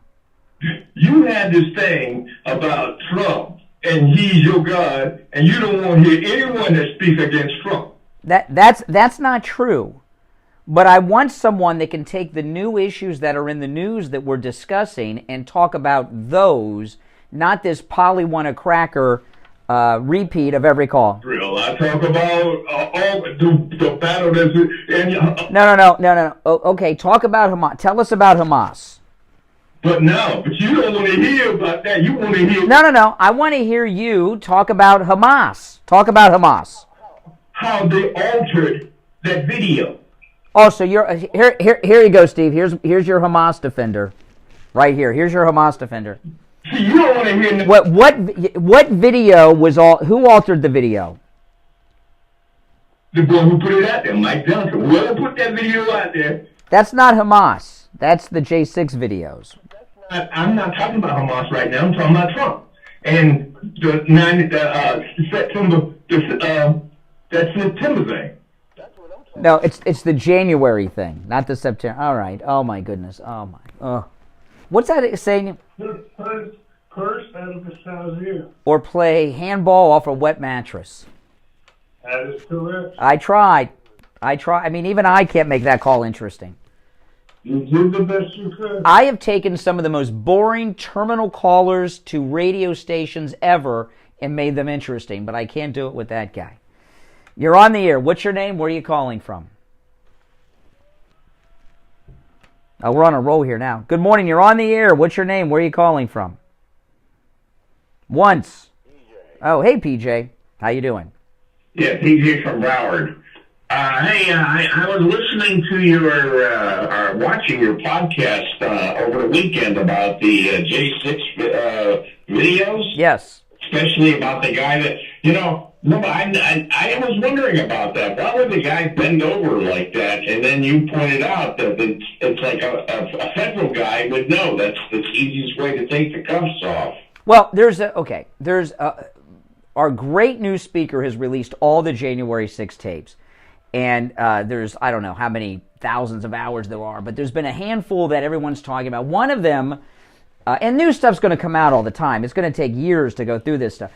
You had this thing about Trump, and he's your God, and you don't want to hear anyone that speaks against Trump. That's not true. But I want someone that can take the new issues that are in the news that we're discussing and talk about those, not this polly-want-a-cracker repeat of every call. Real. I talk about all the battle that's... No. Okay, talk about Hamas. Tell us about Hamas. But you don't want to hear about that. You want to hear... No. I want to hear you talk about Hamas. Talk about Hamas. How they altered that video. Oh, so you're here you go, Steve. Here's your Hamas defender, right here. Here's your Hamas defender. See, you don't want to hear what video was who altered the video? The boy who put it out there, Mike Johnson. Whoever put that video out there. That's not Hamas. That's the J6 videos. I'm not talking about Hamas right now. I'm talking about Trump and that September thing. No, it's the January thing, not the September. All right. Oh my goodness. Oh my. Oh. What's that saying? Curse out of a sow's ear. Or play handball off a wet mattress. That is correct. I tried. I mean, even I can't make that call interesting. You did the best you could. I have taken some of the most boring terminal callers to radio stations ever and made them interesting, but I can't do it with that guy. You're on the air. What's your name? Where are you calling from? Oh, we're on a roll here now. Good morning. You're on the air. What's your name? Where are you calling from? Once. Oh, hey, PJ. How you doing? Yeah, PJ from Broward. Hey, I was listening to your, watching your podcast over the weekend about the J6 videos. Yes. Especially about the guy that, I was wondering about that. Why would the guy bend over like that? And then you pointed out that it's like a federal guy would know. That's the easiest way to take the cuffs off. Well, our great news speaker has released all the January 6 tapes. And there's, I don't know how many thousands of hours there are, but there's been a handful that everyone's talking about. One of them, and new stuff's going to come out all the time. It's going to take years to go through this stuff.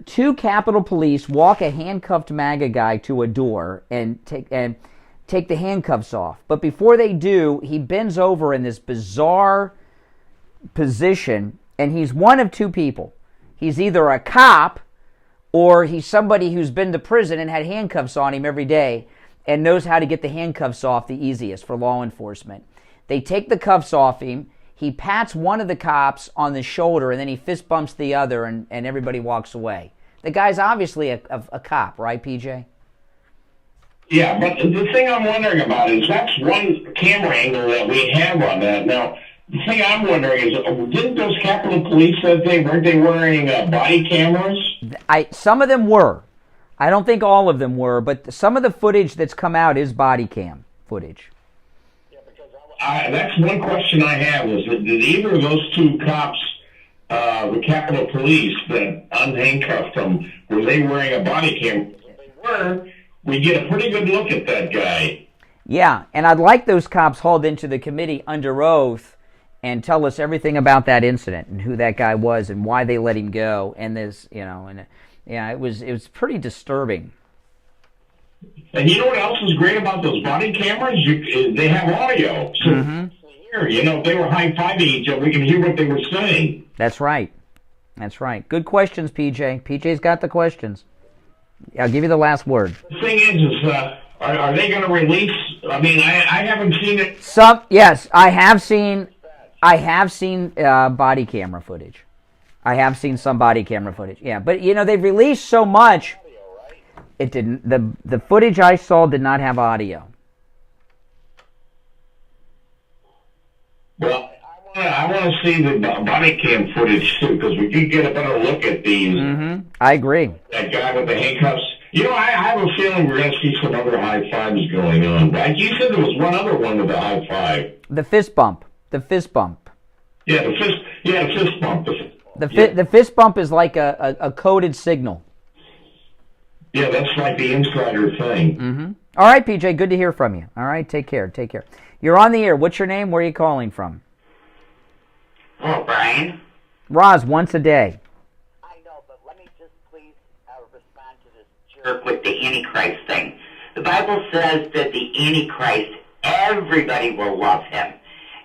Two Capitol Police walk a handcuffed MAGA guy to a door and take the handcuffs off. But before they do, he bends over in this bizarre position, and he's one of two people. He's either a cop or he's somebody who's been to prison and had handcuffs on him every day and knows how to get the handcuffs off the easiest for law enforcement. They take the cuffs off him. He pats one of the cops on the shoulder, and then he fist bumps the other, and everybody walks away. The guy's obviously a cop, right, PJ? Yeah, but the thing I'm wondering about is that's one camera angle that we have on that. Now, the thing I'm wondering is, didn't those Capitol Police weren't they wearing body cameras? Some of them were. I don't think all of them were, but some of the footage that's come out is body cam footage. That's one question I have. Was that did either of those two cops, the Capitol Police, that unhandcuffed them, were they wearing a body cam? If they were, we get a pretty good look at that guy. Yeah, and I'd like those cops hauled into the committee under oath and tell us everything about that incident and who that guy was and why they let him go. And this, and yeah, it was pretty disturbing. And you know what else is great about those body cameras? They have audio. So here, if they were high-fiving each other, we can hear what they were saying. That's right. That's right. Good questions, PJ. PJ's got the questions. I'll give you the last word. The thing is are they going to release? I mean, I haven't seen it. Yes, I have seen body camera footage. I have seen some body camera footage. Yeah, but they've released so much. It didn't. The footage I saw did not have audio. Well, I want to see the body cam footage too, because we could get a better look at these. I agree. That guy with the handcuffs. I have a feeling we're going to see some other high fives going on. Right? You said there was one other one with a high five. The fist bump. The fist bump. Yeah, the fist. Yeah, the fist bump. The fist bump is like a coded signal. Yeah, that's like the insider thing. All right, PJ, good to hear from you. All right, take care. You're on the air. What's your name? Where are you calling from? Hello, Brian. Roz, once a day. I know, but let me just please respond to this jerk with the Antichrist thing. The Bible says that the Antichrist, everybody will love him.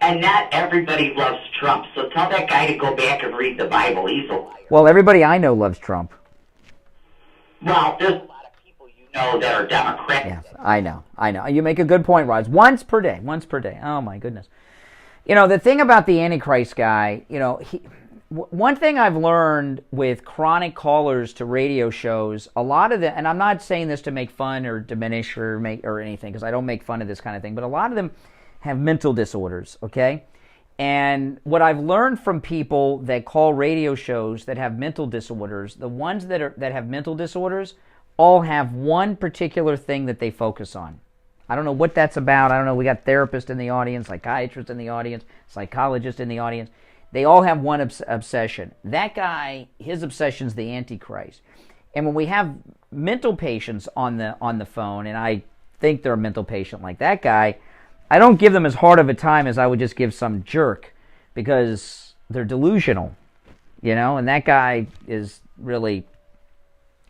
And not everybody loves Trump. So tell that guy to go back and read the Bible. He's a liar. Well, everybody I know loves Trump. Well, there's a lot of people that are Democrats. Yes, I know. You make a good point, Roz. Once per day. Oh, my goodness. The thing about the Antichrist guy, one thing I've learned with chronic callers to radio shows, a lot of them, and I'm not saying this to make fun or diminish or anything, because I don't make fun of this kind of thing, but a lot of them have mental disorders, okay? And what I've learned from people that call radio shows that have mental disorders, the ones that have mental disorders all have one particular thing that they focus on. I don't know what that's about. I don't know. We got therapists in the audience, psychiatrists in the audience, psychologists in the audience. They all have one obsession. That guy, his obsession's the Antichrist. And when we have mental patients on the phone, and I think they're a mental patient like that guy, I don't give them as hard of a time as I would just give some jerk, because they're delusional, and that guy is really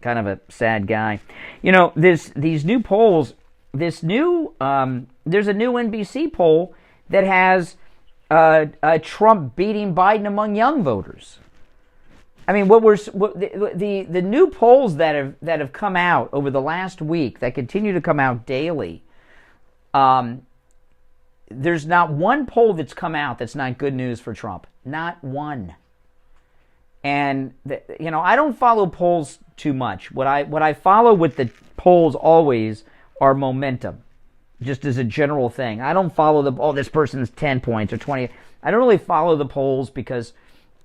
kind of a sad guy. These new polls, there's a new NBC poll that has Trump beating Biden among young voters. I mean, the new polls that have come out over the last week, that continue to come out daily, there's not one poll that's come out that's not good news for Trump. Not one. And I don't follow polls too much. What I follow with the polls always are momentum, just as a general thing. I don't follow this person's 10 points or 20. I don't really follow the polls because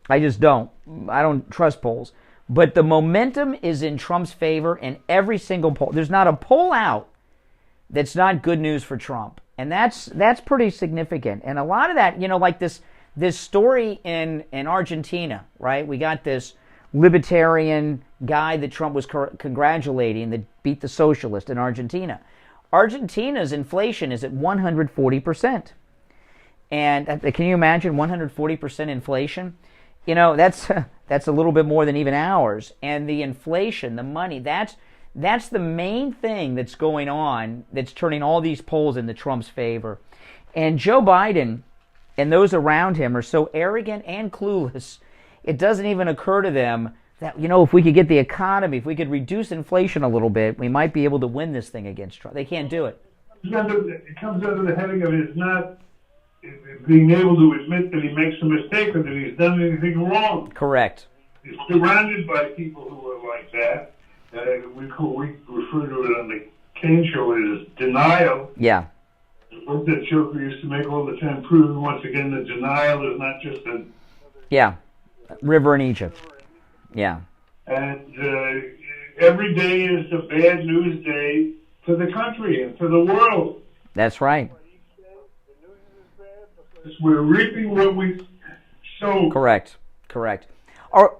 I just don't. I don't trust polls. But the momentum is in Trump's favor in every single poll. There's not a poll out that's not good news for Trump. And that's pretty significant. And a lot of that, like this story in Argentina, right? We got this libertarian guy that Trump was congratulating that beat the socialist in Argentina. Argentina's inflation is at 140%. And can you imagine 140% inflation? That's a little bit more than even ours. And the inflation, the money, that's the main thing that's going on, that's turning all these polls into Trump's favor. And Joe Biden and those around him are so arrogant and clueless, it doesn't even occur to them that, if we could get the economy, if we could reduce inflation a little bit, we might be able to win this thing against Trump. They can't do it. It comes under the heading of his not being able to admit that he makes a mistake or that he's done anything wrong. Correct. He's surrounded by people who are like that. We refer to it on the Kane Show as denial. Yeah. What that joke we used to make all the time, proving once again that denial is not just a... Yeah. River in Egypt. Yeah. And every day is a bad news day for the country and for the world. That's right. We're reaping what we sow. Correct. Or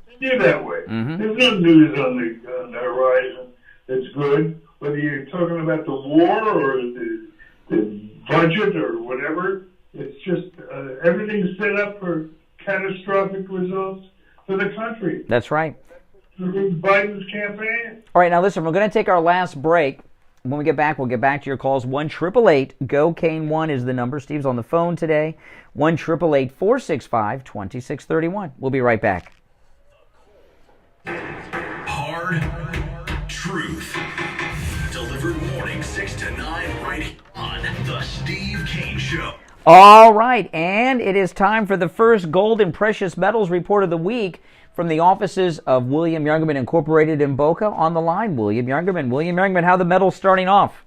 continue that way. Mm-hmm. There's no news on the horizon that's good, whether you're talking about the war or the budget or whatever. It's just everything's set up for catastrophic results for the country. That's right. Biden's campaign. All right, now listen, we're going to take our last break. When we get back, we'll get back to your calls. 1-888-GO-CANE1 is the number. Steve's on the phone today. 1-888-465-2631. We'll be right back. Hard truth. Delivered morning 6 to 9 right on The Steve Kane Show. All right, and it is time for the first gold and precious metals report of the week from the offices of William Youngerman Incorporated in Boca. On the line, William Youngerman, how are the metals starting off?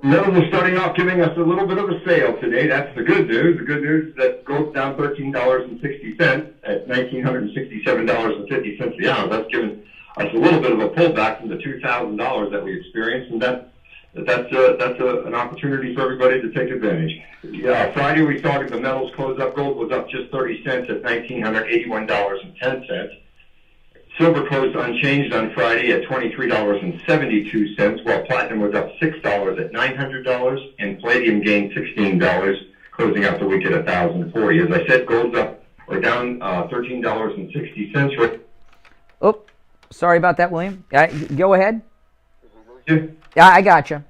Metals are starting off giving us a little bit of a sale today. That's the good news. The good news is that gold's down $13.60 at $1,967.50 the ounce. That's given us a little bit of a pullback from the $2,000 that we experienced, and that's an opportunity for everybody to take advantage. Yeah, Friday we saw the metals close up. Gold was up just 30 cents at $1,981.10. Silver closed unchanged on Friday at $23.72, while platinum was up $6 at $900, and palladium gained $16, closing out the week at $1,040. As I said, gold's up or down $13.60. Oh, sorry about that, William. Go ahead. Yeah. Yeah, I got you.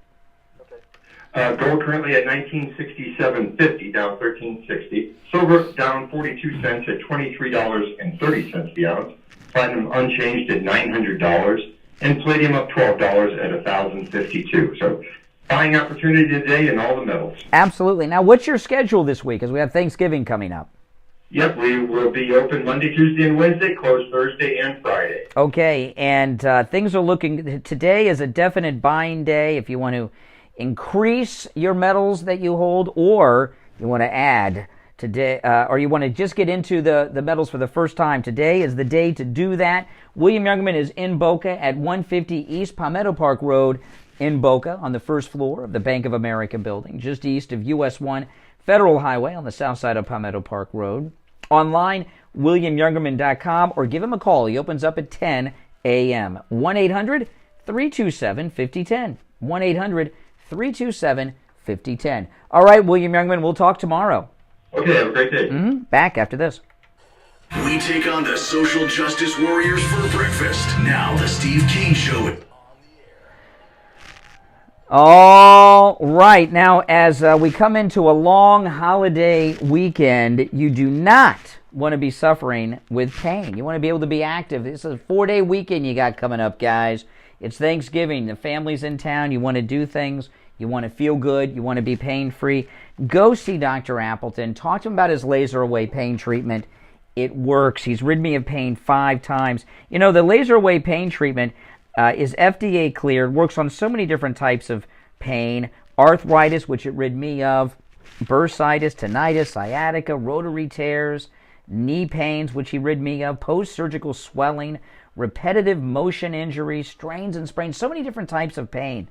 Gold currently at $1967.50, down $13.60. Silver down 42 cents at $23.30 the ounce. Platinum unchanged at $900, and palladium up $12 at $1,052. So, buying opportunity today in all the metals. Absolutely. Now, what's your schedule this week? As we have Thanksgiving coming up. Yep, we will be open Monday, Tuesday, and Wednesday, closed Thursday and Friday. Okay, and things are looking. Today is a definite buying day if you want to increase your metals that you hold, or you want to add today, or you want to just get into the metals for the first time. Today is the day to do that. William Youngerman is in Boca at 150 East Palmetto Park Road in Boca on the first floor of the Bank of America building, just east of US 1 Federal Highway on the south side of Palmetto Park Road. Online, WilliamYoungerman.com, or give him a call. He opens up at 10 a.m. 1-800-327-5010. 1-800-327-5010. All right, William Youngerman, we'll talk tomorrow. Okay, have a great day. Back after this. We take on the social justice warriors for breakfast. Now, The Steve Kane Show. All right. Now, as we come into a long holiday weekend, you do not want to be suffering with pain. You want to be able to be active. This is a 4-day weekend you got coming up, guys. It's Thanksgiving. The family's in town. You want to do things. You want to feel good. You want to be pain-free. Go see Dr. Appleton. Talk to him about his laser away pain treatment. It works. He's rid me of pain 5 times. You know, the laser away pain treatment is FDA cleared, works on so many different types of pain, arthritis, which it rid me of, bursitis, tinnitus, sciatica, rotary tears, knee pains, which he rid me of, post-surgical swelling, repetitive motion injuries, strains and sprains, so many different types of pain.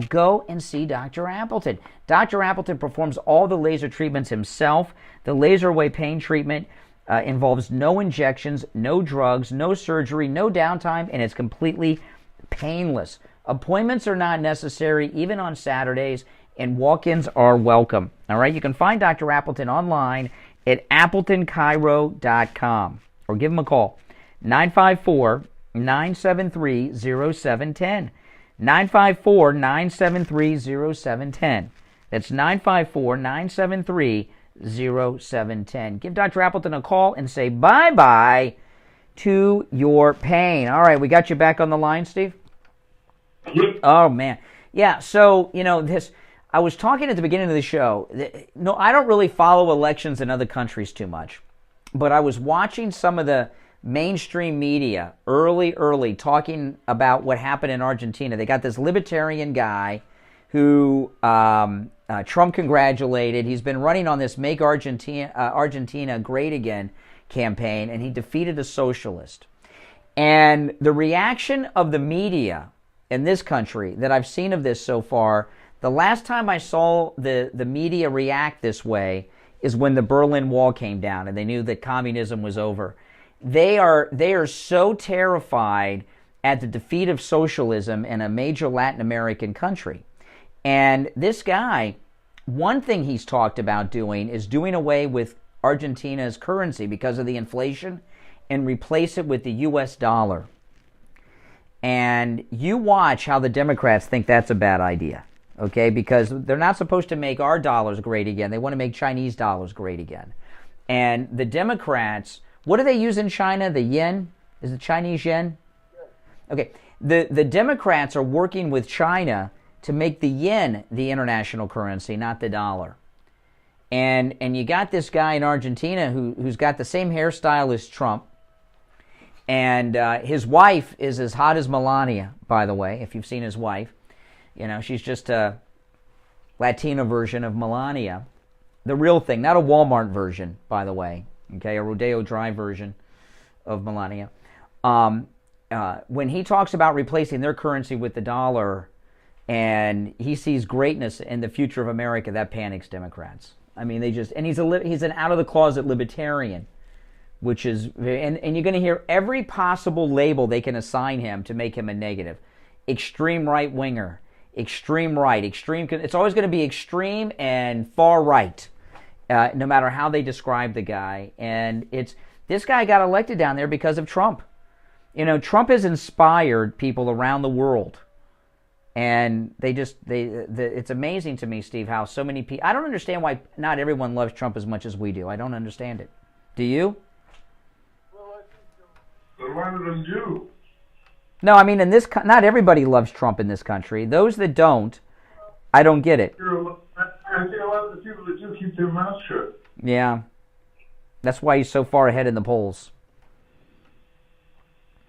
Go and see Dr. Appleton. Dr. Appleton performs all the laser treatments himself. The laser away pain treatment involves no injections, no drugs, no surgery, no downtime, and it's completely painless. Appointments are not necessary, even on Saturdays, and walk-ins are welcome. All right, you can find Dr. Appleton online at AppletonChiro.com, or give him a call, 954-973-0710. 954-973-0710. That's 954-973-0710. Give Dr. Appleton a call and say bye-bye to your pain. All right, we got you back on the line, Steve? Oh, man. Yeah, so, you know, I was talking at the beginning of the show. No, I don't really follow elections in other countries too much, but I was watching some of the mainstream media early talking about what happened in Argentina. They got this libertarian guy who Trump congratulated. He's been running on this Make Argentina Great Again campaign, and he defeated a socialist. And the reaction of the media in this country that I've seen of this so far, The last time I saw the media react this way is when the Berlin Wall came down and they knew that communism was over. They are so terrified at the defeat of socialism in a major Latin American country. And this guy, one thing he's talked about doing is doing away with Argentina's currency because of the inflation and replace it with the U.S. dollar. And you watch how the Democrats think that's a bad idea, okay? Because they're not supposed to make our dollars great again. They want to make Chinese dollars great again. And the Democrats, what do they use in China? The yen? Is it Chinese yen? Okay. The Democrats are working with China to make the yen the international currency, not the dollar. And you got this guy in Argentina who's got the same hairstyle as Trump. And his wife is as hot as Melania, by the way, if you've seen his wife. You know, she's just a Latina version of Melania. The real thing, not a Walmart version, by the way. Okay, a Rodeo Drive version of Melania. When he talks about replacing their currency with the dollar and he sees greatness in the future of America, that panics Democrats. I mean, they just, and he's an out-of-the-closet libertarian. Which is, and you're going to hear every possible label they can assign him to make him a negative. Extreme right-winger, extreme right, extreme, it's always going to be extreme and far right, no matter how they describe the guy. And this guy got elected down there because of Trump. You know, Trump has inspired people around the world. And it's amazing to me, Steve, how so many people, I don't understand why not everyone loves Trump as much as we do. I don't understand it. Do you? A lot of them do. No, I mean, not everybody loves Trump in this country. Those that don't, I don't get it. I think a lot of the people that do keep their mouths shut. Yeah. That's why he's so far ahead in the polls.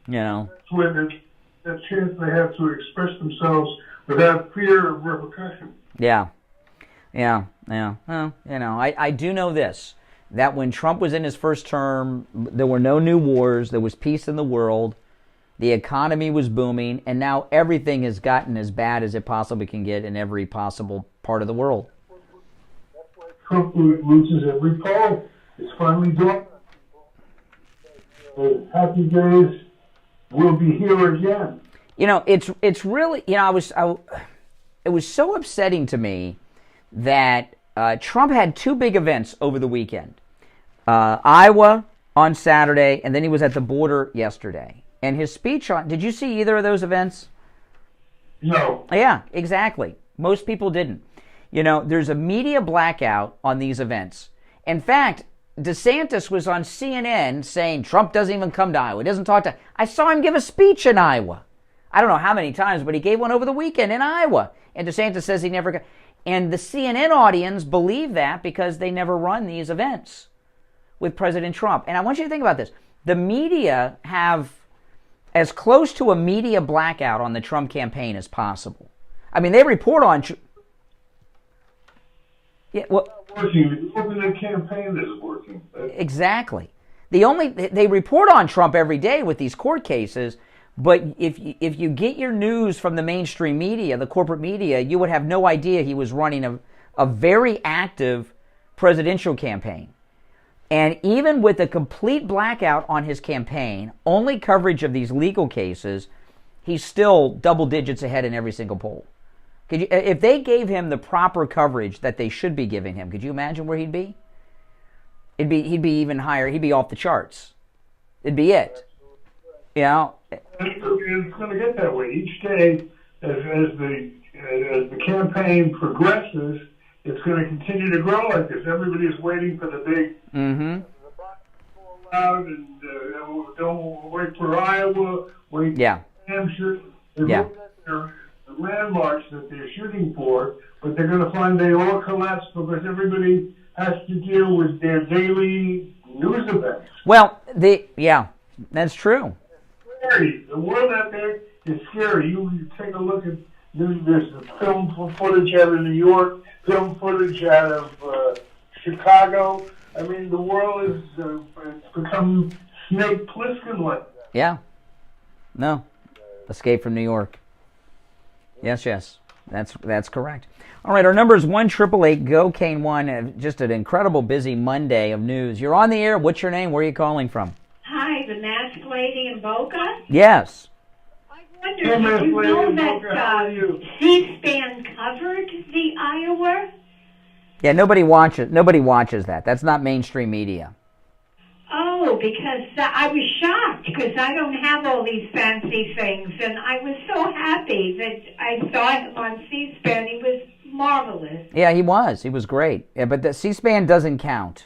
You know. That's when that chance they have to express themselves without fear of repercussion. Yeah. Well, you know, I do know this. That when Trump was in his first term, there were no new wars, there was peace in the world, the economy was booming, and now everything has gotten as bad as it possibly can get in every possible part of the world. Trump loses every poll. It's finally done. The happy days will be here again. You know, it's really, you know, it was so upsetting to me that Trump had two big events over the weekend. Iowa on Saturday, and then he was at the border yesterday. And his speech on, did you see either of those events? No. Yeah, exactly. Most people didn't. You know, there's a media blackout on these events. In fact, DeSantis was on CNN saying Trump doesn't even come to Iowa. He doesn't talk to, I saw him give a speech in Iowa. I don't know how many times, but he gave one over the weekend in Iowa. And DeSantis says he never got. And the CNN audience believe that because they never run these events with President Trump. And I want you to think about this. The media have as close to a media blackout on the Trump campaign as possible. I mean, they report on... Yeah, well, working. The campaign is working. Exactly. They report on Trump every day with these court cases, but if you get your news from the mainstream media, the corporate media, you would have no idea he was running a very active presidential campaign. And even with a complete blackout on his campaign, only coverage of these legal cases, he's still double digits ahead in every single poll. If they gave him the proper coverage that they should be giving him, could you imagine where he'd be? He'd be even higher. He'd be off the charts. It'd be it. You know? It's going to get that way each day as the campaign progresses. It's going to continue to grow like this. Everybody is waiting for the big out, and don't wait for Iowa. Wait for Hampshire. The landmarks that they're shooting for, but they're going to find they all collapse because everybody has to deal with their daily news events. Well, that's true. It's scary. The world out there is scary. You take a look at there's film footage out of New York, film footage out of Chicago. I mean, the world is it's become Snake Plissken-like. Yeah. No. Escape from New York. Yes. That's correct. All right, our number is 1-888-GO-KANE-1. Just an incredible busy Monday of news. You're on the air. What's your name? Where are you calling from? Hi, the masked lady in Boca. Yes. I wonder, did you know that C-SPAN covered the Iowa? Yeah, nobody watches that. That's not mainstream media. Oh, because I was shocked because I don't have all these fancy things, and I was so happy that I saw him on C-SPAN. He was marvelous. Yeah, he was. He was great. Yeah, but the C-SPAN doesn't count.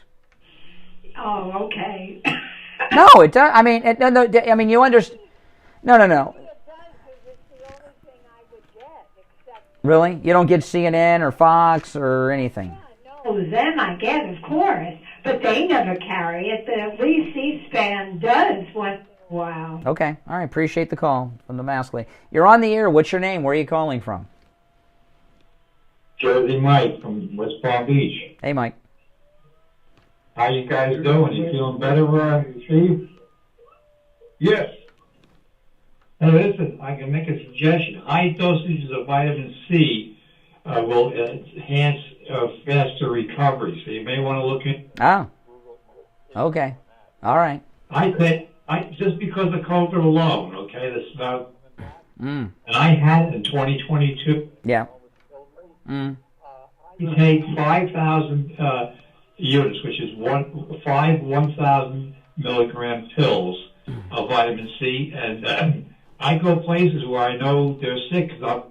Oh, okay. No, it does. I mean, I mean, you understand. No. Really? You don't get CNN or Fox or anything? Oh, them I get, of course, but they never carry it. At least C-SPAN does once in a while. Okay. All right. Appreciate the call from the mask lady. You're on the air. What's your name? Where are you calling from? Jersey Mike from West Palm Beach. Hey, Mike. How you guys doing? You feeling better, Steve? Yes. Hey, listen, I can make a suggestion. High dosages of vitamin C will enhance faster recovery, so you may want to look in. Oh. Okay. All right. I think, just because of COVID alone, okay, that's about, and I had it in 2022. Yeah. You take 5,000 units, which is 1,000 milligram pills of vitamin C, and I go places where I know they're sick because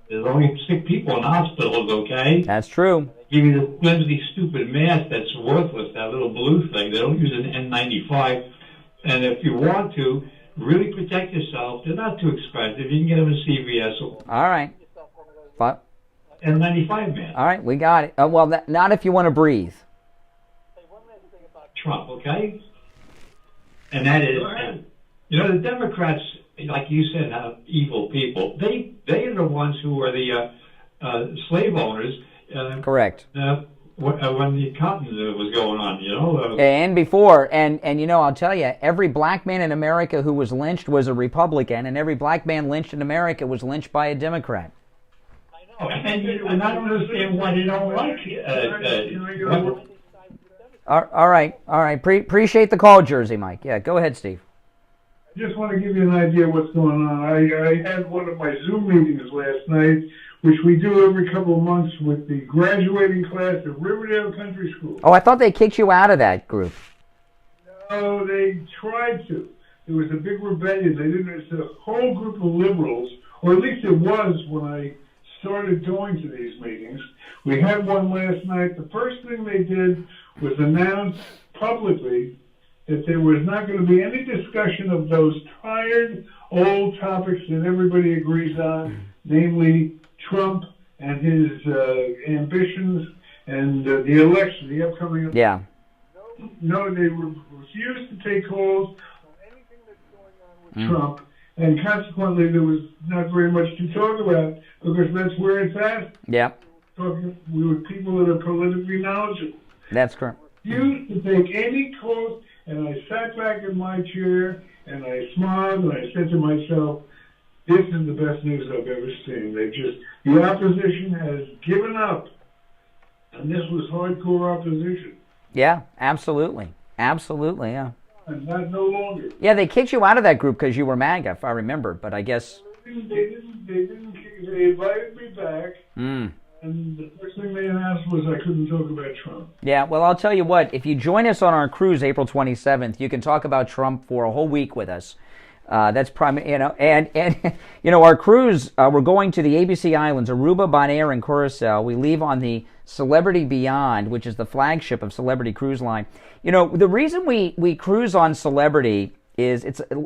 there's only sick people in hospitals, okay? That's true. They give you this flimsy, stupid mask that's worthless, that little blue thing. They don't use an N95. And if you want to really protect yourself, they're not too expensive. You can get them at CVS. All right. But N95 mask. all right, we got it. Well, not if you want to breathe. Trump, okay? And that is, the Democrats, like you said, have evil people. They are the ones who are the slave owners. Correct. When the cotton was going on, And before, and I'll tell you, every black man in America who was lynched was a Republican, and every black man lynched in America was lynched by a Democrat. And I don't understand why they don't like All right. Appreciate the call, Jersey Mike. Yeah, go ahead, Steve. I just want to give you an idea of what's going on. I had one of my Zoom meetings last night, which we do every couple of months with the graduating class at Riverdale Country School. Oh, I thought they kicked you out of that group. No, they tried to. There was a big rebellion. They didn't. It's a whole group of liberals, or at least it was when I started going to these meetings. We had one last night. The first thing they did was announce publicly that there was not going to be any discussion of those tired old topics that everybody agrees on, namely Trump and his ambitions and the election, the upcoming. Yeah. No, they refused to take calls on anything that's going on with Trump, and consequently there was not very much to talk about because that's where it's at. Yeah. Talking with people that are politically knowledgeable. That's correct. Refused to take any calls, and I sat back in my chair and I smiled and I said to myself, this is the best news I've ever seen. The opposition has given up, and this was hardcore opposition. Yeah, absolutely. Absolutely, yeah. And not no longer. Yeah, they kicked you out of that group because you were MAGA, if I remember, but I guess... They invited me back, and the first thing they announced was I couldn't talk about Trump. Yeah, well, I'll tell you what, if you join us on our cruise April 27th, you can talk about Trump for a whole week with us. That's our cruise, we're going to the ABC Islands, Aruba, Bonaire, and Curacao. We leave on the Celebrity Beyond, which is the flagship of Celebrity Cruise Line. The reason we cruise on Celebrity is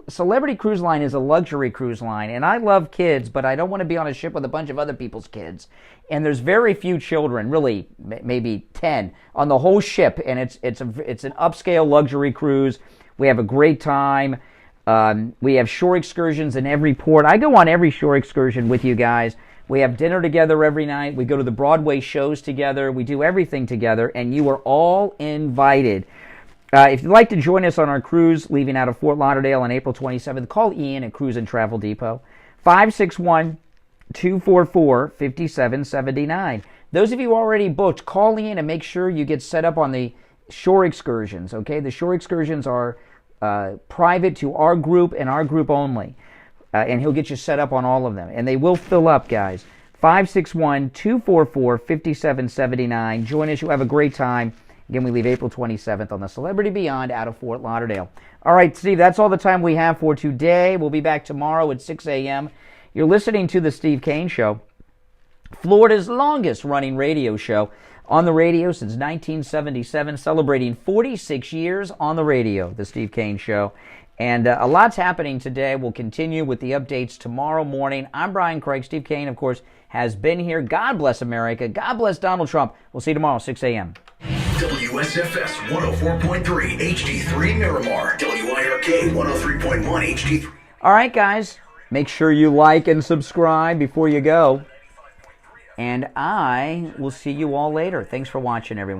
Celebrity Cruise Line is a luxury cruise line, and I love kids, but I don't want to be on a ship with a bunch of other people's kids. And there's very few children, really, maybe 10 on the whole ship, and it's an upscale luxury cruise. We have a great time. We have shore excursions in every port. I go on every shore excursion with you guys. We have dinner together every night. We go to the Broadway shows together. We do everything together, and you are all invited. If you'd like to join us on our cruise leaving out of Fort Lauderdale on April 27th, call Ian at Cruise and Travel Depot, 561 244-5779. Those of you already booked, call in and make sure you get set up on the shore excursions, okay? The shore excursions are private to our group and our group only. And he'll get you set up on all of them. And they will fill up, guys. 561-244-5779. Join us. You'll have a great time. Again, we leave April 27th on the Celebrity Beyond out of Fort Lauderdale. All right, Steve, that's all the time we have for today. We'll be back tomorrow at 6 a.m. You're listening to The Steve Kane Show, Florida's longest-running radio show on the radio since 1977, celebrating 46 years on the radio, The Steve Kane Show. And a lot's happening today. We'll continue with the updates tomorrow morning. I'm Brian Craig. Steve Kane, of course, has been here. God bless America. God bless Donald Trump. We'll see you tomorrow, 6 a.m. WSFS 104.3 HD3 Miramar. WIRK 103.1 HD3. All right, guys. Make sure you like and subscribe before you go. And I will see you all later. Thanks for watching, everyone.